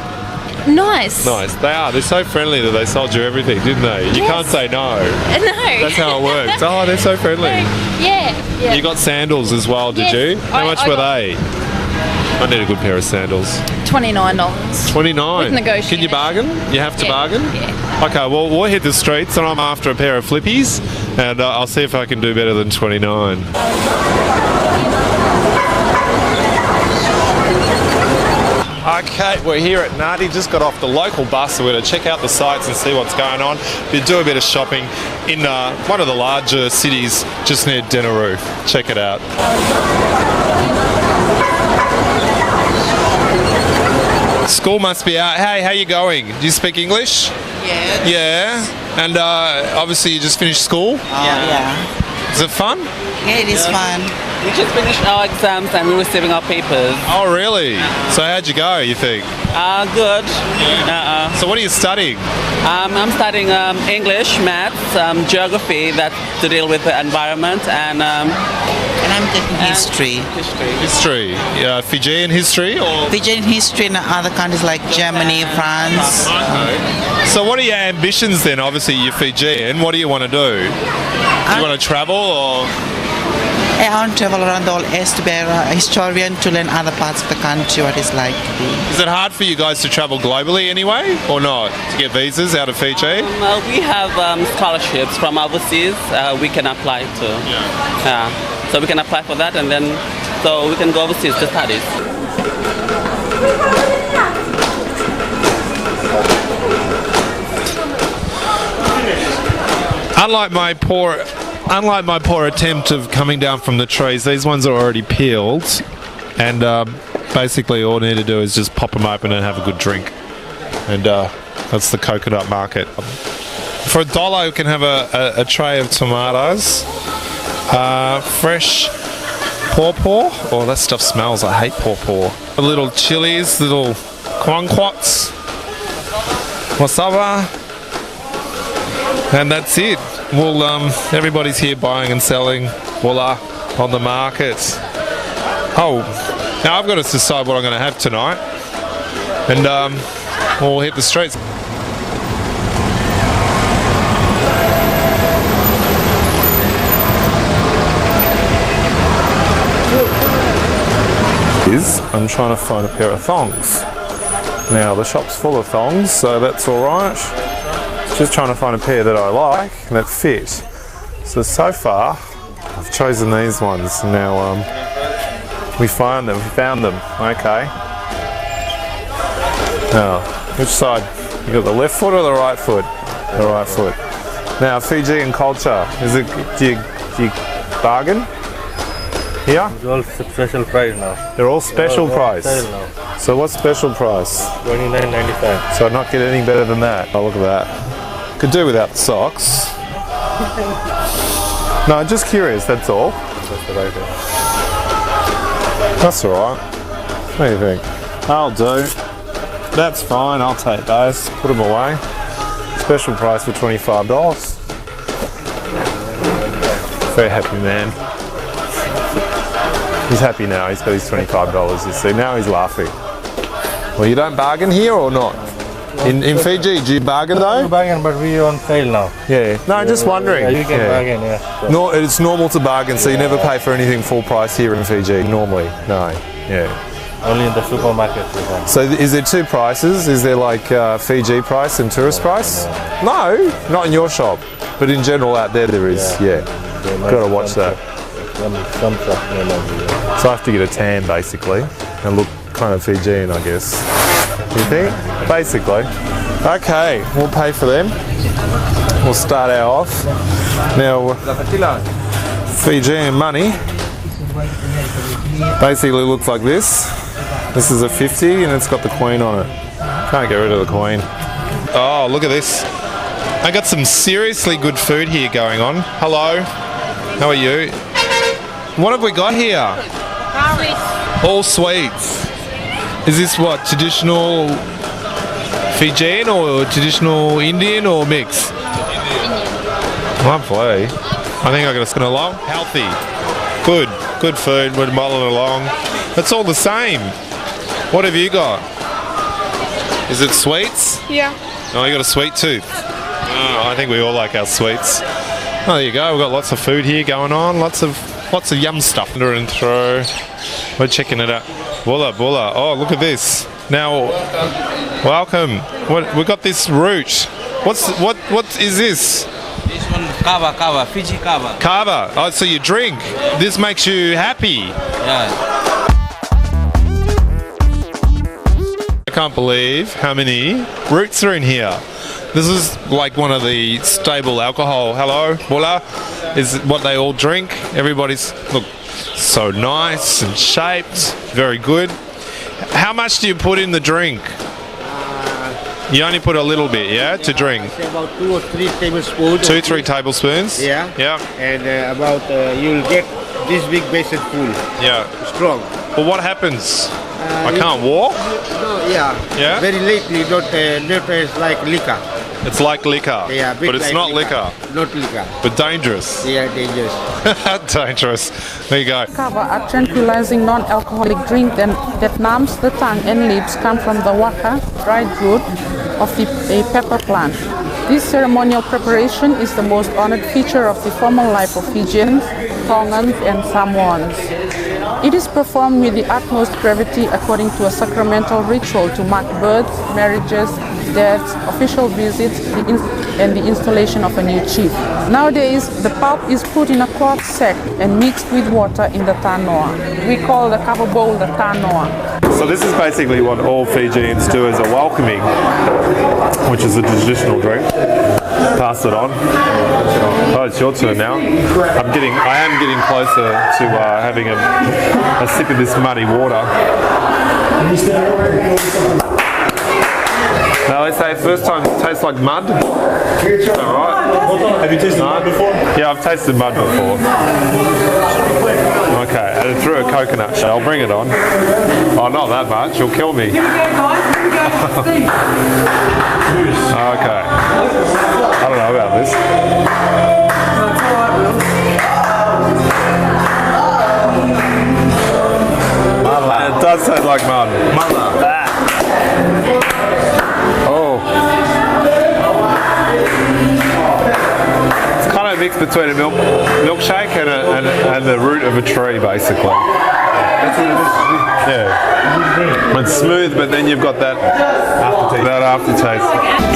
Nice. Nice. They are. They're so friendly that they sold you everything, didn't they? You can't say no. No. That's how it works. Oh, they're so friendly. Yeah. You got sandals as well, did you? How much were they? I need a good pair of sandals. $29. 29. With negotiation. Can you bargain? You have to bargain? Yeah. Okay, well, we'll hit the streets and I'm after a pair of flippies and I'll see if I can do better than 29. Okay, we're here at Nadi, just got off the local bus, so we're going to check out the sites and see what's going on. We do a bit of shopping in one of the larger cities just near Denaroo. Check it out. School must be out. Hey, how you going? Do you speak English? Yeah. Yeah? And obviously you just finished school? Yeah. Is it fun? Yeah, it is fun. We just finished our exams and we're receiving our papers. Oh, really? So how'd you go, you think? Good. So what are you studying? I'm studying English, maths, geography, that's to deal with the environment, and I'm taking history. History? Yeah, Fijian history? Or? Fijian history in other countries like Germany, France. Okay. So what are your ambitions then? Obviously you're Fijian. What do you want to do? Do you want to travel or...? I want to travel around the whole East to be a historian to learn other parts of the country, what it's like to be. Is it hard for you guys to travel globally anyway, or not? To get visas out of Fiji? We have scholarships from overseas we can apply to. Yeah. So we can apply for that and then so we can go overseas to study. Unlike my poor attempt of coming down from the trees, these ones are already peeled, and basically all I need to do is just pop them open and have a good drink. And that's the coconut market. For $1, you can have a tray of tomatoes, fresh pawpaw. Oh, that stuff smells. I hate pawpaw. Little chilies, little quanquats, wasabi, and that's it. Well, everybody's here buying and selling voila on the markets. Oh, now I've got to decide what I'm going to have tonight, and we'll hit the streets. I'm trying to find a pair of thongs. Now the shop's full of thongs, so that's alright. Just trying to find a pair that I like and that fit. So far, I've chosen these ones. Now we found them. Okay. Now, which side? You got the left foot or the right foot? The right foot. Now, Fijian culture. Do you bargain? Here? It's all special price now. They're all special price. Now. So what's special price? $29.95. So I'd not get any better than that. Oh, look at that. Could do without the socks. No, just curious, that's all. That's the right one. That's alright. What do you think? I'll do. That's fine, I'll take those. Put them away. Special price for $25. Very happy man. He's happy now, he's got his $25, you see. Now he's laughing. Well, you don't bargain here or not? In Fiji, do you bargain though? We bargain, but we on sale now. Yeah. No, just wondering. Yeah, you can bargain, yeah. No, it's normal to bargain, so you never pay for anything full price here in Fiji, normally. No. Yeah. Only in the supermarket. So is there two prices? Is there like Fiji price and tourist price? No, not in your shop, but in general out there is. Yeah. Got to watch that. So I have to get a tan basically and look kind of Fijian, I guess. You think? Basically. Okay, we'll pay for them. We'll start our off. Now, Fijian money basically looks like this. This is a 50 and it's got the Queen on it. Can't get rid of the Queen. Oh, look at this. I got some seriously good food here going on. Hello. How are you? What have we got here? All sweets. Is this what, traditional Fijian or traditional Indian or mix? Lovely. I think I got to along. Healthy. Good food. We're mulling along. It's all the same. What have you got? Is it sweets? Yeah. Oh, you got a sweet tooth. Oh, I think we all like our sweets. Oh, there you go. We've got lots of food here going on. Lots of yum stuff under and through. We're checking it out. Bulla. Oh, look at this. Now, welcome. We got this root. What is this? This one kava, Fiji kava. Kava. Oh, so you drink. This makes you happy. Yeah. I can't believe how many roots are in here. This is like one of the stable alcohol. Hello, Bulla. Is what they all drink. Everybody's look so nice and shaped. Very good. How much do you put in the drink? You only put a little bit, yeah, to drink. About 2 or 3 tablespoons. 2-3 tablespoons. Yeah. Yeah. And about you'll get this big basin full. Yeah. Strong. Well, what happens? I can't walk. No, yeah. Yeah. Very lately, not like liquor. It's like liquor. Yeah, but it's like not liquor. Not liquor. But dangerous. Yeah, dangerous. Dangerous. There you go. Kava, a tranquilizing non-alcoholic drink that numbs the tongue and lips, come from the waka, dried root of the pepper plant. This ceremonial preparation is the most honored feature of the formal life of Fijians, Tongans and Samoans. It is performed with the utmost gravity according to a sacramental ritual to mark births, marriages, deaths, official visits, and the installation of a new chief. Nowadays, the pulp is put in a cloth sack and mixed with water in the tanoa. We call the kava bowl the tanoa. So this is basically what all Fijians do as a welcoming, which is a traditional drink. Pass it on. Oh, it's your turn now. I am getting closer to having a sip of this muddy water. Now they say first time it tastes like mud. Is that right? Have you tasted mud before? Yeah, I've tasted mud before. Okay, and through a coconut shell. Bring it on. Oh, not that much. You'll kill me. Okay. I don't know about this. It does taste like mud. Oh. It's kind of a mix between a milkshake and the root of a tree, basically. Yeah. It's smooth, but then you've got that aftertaste.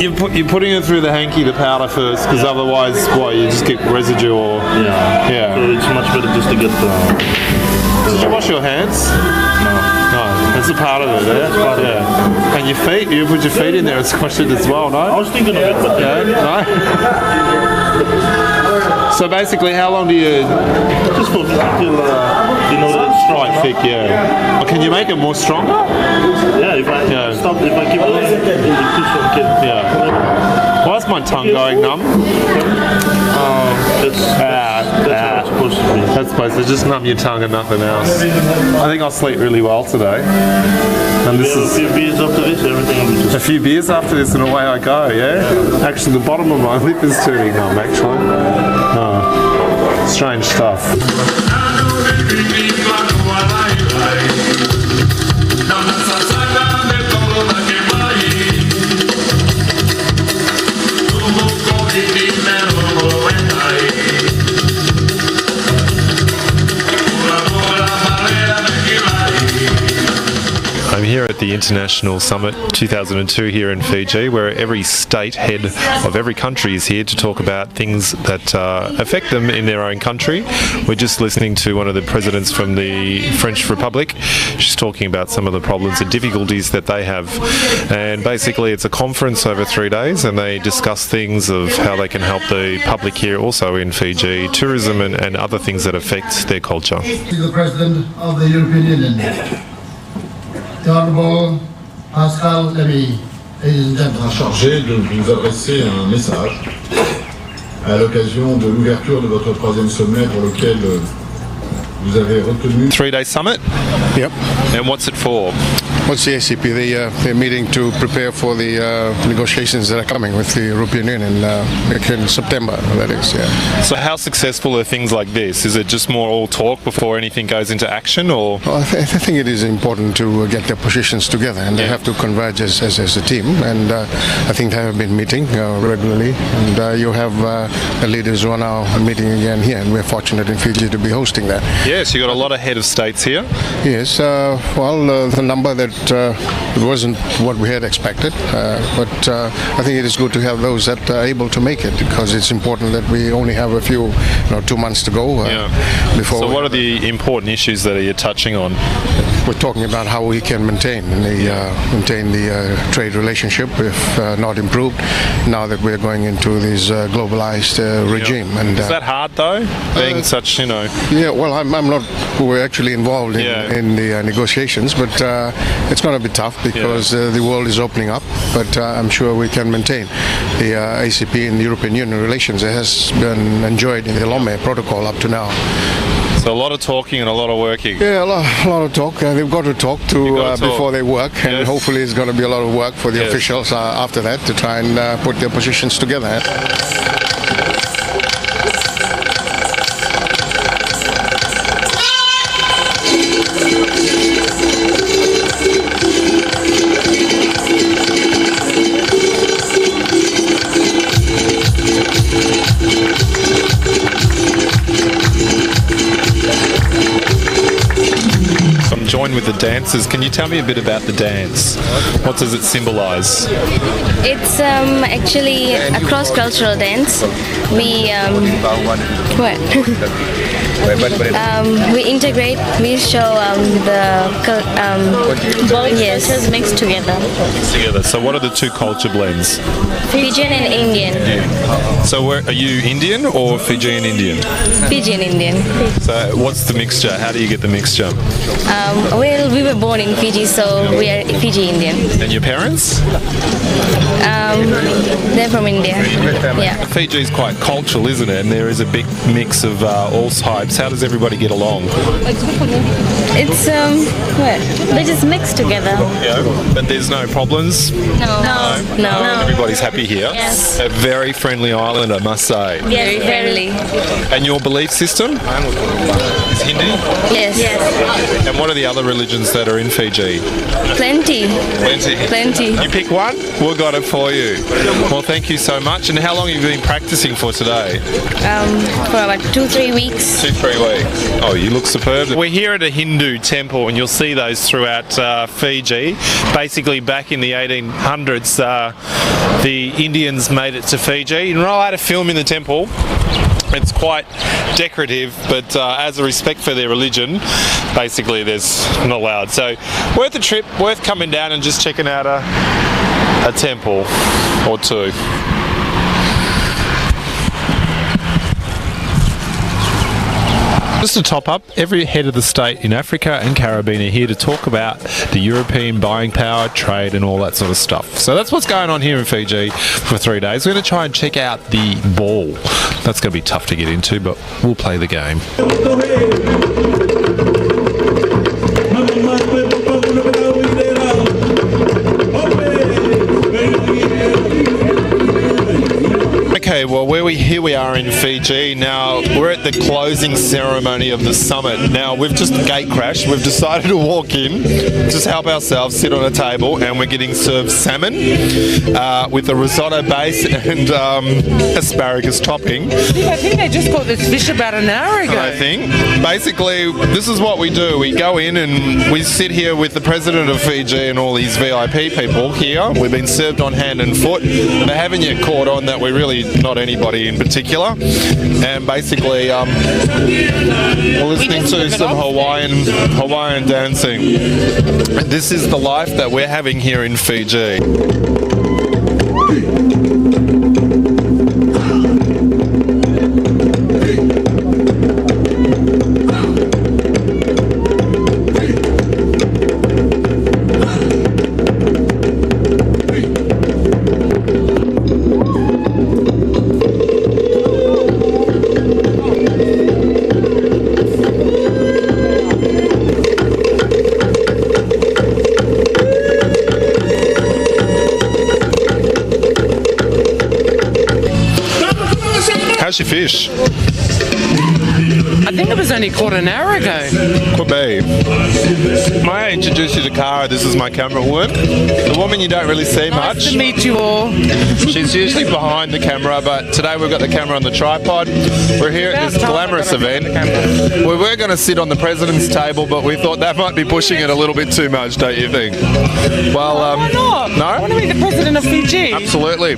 You're putting it through the hanky, the powder first, because otherwise, you just get residue or... Yeah. So it's much better just to get the... Did you wash your hands? No, that's a part of it, yeah? And your feet, you put your feet in there and squash it as well, no? I was thinking of it, but... No? So basically, how long do you... Just for until, you know, it's strong. Quite thick, yeah. Well, can you make it more stronger? Yeah, if I keep doing it, it'll be too strong. Yeah. Why is my tongue going numb? That's how it's supposed to be. That's supposed to just numb your tongue and nothing else. I think I'll sleep really well today. And this is a few beers after this, everything will be just... A few beers after this and away I go, yeah? Actually, the bottom of my lip is turning numb, actually. Oh, strange stuff. I'm here at the International Summit 2002 here in Fiji, where every state head of every country is here to talk about things that affect them in their own country. We're just listening to one of the presidents from the French Republic. She's talking about some of the problems and difficulties that they have. And basically it's a conference over 3 days, and they discuss things of how they can help the public here also in Fiji, tourism and other things that affect their culture. The President of the European Union. The Honorable Pascal Lamy, ladies and gentlemen. Chargé de vous adresser un message à l'occasion de l'ouverture de votre 3e sommet pour lequel vous avez retenu. 3-day summit? Yep. And what's it for? What's the ACP? They're meeting to prepare for the negotiations that are coming with the European Union in September, that is, yeah. So how successful are things like this? Is it just more all talk before anything goes into action, or? Well, I think it is important to get their positions together, and they have to converge as a team, and I think they have been meeting regularly, and you have the leaders who are now meeting again here, and we're fortunate in Fiji to be hosting that. Yes, you've got a lot of head of states here. Yes, the number that it wasn't what we had expected, but I think it is good to have those that are able to make it, because it's important that we only have a few, 2 months to go before. So what are the important issues that you're touching on? We're talking about how we can maintain the trade relationship, if not improved, now that we're going into this globalized regime. And is that hard though, being such, Yeah, well, I'm not. We're actually involved in the negotiations, but it's going to be tough because the world is opening up. But I'm sure we can maintain the ACP and the European Union relations that has been enjoyed in the Lome Protocol up to now. So a lot of talking and a lot of working. Yeah, a lot of talk. They've got to talk before they work, and hopefully it's going to be a lot of work for the officials after that to try and put their positions together. Join with the dancers. Can you tell me a bit about the dance? What does it symbolize? It's actually a cross-cultural dance. We we integrate. We show both cultures mixed together. So what are the two culture blends? Fijian and Indian. So are you Indian or Fijian Indian? Fijian Indian. So what's the mixture? How do you get the mixture? Well, we were born in Fiji, so we are Fiji Indian. And your parents? They're from India. Yeah. Fiji is quite cultural, isn't it? And there is a big mix of all types. How does everybody get along? It's they just mix together. Yeah, but there's no problems. No. everybody's happy here. Yes. A very friendly island, I must say. Yes, friendly. And your belief system is Hindi? Yes. Yes. And what are the other religions that are in Fiji? Plenty. Plenty. You pick one, we'll got it for you. Well, thank you so much. And how long have you been practicing for today? For like 2-3 weeks. 2-3 weeks. Oh, you look superb. We're here at a Hindu temple, and you'll see those throughout Fiji. Basically, back in the 1800s, the Indians made it to Fiji. You're not allowed to film in the temple. It's quite decorative, but as a respect for their religion, basically there's not allowed. So worth a trip, worth coming down and just checking out a temple or two. Just to top up, every head of the state in Africa and Caribbean are here to talk about the European buying power, trade and all that sort of stuff. So that's what's going on here in Fiji for 3 days. We're going to try and check out the ball. That's going to be tough to get into, but we'll play the game. Okay, well, here we are in Fiji. Now, we're at the closing ceremony of the summit. Now, we've just gate crashed. We've decided to walk in, just help ourselves, sit on a table, and we're getting served salmon with a risotto base and asparagus topping. I think they just got this fish about an hour ago. I think. Basically, this is what we do. We go in and we sit here with the president of Fiji and all these VIP people here. We've been served on hand and foot. They haven't yet caught on that we're really not anybody in particular, and basically we're listening to some Hawaiian dancing. This is the life that we're having here in Fiji. How's your fish? I think it was only caught an hour ago. Could be. May I introduce you to Cara? This is my camera woman. The woman you don't really see much. Nice to meet you all. She's usually behind the camera, but today we've got the camera on the tripod. We're here at this glamorous event. We were going to sit on the president's table, but we thought that might be pushing it a little bit too much, don't you think? Well, why not? No? I want to meet the president of Fiji. Absolutely.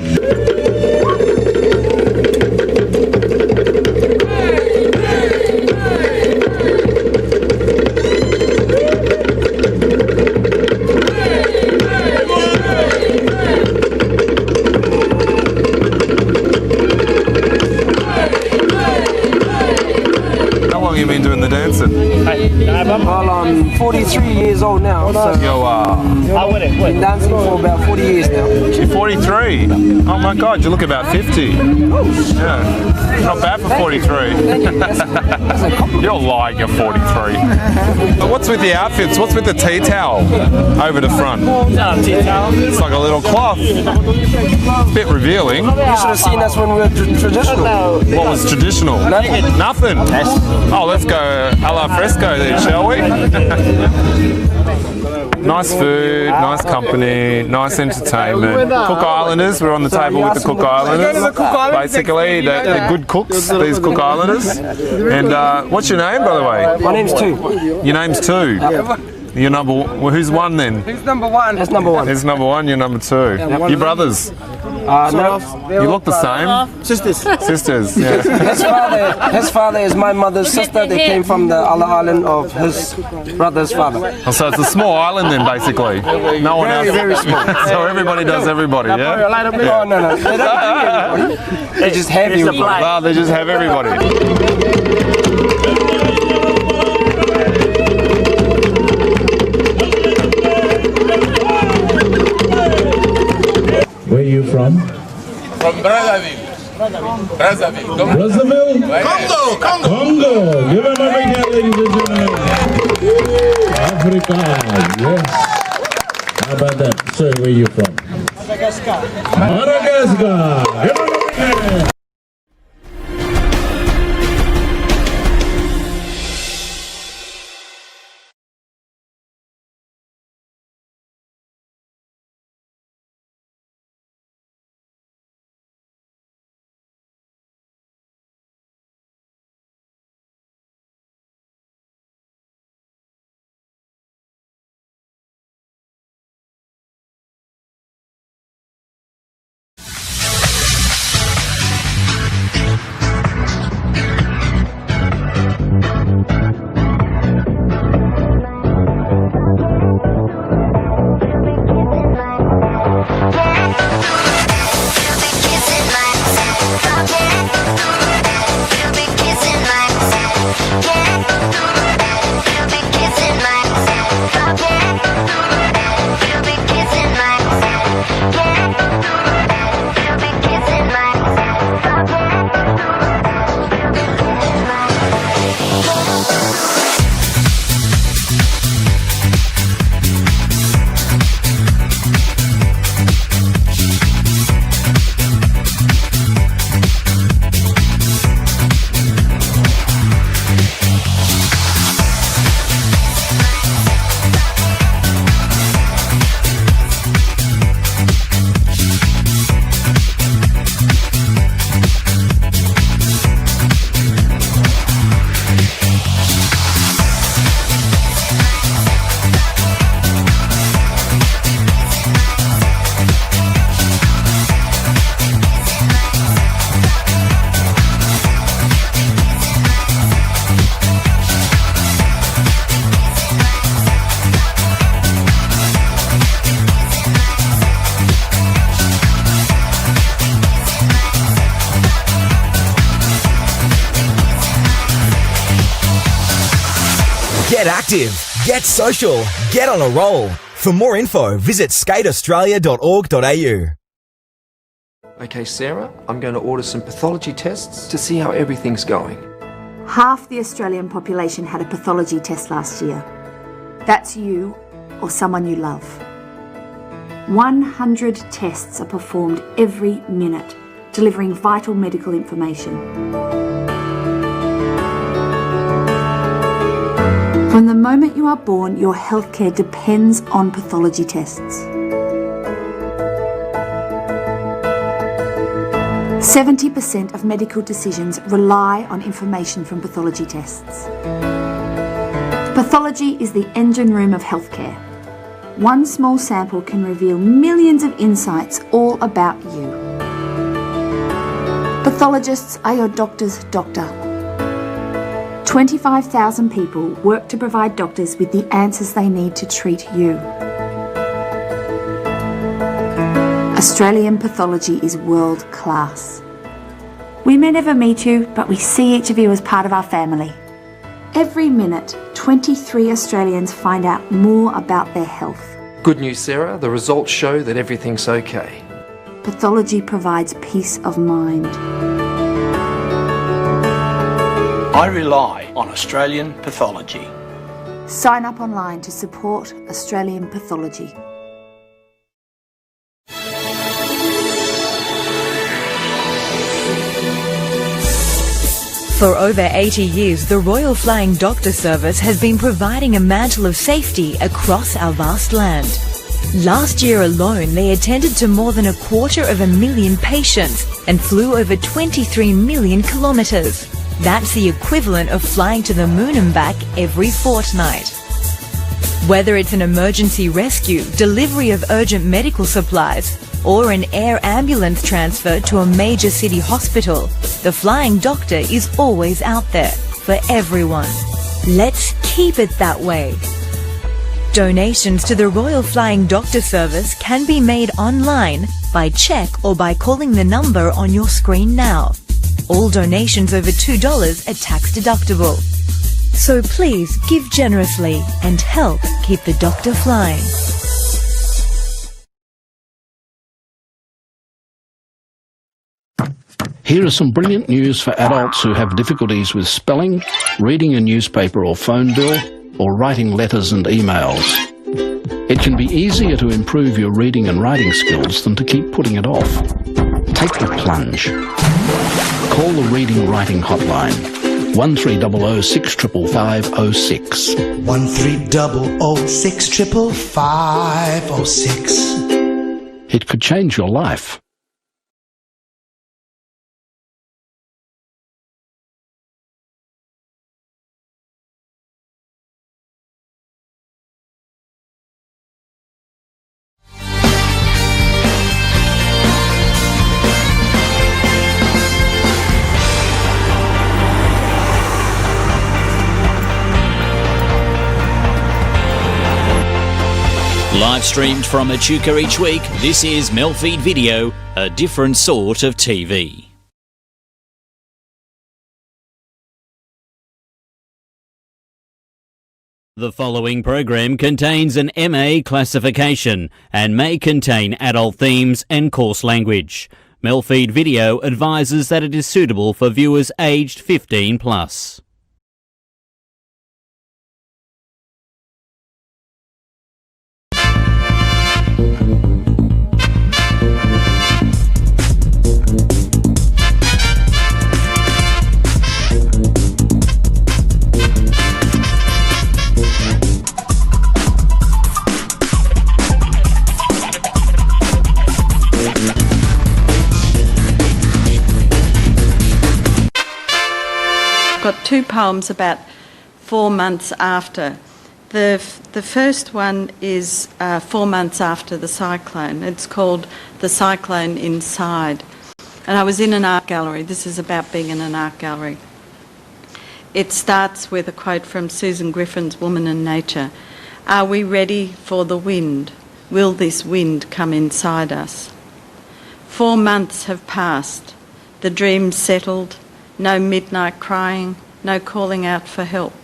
You been doing the dancing? Well, I'm 43 years old now, so I've been dancing for about 40 years now. You're 43? Oh my God, you look about 50. Yeah, not bad for 43. You're lying, you're 43. But what's with the outfits? What's with the tea towel over the front? Tea towel. It's like a little cloth. It's a bit revealing. You should have seen us when we were traditional. What was traditional? Nothing. Oh, let's go a la fresco then, shall we? Nice food, nice company, nice entertainment. Cook Islanders, we're on the table with the Cook Islanders. Basically, they're good cooks, these Cook Islanders. And what's your name, by the way? My name's Tu. Your name's Tu? You're number one. Well, who's one then? Who's number one? That's number one. He's number one, you're number two. Your brothers? No. You look the same? Sisters. Sisters, yeah. His father is my mother's sister. They came from the other island of his brother's father. Oh, so it's a small island then, basically. No one else. Very small. So everybody does everybody, yeah? Oh, no. They don't do everybody. They just have you. No, they just have everybody. Where are you from? From Brazzaville. Brazzaville. Brazzaville? Congo. Give him a big hand, ladies and gentlemen. Africa, yes. How about that? Sir, where are you from? Madagascar. Madagascar. Get active, get social, get on a roll. For more info, visit skateaustralia.org.au. Okay, Sarah, I'm going to order some pathology tests to see how everything's going. Half the Australian population had a pathology test last year. That's you or someone you love. 100 tests are performed every minute, delivering vital medical information. From the moment you are born, your healthcare depends on pathology tests. 70% of medical decisions rely on information from pathology tests. Pathology is the engine room of healthcare. One small sample can reveal millions of insights all about you. Pathologists are your doctor's doctor. 25,000 people work to provide doctors with the answers they need to treat you. Australian pathology is world class. We may never meet you, but we see each of you as part of our family. Every minute, 23 Australians find out more about their health. Good news, Sarah, the results show that everything's okay. Pathology provides peace of mind. I rely on Australian pathology. Sign up online to support Australian pathology. For over 80 years, the Royal Flying Doctor Service has been providing a mantle of safety across our vast land. Last year alone, they attended to more than 250,000 patients and flew over 23 million kilometres. That's the equivalent of flying to the moon and back every fortnight. Whether it's an emergency rescue, delivery of urgent medical supplies, or an air ambulance transfer to a major city hospital, the Flying Doctor is always out there for everyone. Let's keep it that way. Donations to the Royal Flying Doctor Service can be made online, by cheque or by calling the number on your screen now. All donations over $2 are tax deductible. So please give generously and help keep the doctor flying. Here is some brilliant news for adults who have difficulties with spelling, reading a newspaper or phone bill, or writing letters and emails. It can be easier to improve your reading and writing skills than to keep putting it off. Take the plunge. Call the Reading Writing Hotline. 1300 655 06. 1300 655 06. It could change your life. Live streamed from Echuca each week, this is MELfeed Video, a different sort of TV. The following program contains an MA classification and may contain adult themes and coarse language. MELfeed Video advises that it is suitable for viewers aged 15 plus. Got two poems about 4 months after. The first one is 4 months after the cyclone. It's called The Cyclone Inside. And I was in an art gallery. This is about being in an art gallery. It starts with a quote from Susan Griffin's Woman and Nature. Are we ready for the wind? Will this wind come inside us? 4 months have passed. The dream's settled. No midnight crying, no calling out for help.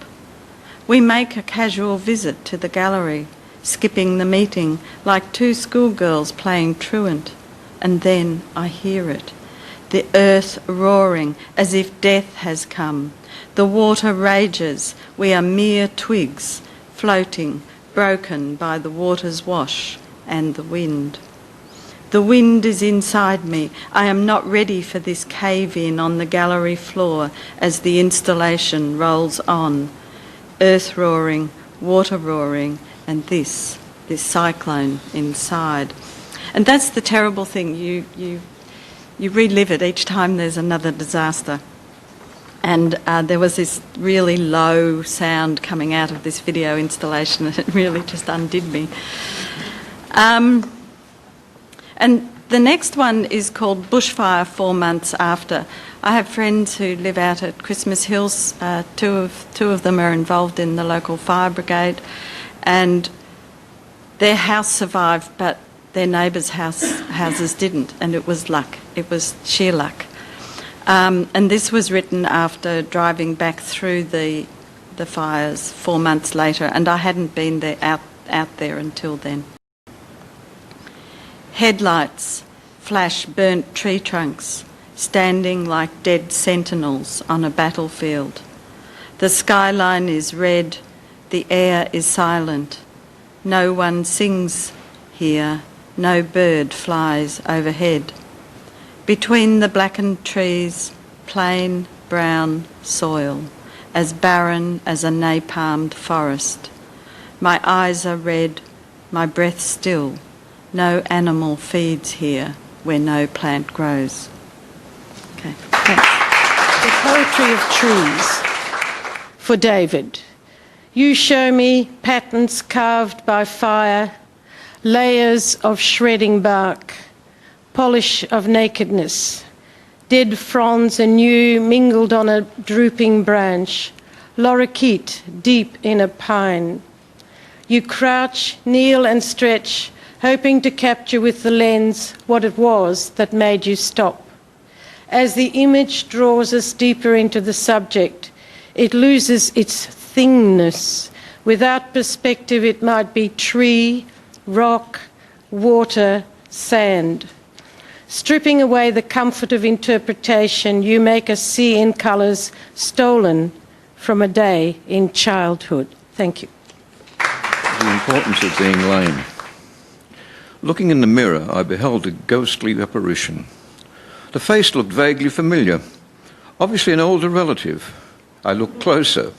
We make a casual visit to the gallery, skipping the meeting like two schoolgirls playing truant. And then I hear it, the earth roaring as if death has come. The water rages, we are mere twigs, floating, broken by the water's wash and the wind. The wind is inside me. I am not ready for this cave-in on the gallery floor as the installation rolls on. Earth roaring, water roaring, and this cyclone inside. And that's the terrible thing. You relive it each time there's another disaster. And there was this really low sound coming out of this video installation, and it really just undid me. And the next one is called Bushfire 4 months after. I have friends who live out at Christmas Hills. Two of them are involved in the local fire brigade, and their house survived, but their neighbours' houses didn't, and it was luck. It was sheer luck. And this was written after driving back through the fires 4 months later, and I hadn't been there out there until then. Headlights flash burnt tree trunks, standing like dead sentinels on a battlefield. The skyline is red, the air is silent. No one sings here, no bird flies overhead. Between the blackened trees, plain brown soil, as barren as a napalmed forest. My eyes are red, my breath still. No animal feeds here where no plant grows. Okay, thanks. The poetry of trees. For David. You show me patterns carved by fire, layers of shredding bark, polish of nakedness, dead fronds anew mingled on a drooping branch, lorikeet deep in a pine. You crouch, kneel and stretch, hoping to capture with the lens what it was that made you stop. As the image draws us deeper into the subject, it loses its thingness. Without perspective, it might be tree, rock, water, sand. Stripping away the comfort of interpretation, you make us see in colours stolen from a day in childhood. Thank you. the importance of being lame. Looking in the mirror, I beheld a ghostly apparition. The face looked vaguely familiar, obviously an older relative. I looked closer.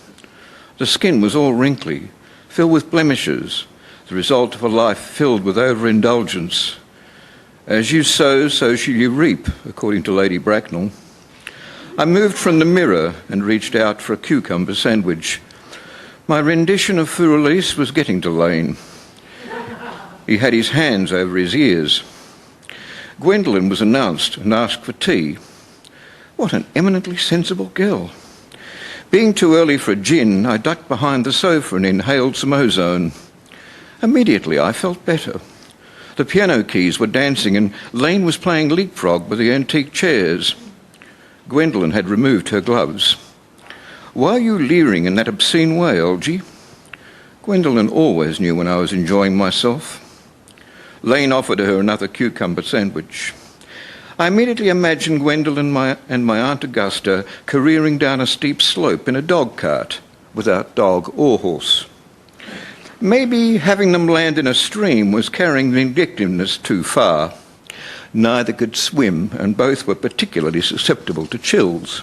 The skin was all wrinkly, filled with blemishes, the result of a life filled with overindulgence. As you sow, so shall you reap, according to Lady Bracknell. I moved from the mirror and reached out for a cucumber sandwich. My rendition of Furulise was getting to Lane. He had his hands over his ears. Gwendolyn was announced and asked for tea. What an eminently sensible girl. Being too early for a gin, I ducked behind the sofa and inhaled some ozone. Immediately I felt better. The piano keys were dancing and Lane was playing leapfrog with the antique chairs. Gwendolyn had removed her gloves. Why are you leering in that obscene way, Algie? Gwendolyn always knew when I was enjoying myself. Lane offered her another cucumber sandwich. I immediately imagined Gwendolyn and my Aunt Augusta careering down a steep slope in a dog cart, without dog or horse. Maybe having them land in a stream was carrying vindictiveness too far. Neither could swim, and both were particularly susceptible to chills.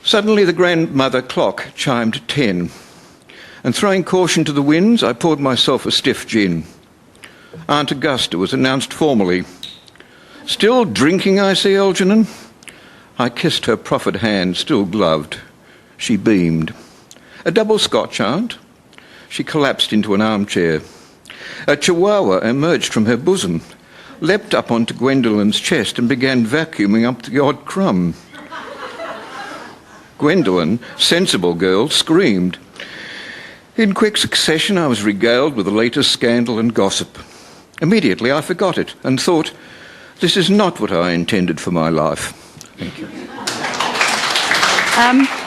Suddenly the grandmother clock chimed 10, and throwing caution to the winds, I poured myself a stiff gin. Aunt Augusta was announced formally. Still drinking, I see, Algernon? I kissed her proffered hand, still gloved. She beamed. A double scotch, Aunt? She collapsed into an armchair. A chihuahua emerged from her bosom, leapt up onto Gwendolyn's chest and began vacuuming up the odd crumb. Gwendolyn, sensible girl, screamed. In quick succession, I was regaled with the latest scandal and gossip. Immediately, I forgot it and thought, this is not what I intended for my life. Thank you.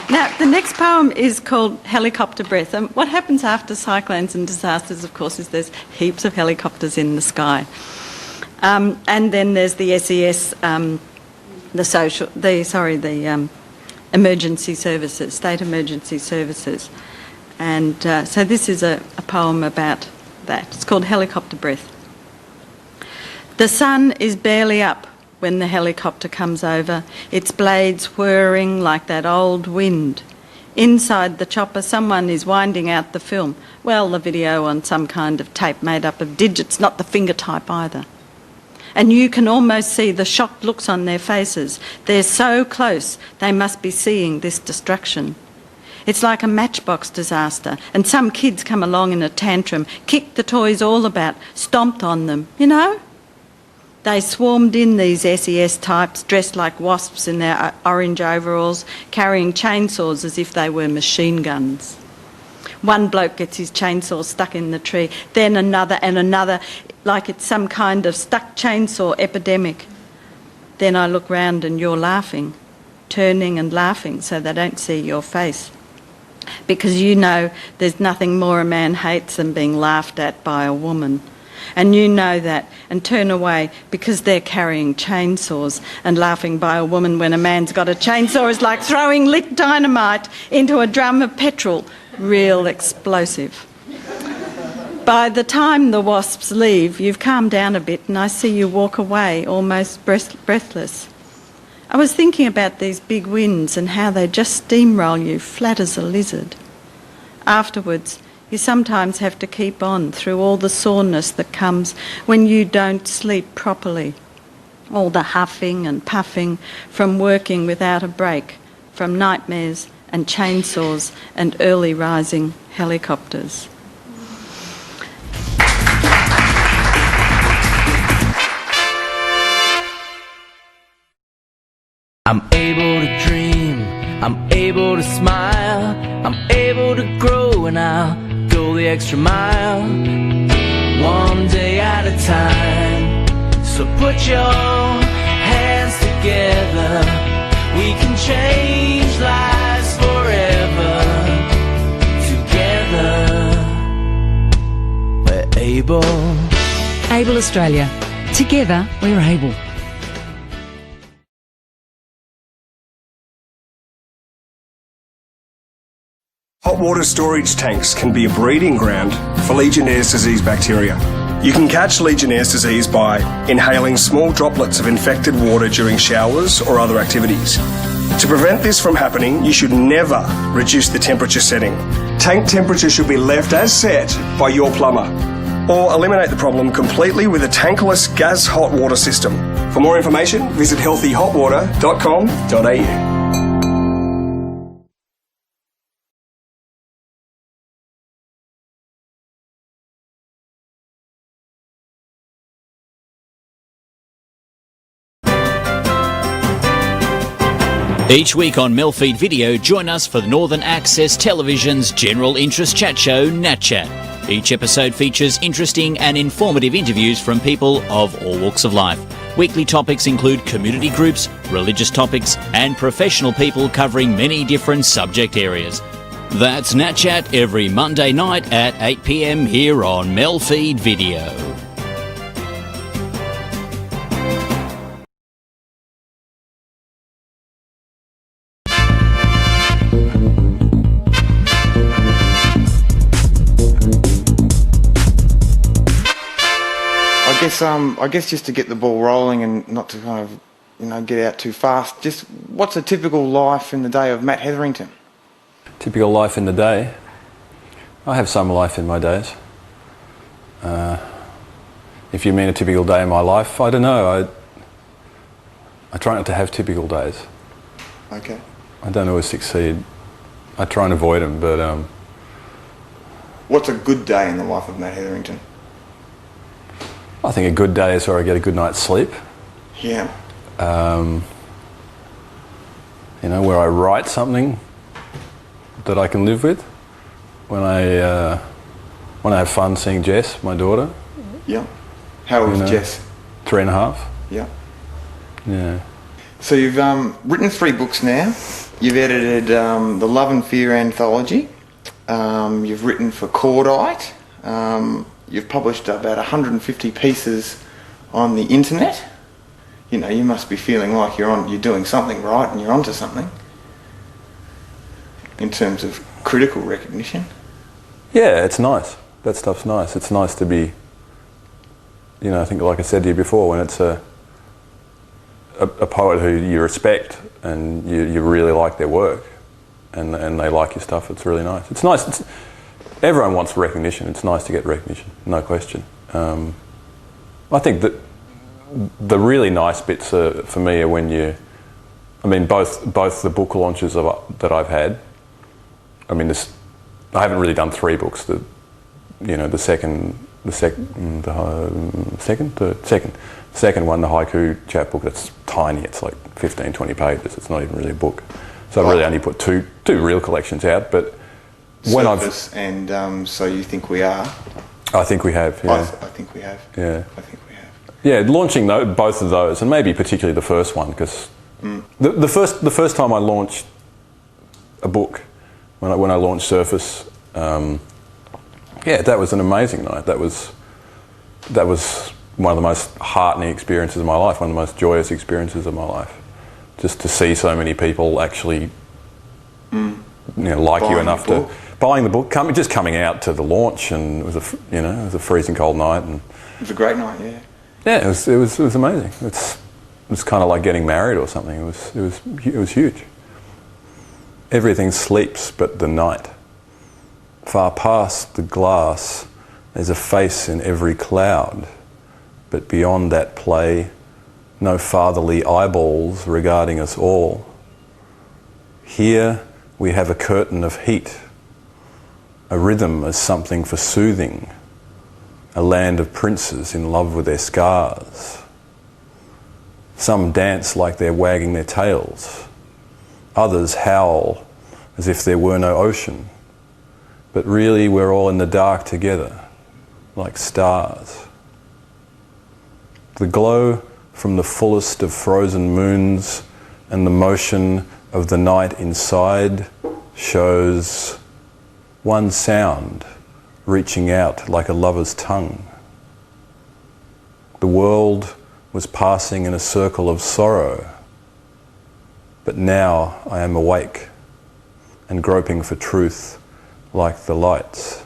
Now, the next poem is called Helicopter Breath. And what happens after cyclones and disasters, of course, is there's heaps of helicopters in the sky. And then there's the SES, the emergency services, state emergency services. And so this is a poem about that. It's called Helicopter Breath. The sun is barely up when the helicopter comes over, its blades whirring like that old wind. Inside the chopper, someone is winding out the film. Well, the video on some kind of tape made up of digits, not the finger type either. And you can almost see the shocked looks on their faces. They're so close, they must be seeing this destruction. It's like a matchbox disaster, and some kids come along in a tantrum, kicked the toys all about, stomped on them, you know? They swarmed in, these SES types, dressed like wasps in their orange overalls, carrying chainsaws as if they were machine guns. One bloke gets his chainsaw stuck in the tree, then another and another, like it's some kind of stuck chainsaw epidemic. Then I look round and you're laughing, turning and laughing so they don't see your face. Because you know there's nothing more a man hates than being laughed at by a woman. And you know that and turn away because they're carrying chainsaws, and laughing by a woman when a man's got a chainsaw is like throwing lit dynamite into a drum of petrol. Real explosive. By the time the wasps leave, you've calmed down a bit and I see you walk away almost breathless. I was thinking about these big winds and how they just steamroll you flat as a lizard. Afterwards, you sometimes have to keep on through all the soreness that comes when you don't sleep properly. All the huffing and puffing from working without a break, from nightmares and chainsaws and early rising helicopters. I'm able to dream, I'm able to smile, I'm able to grow, and I'll go the extra mile, one day at a time. So put your hands together, we can change lives forever. Together, we're able. Able Australia. Together, we're able. Hot water storage tanks can be a breeding ground for Legionnaire's disease bacteria. You can catch Legionnaire's disease by inhaling small droplets of infected water during showers or other activities. To prevent this from happening, you should never reduce the temperature setting. Tank temperature should be left as set by your plumber. Or eliminate the problem completely with a tankless gas hot water system. For more information, visit healthyhotwater.com.au. Each week on MELfeed Video, join us for Northern Access Television's general interest chat show, NAT Chat. Each episode features interesting and informative interviews from people of all walks of life. Weekly topics include community groups, religious topics, and professional people covering many different subject areas. That's NAT Chat every Monday night at 8 p.m. here on MELfeed Video. I guess just to get the ball rolling and not to kind of, get out too fast, just what's a typical life in the day of Matt Hetherington? Typical life in the day? I have some life in my days. If you mean a typical day in my life, I don't know. I try not to have typical days. Okay. I don't always succeed. I try and avoid them, but... What's a good day in the life of Matt Hetherington? I think a good day is where I get a good night's sleep. Yeah. Where I write something that I can live with. When I have fun seeing Jess, my daughter. Yeah. How old is Jess? 3.5. Yeah. Yeah. So you've written 3 books now. You've edited the Love and Fear anthology. You've written for Cordite. You've published about 150 pieces on the internet. You must be feeling like you're doing something right and you're onto something in terms of critical recognition. Yeah, it's nice. That stuff's nice. It's nice to be, I think like I said to you before, when it's a poet who you respect and you really like their work and they like your stuff, it's really nice. It's nice. Everyone wants recognition. It's nice to get recognition, no question. I think that the really nice bits for me are when both the book launches that I've had. I haven't really done 3 books. The second one, the haiku chapbook, that's tiny. It's like 15, 20 pages. It's not even really a book. So I've really only put two real collections out, but when Surface and So You Think We Are. I think we have, yeah. I think we have. Yeah. I think we have. Yeah, launching both of those, and maybe particularly the first one, because the first time I launched a book, when I launched Surface, that was an amazing night. That was one of the most heartening experiences of my life, one of the most joyous experiences of my life. Just to see so many people actually, like you enough to buying the book, coming out to the launch, and it was a freezing cold night, and it was a great night, yeah. Yeah, it was amazing. It was kind of like getting married or something. It was huge. Everything sleeps but the night. Far past the glass, there's a face in every cloud, but beyond that play, no fatherly eyeballs regarding us all. Here we have a curtain of heat, a rhythm as something for soothing, a land of princes in love with their scars. Some dance like they're wagging their tails. Others howl as if there were no ocean. But really we're all in the dark together, like stars. The glow from the fullest of frozen moons and the motion of the night inside shows one sound reaching out like a lover's tongue. The world was passing in a circle of sorrow, but now I am awake and groping for truth like the lights.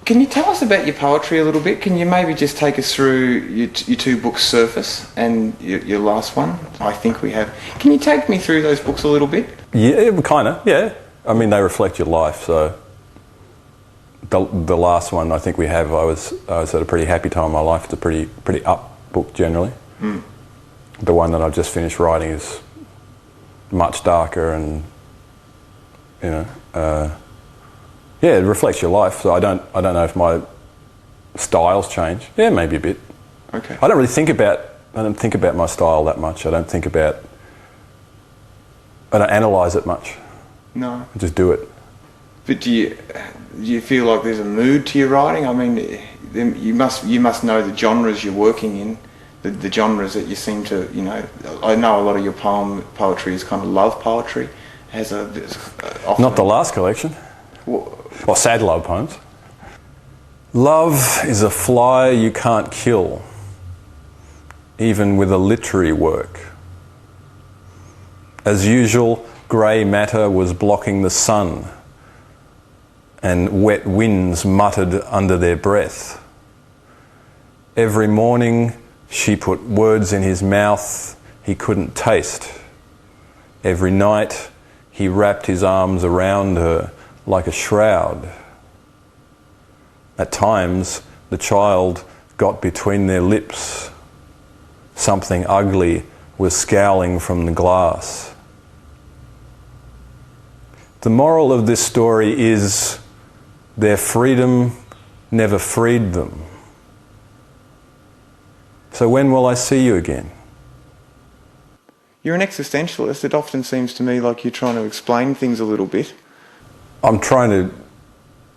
Can you tell us about your poetry a little bit? Can you maybe just take us through your two books, Surface and your last one, I Think We Have? Can you take me through those books a little bit? Yeah, kind of, yeah. I mean, they reflect your life, so the last one, I Think We Have, I was at a pretty happy time in my life. It's a pretty up book generally. Mm. The one that I've just finished writing is much darker and, you know, yeah, it reflects your life. So I don't know if my styles change. Yeah, maybe a bit. Okay. I don't think about my style that much. I don't analyse it much. No. I just do it. But do you feel like there's a mood to your writing? I mean, you must know the genres you're working in, the genres that you seem to, you know. I know a lot of your poetry is kind of love poetry. Not the last collection. Or sad love poems. Love is a fly you can't kill, even with a literary work. As usual, grey matter was blocking the sun, and wet winds muttered under their breath. Every morning she put words in his mouth he couldn't taste. Every night he wrapped his arms around her like a shroud. At times, the child got between their lips. Something ugly was scowling from the glass. The moral of this story is their freedom never freed them. So when will I see you again? You're an existentialist. It often seems to me like you're trying to explain things a little bit. I'm trying to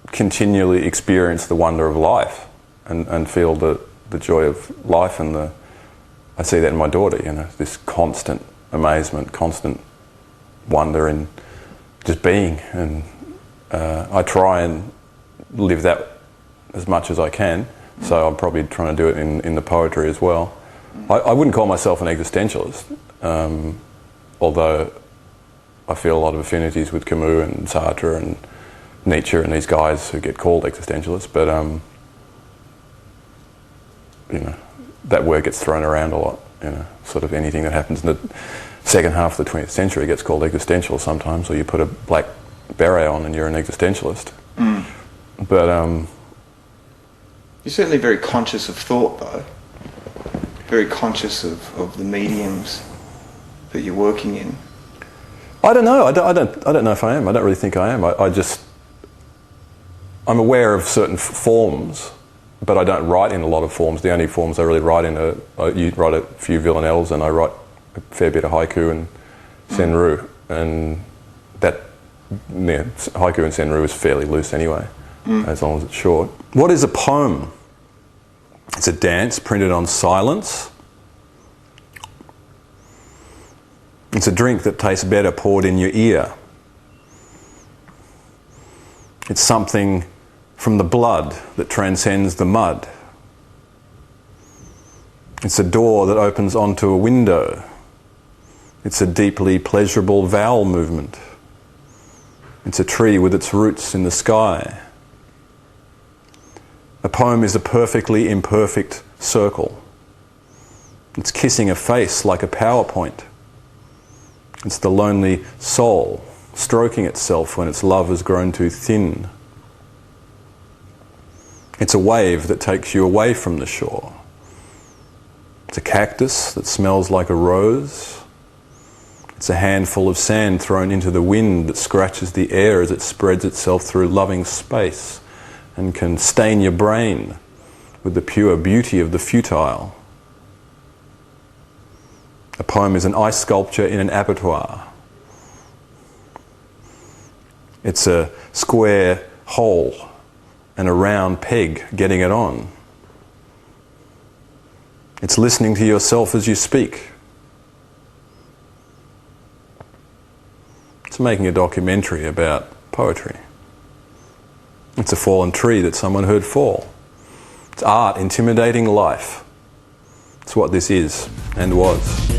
continually experience the wonder of life and feel the joy of life, and I see that in my daughter, you know, this constant amazement, constant wonder in just being, and I try and live that as much as I can, so I'm probably trying to do it in the poetry as well. I wouldn't call myself an existentialist, although I feel a lot of affinities with Camus and Sartre and Nietzsche and these guys who get called existentialists, but you know, that word gets thrown around a lot. You know, sort of anything that happens in the second half of the 20th century gets called existential sometimes, or you put a black beret on and you're an existentialist. Mm. But you're certainly very conscious of thought, though. Very conscious of the mediums that you're working in. I don't know. I don't know if I am. I don't really think I am. I'm aware of certain forms, but I don't write in a lot of forms. The only forms I really write in you write a few villanelles, and I write a fair bit of haiku and senru, and that haiku and senru is fairly loose anyway, as long as it's short. What is a poem? It's a dance printed on silence. It's a drink that tastes better poured in your ear. It's something from the blood that transcends the mud. It's a door that opens onto a window. It's a deeply pleasurable vowel movement. It's a tree with its roots in the sky. A poem is a perfectly imperfect circle. It's kissing a face like a PowerPoint. It's the lonely soul stroking itself when its love has grown too thin. It's a wave that takes you away from the shore. It's a cactus that smells like a rose. It's a handful of sand thrown into the wind that scratches the air as it spreads itself through loving space and can stain your brain with the pure beauty of the futile. A poem is an ice sculpture in an abattoir. It's a square hole and a round peg getting it on. It's listening to yourself as you speak. It's making a documentary about poetry. It's a fallen tree that someone heard fall. It's art intimidating life. It's what this is and was.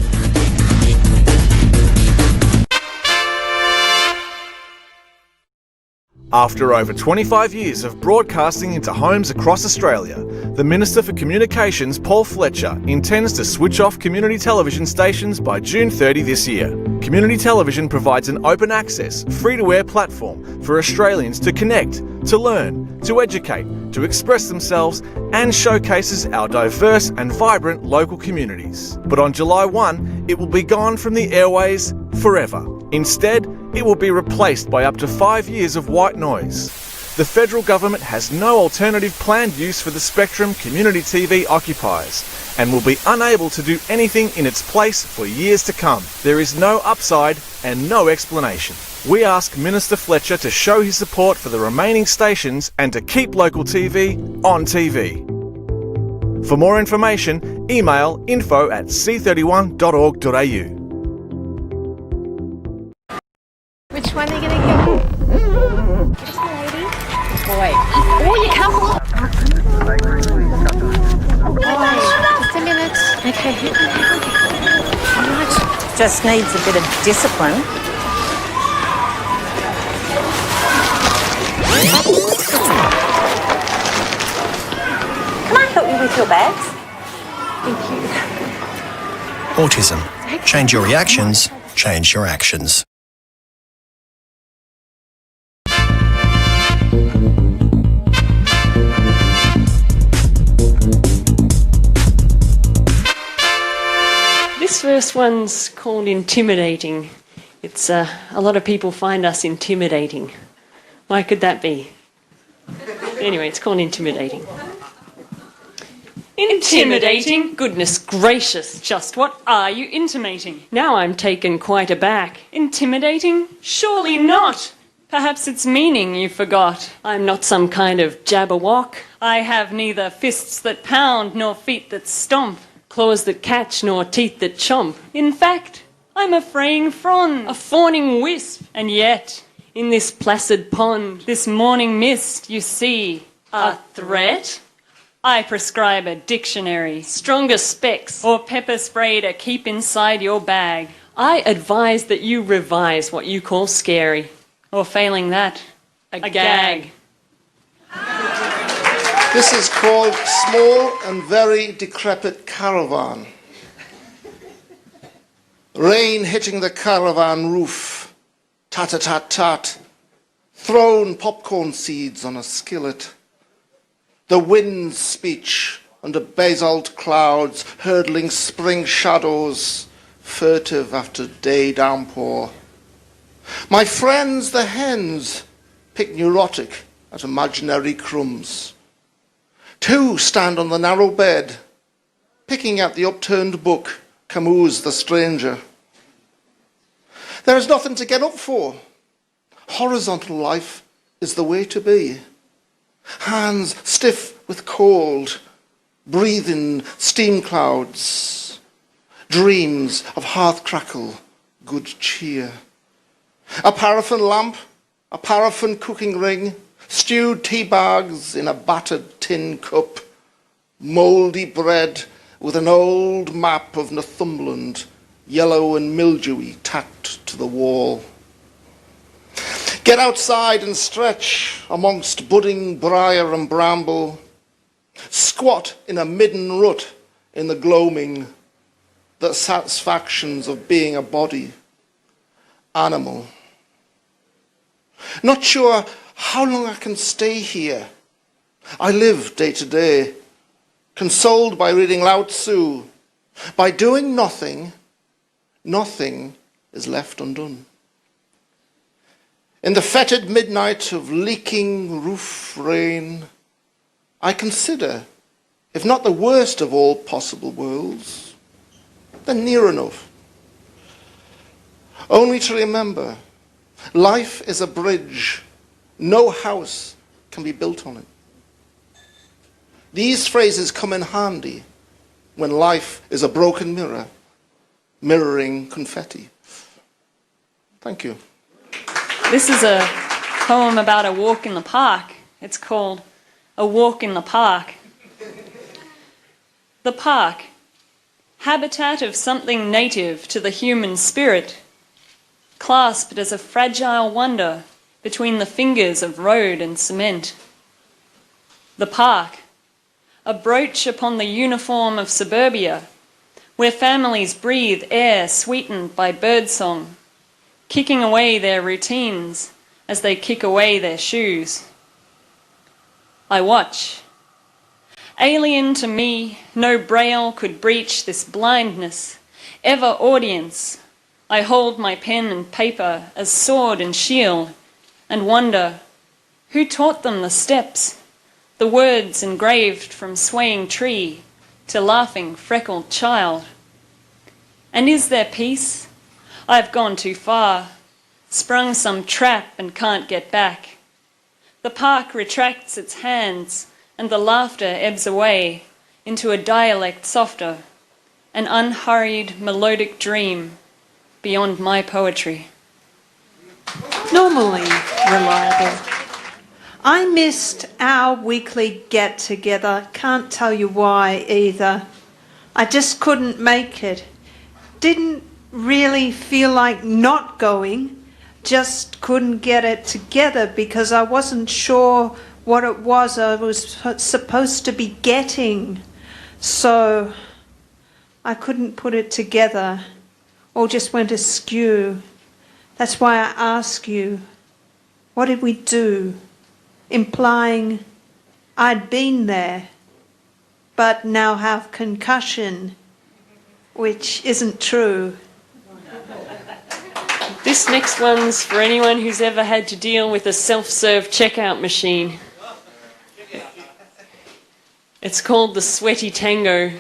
After over 25 years of broadcasting into homes across Australia, the Minister for Communications, Paul Fletcher, intends to switch off community television stations by June 30 this year. Community television provides an open access, free-to-air platform for Australians to connect, to learn, to educate, to express themselves, and showcases our diverse and vibrant local communities. But on July 1, it will be gone from the airways forever. Instead, it will be replaced by up to 5 years of white noise. The federal government has no alternative planned use for the spectrum community TV occupies and will be unable to do anything in its place for years to come. There is no upside and no explanation. We ask Minister Fletcher to show his support for the remaining stations and to keep local TV on TV. For more information, email info@c31.org.au. Which one are you going to get? This lady. Boy. Oh, you come. Just a minute. Okay. Alright. Just needs a bit of discipline. Can I help you with your bags? Thank you. Autism. Change your reactions, change your actions. This first one's called intimidating. It's a lot of people find us intimidating. Why could that be? Anyway, it's called intimidating. Intimidating? Goodness gracious, just what are you intimating? Now I'm taken quite aback. Intimidating? Surely not. Perhaps its meaning you forgot. I'm not some kind of jabberwock. I have neither fists that pound nor feet that stomp, claws that catch nor teeth that chomp. In fact, I'm a fraying frond, a fawning wisp, and yet, in this placid pond, this morning mist, you see a threat? I prescribe a dictionary, stronger specs, or pepper spray to keep inside your bag. I advise that you revise what you call scary, or failing that, a gag. This is called Small and Very Decrepit Caravan. Rain hitting the caravan roof, tat-a-tat-tat, thrown popcorn seeds on a skillet. The wind's speech under basalt clouds, hurdling spring shadows, furtive after day downpour. My friends the hens pick neurotic at imaginary crumbs. Two stand on the narrow bed, picking at the upturned book, Camus' The Stranger. There is nothing to get up for. Horizontal life is the way to be. Hands stiff with cold, breathing steam clouds, dreams of hearth crackle, good cheer. A paraffin lamp, a paraffin cooking ring, stewed tea bags in a battered tin cup, mouldy bread with an old map of Northumberland, yellow and mildewy, tacked to the wall. Get outside and stretch amongst budding briar and bramble. Squat in a midden rut in the gloaming, the satisfactions of being a body, animal. Not sure how long I can stay here. I live day to day, consoled by reading Lao Tzu. By doing nothing, nothing is left undone. In the fetid midnight of leaking roof rain, I consider, if not the worst of all possible worlds, then near enough. Only to remember, life is a bridge. No house can be built on it. These phrases come in handy when life is a broken mirror, mirroring confetti. Thank you. This is a poem about a walk in the park. It's called A Walk in the Park. The park, habitat of something native to the human spirit, clasped as a fragile wonder between the fingers of road and cement. The park, a brooch upon the uniform of suburbia, where families breathe air sweetened by birdsong, kicking away their routines as they kick away their shoes. I watch. Alien to me, no braille could breach this blindness. Ever audience, I hold my pen and paper as sword and shield, and wonder, who taught them the steps, the words engraved from swaying tree to laughing freckled child? And is there peace? I've gone too far, sprung some trap and can't get back. The park retracts its hands, and the laughter ebbs away into a dialect softer, an unhurried melodic dream beyond my poetry. Normally reliable. I missed our weekly get-together. Can't tell you why either. I just couldn't make it. Didn't really feel like not going, just couldn't get it together because I wasn't sure what it was I was supposed to be getting. So I couldn't put it together, or just went askew. That's why I ask you, what did we do? Implying I'd been there, but now have concussion, which isn't true. This next one's for anyone who's ever had to deal with a self-serve checkout machine. It's called The Sweaty Tango.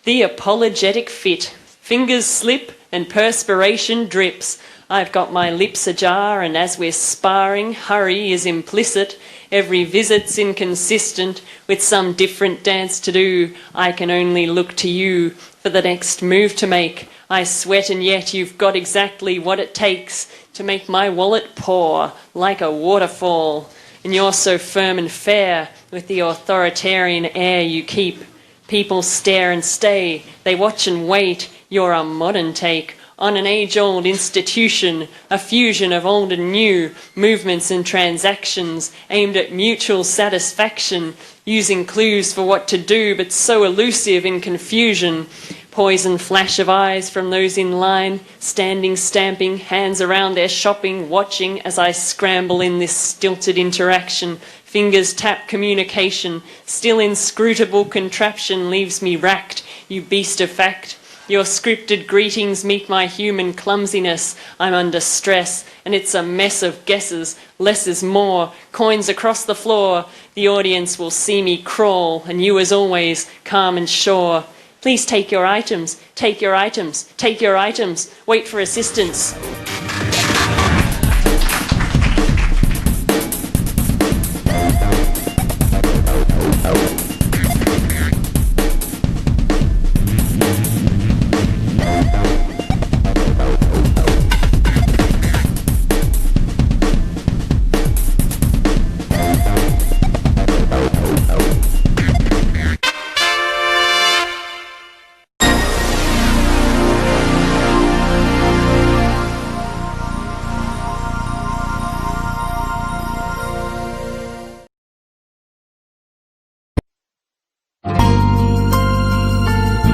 The apologetic fit. Fingers slip and perspiration drips. I've got my lips ajar, and as we're sparring, hurry is implicit. Every visit's inconsistent, with some different dance to do. I can only look to you for the next move to make. I sweat, and yet you've got exactly what it takes to make my wallet pour like a waterfall. And you're so firm and fair with the authoritarian air you keep. People stare and stay, they watch and wait. You're a modern take on an age-old institution, a fusion of old and new, movements and transactions aimed at mutual satisfaction, using clues for what to do, but so elusive in confusion. Poison flash of eyes from those in line, standing, stamping, hands around their shopping, watching as I scramble in this stilted interaction. Fingers tap communication, still inscrutable contraption leaves me racked, you beast of fact. Your scripted greetings meet my human clumsiness. I'm under stress, and it's a mess of guesses. Less is more. Coins across the floor. The audience will see me crawl, and you, as always, calm and sure. Please take your items, take your items, take your items. Wait for assistance.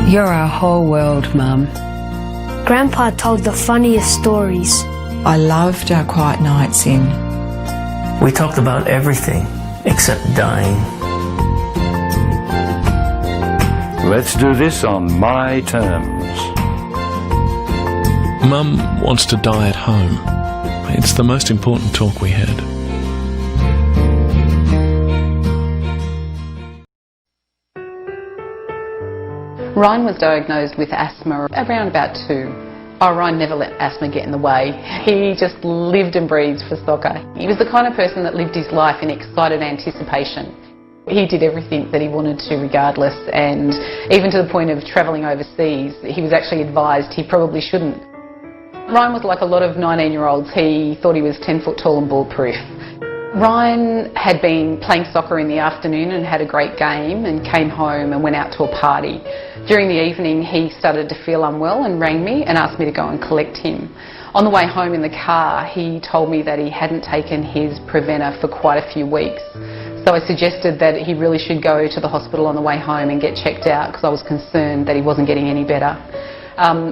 You're our whole world, Mum. Grandpa told the funniest stories. I loved our quiet nights in. We talked about everything except dying. Let's do this on my terms. Mum wants to die at home. It's the most important talk we had. Ryan was diagnosed with asthma around about 2. Ryan never let asthma get in the way. He just lived and breathed for soccer. He was the kind of person that lived his life in excited anticipation. He did everything that he wanted to regardless, and even to the point of travelling overseas, he was actually advised he probably shouldn't. Ryan was like a lot of 19-year-olds. He thought he was 10 foot tall and bulletproof. Ryan had been playing soccer in the afternoon and had a great game and came home and went out to a party. During the evening he started to feel unwell and rang me and asked me to go and collect him. On the way home in the car, he told me that he hadn't taken his preventer for quite a few weeks. So I suggested that he really should go to the hospital on the way home and get checked out because I was concerned that he wasn't getting any better.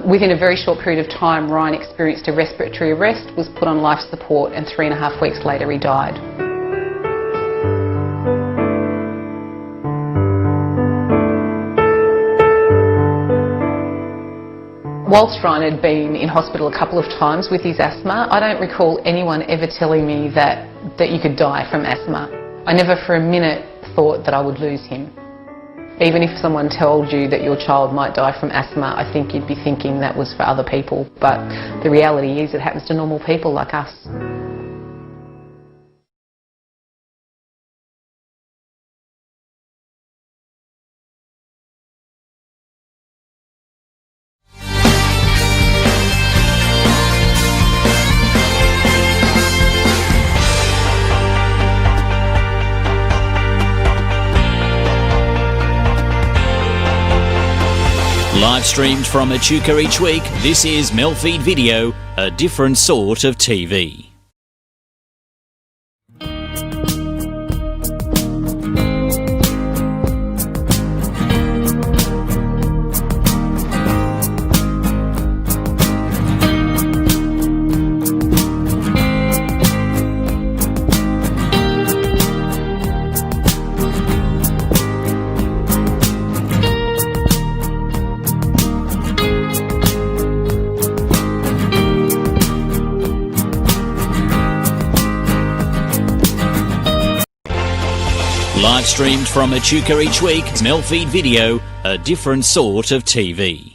Within a very short period of time, Ryan experienced a respiratory arrest, was put on life support, and 3.5 weeks later he died. Whilst Ryan had been in hospital a couple of times with his asthma, I don't recall anyone ever telling me that you could die from asthma. I never for a minute thought that I would lose him. Even if someone told you that your child might die from asthma, I think you'd be thinking that was for other people. But the reality is it happens to normal people like us. Live streamed from Echuca each week, this is MELfeed Video, a different sort of TV. Live streamed from Echuca each week, MELfeed Video, a different sort of TV.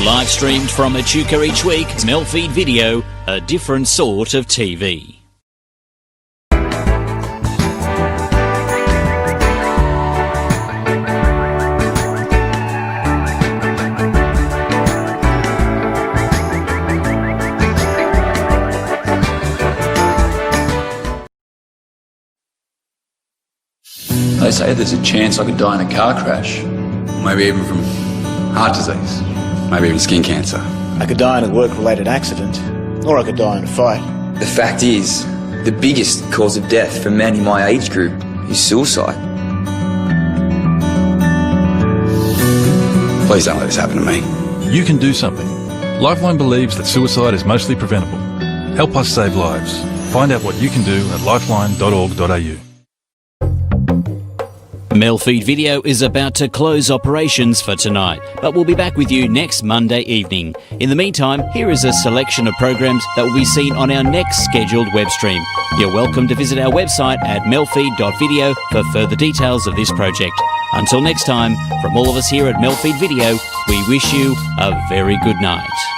Live streamed from Echuca each week, MELfeed Video, a different sort of TV. They say there's a chance I could die in a car crash. Maybe even from heart disease. Maybe even skin cancer. I could die in a work-related accident, or I could die in a fight. The fact is, the biggest cause of death for men in my age group is suicide. Please don't let this happen to me. You can do something. Lifeline believes that suicide is mostly preventable. Help us save lives. Find out what you can do at lifeline.org.au. MELfeed Video is about to close operations for tonight, but we'll be back with you next Monday evening. In the meantime, here is a selection of programs that will be seen on our next scheduled web stream. You're welcome to visit our website at MELfeed.video for further details of this project. Until next time, from all of us here at MELfeed Video, we wish you a very good night.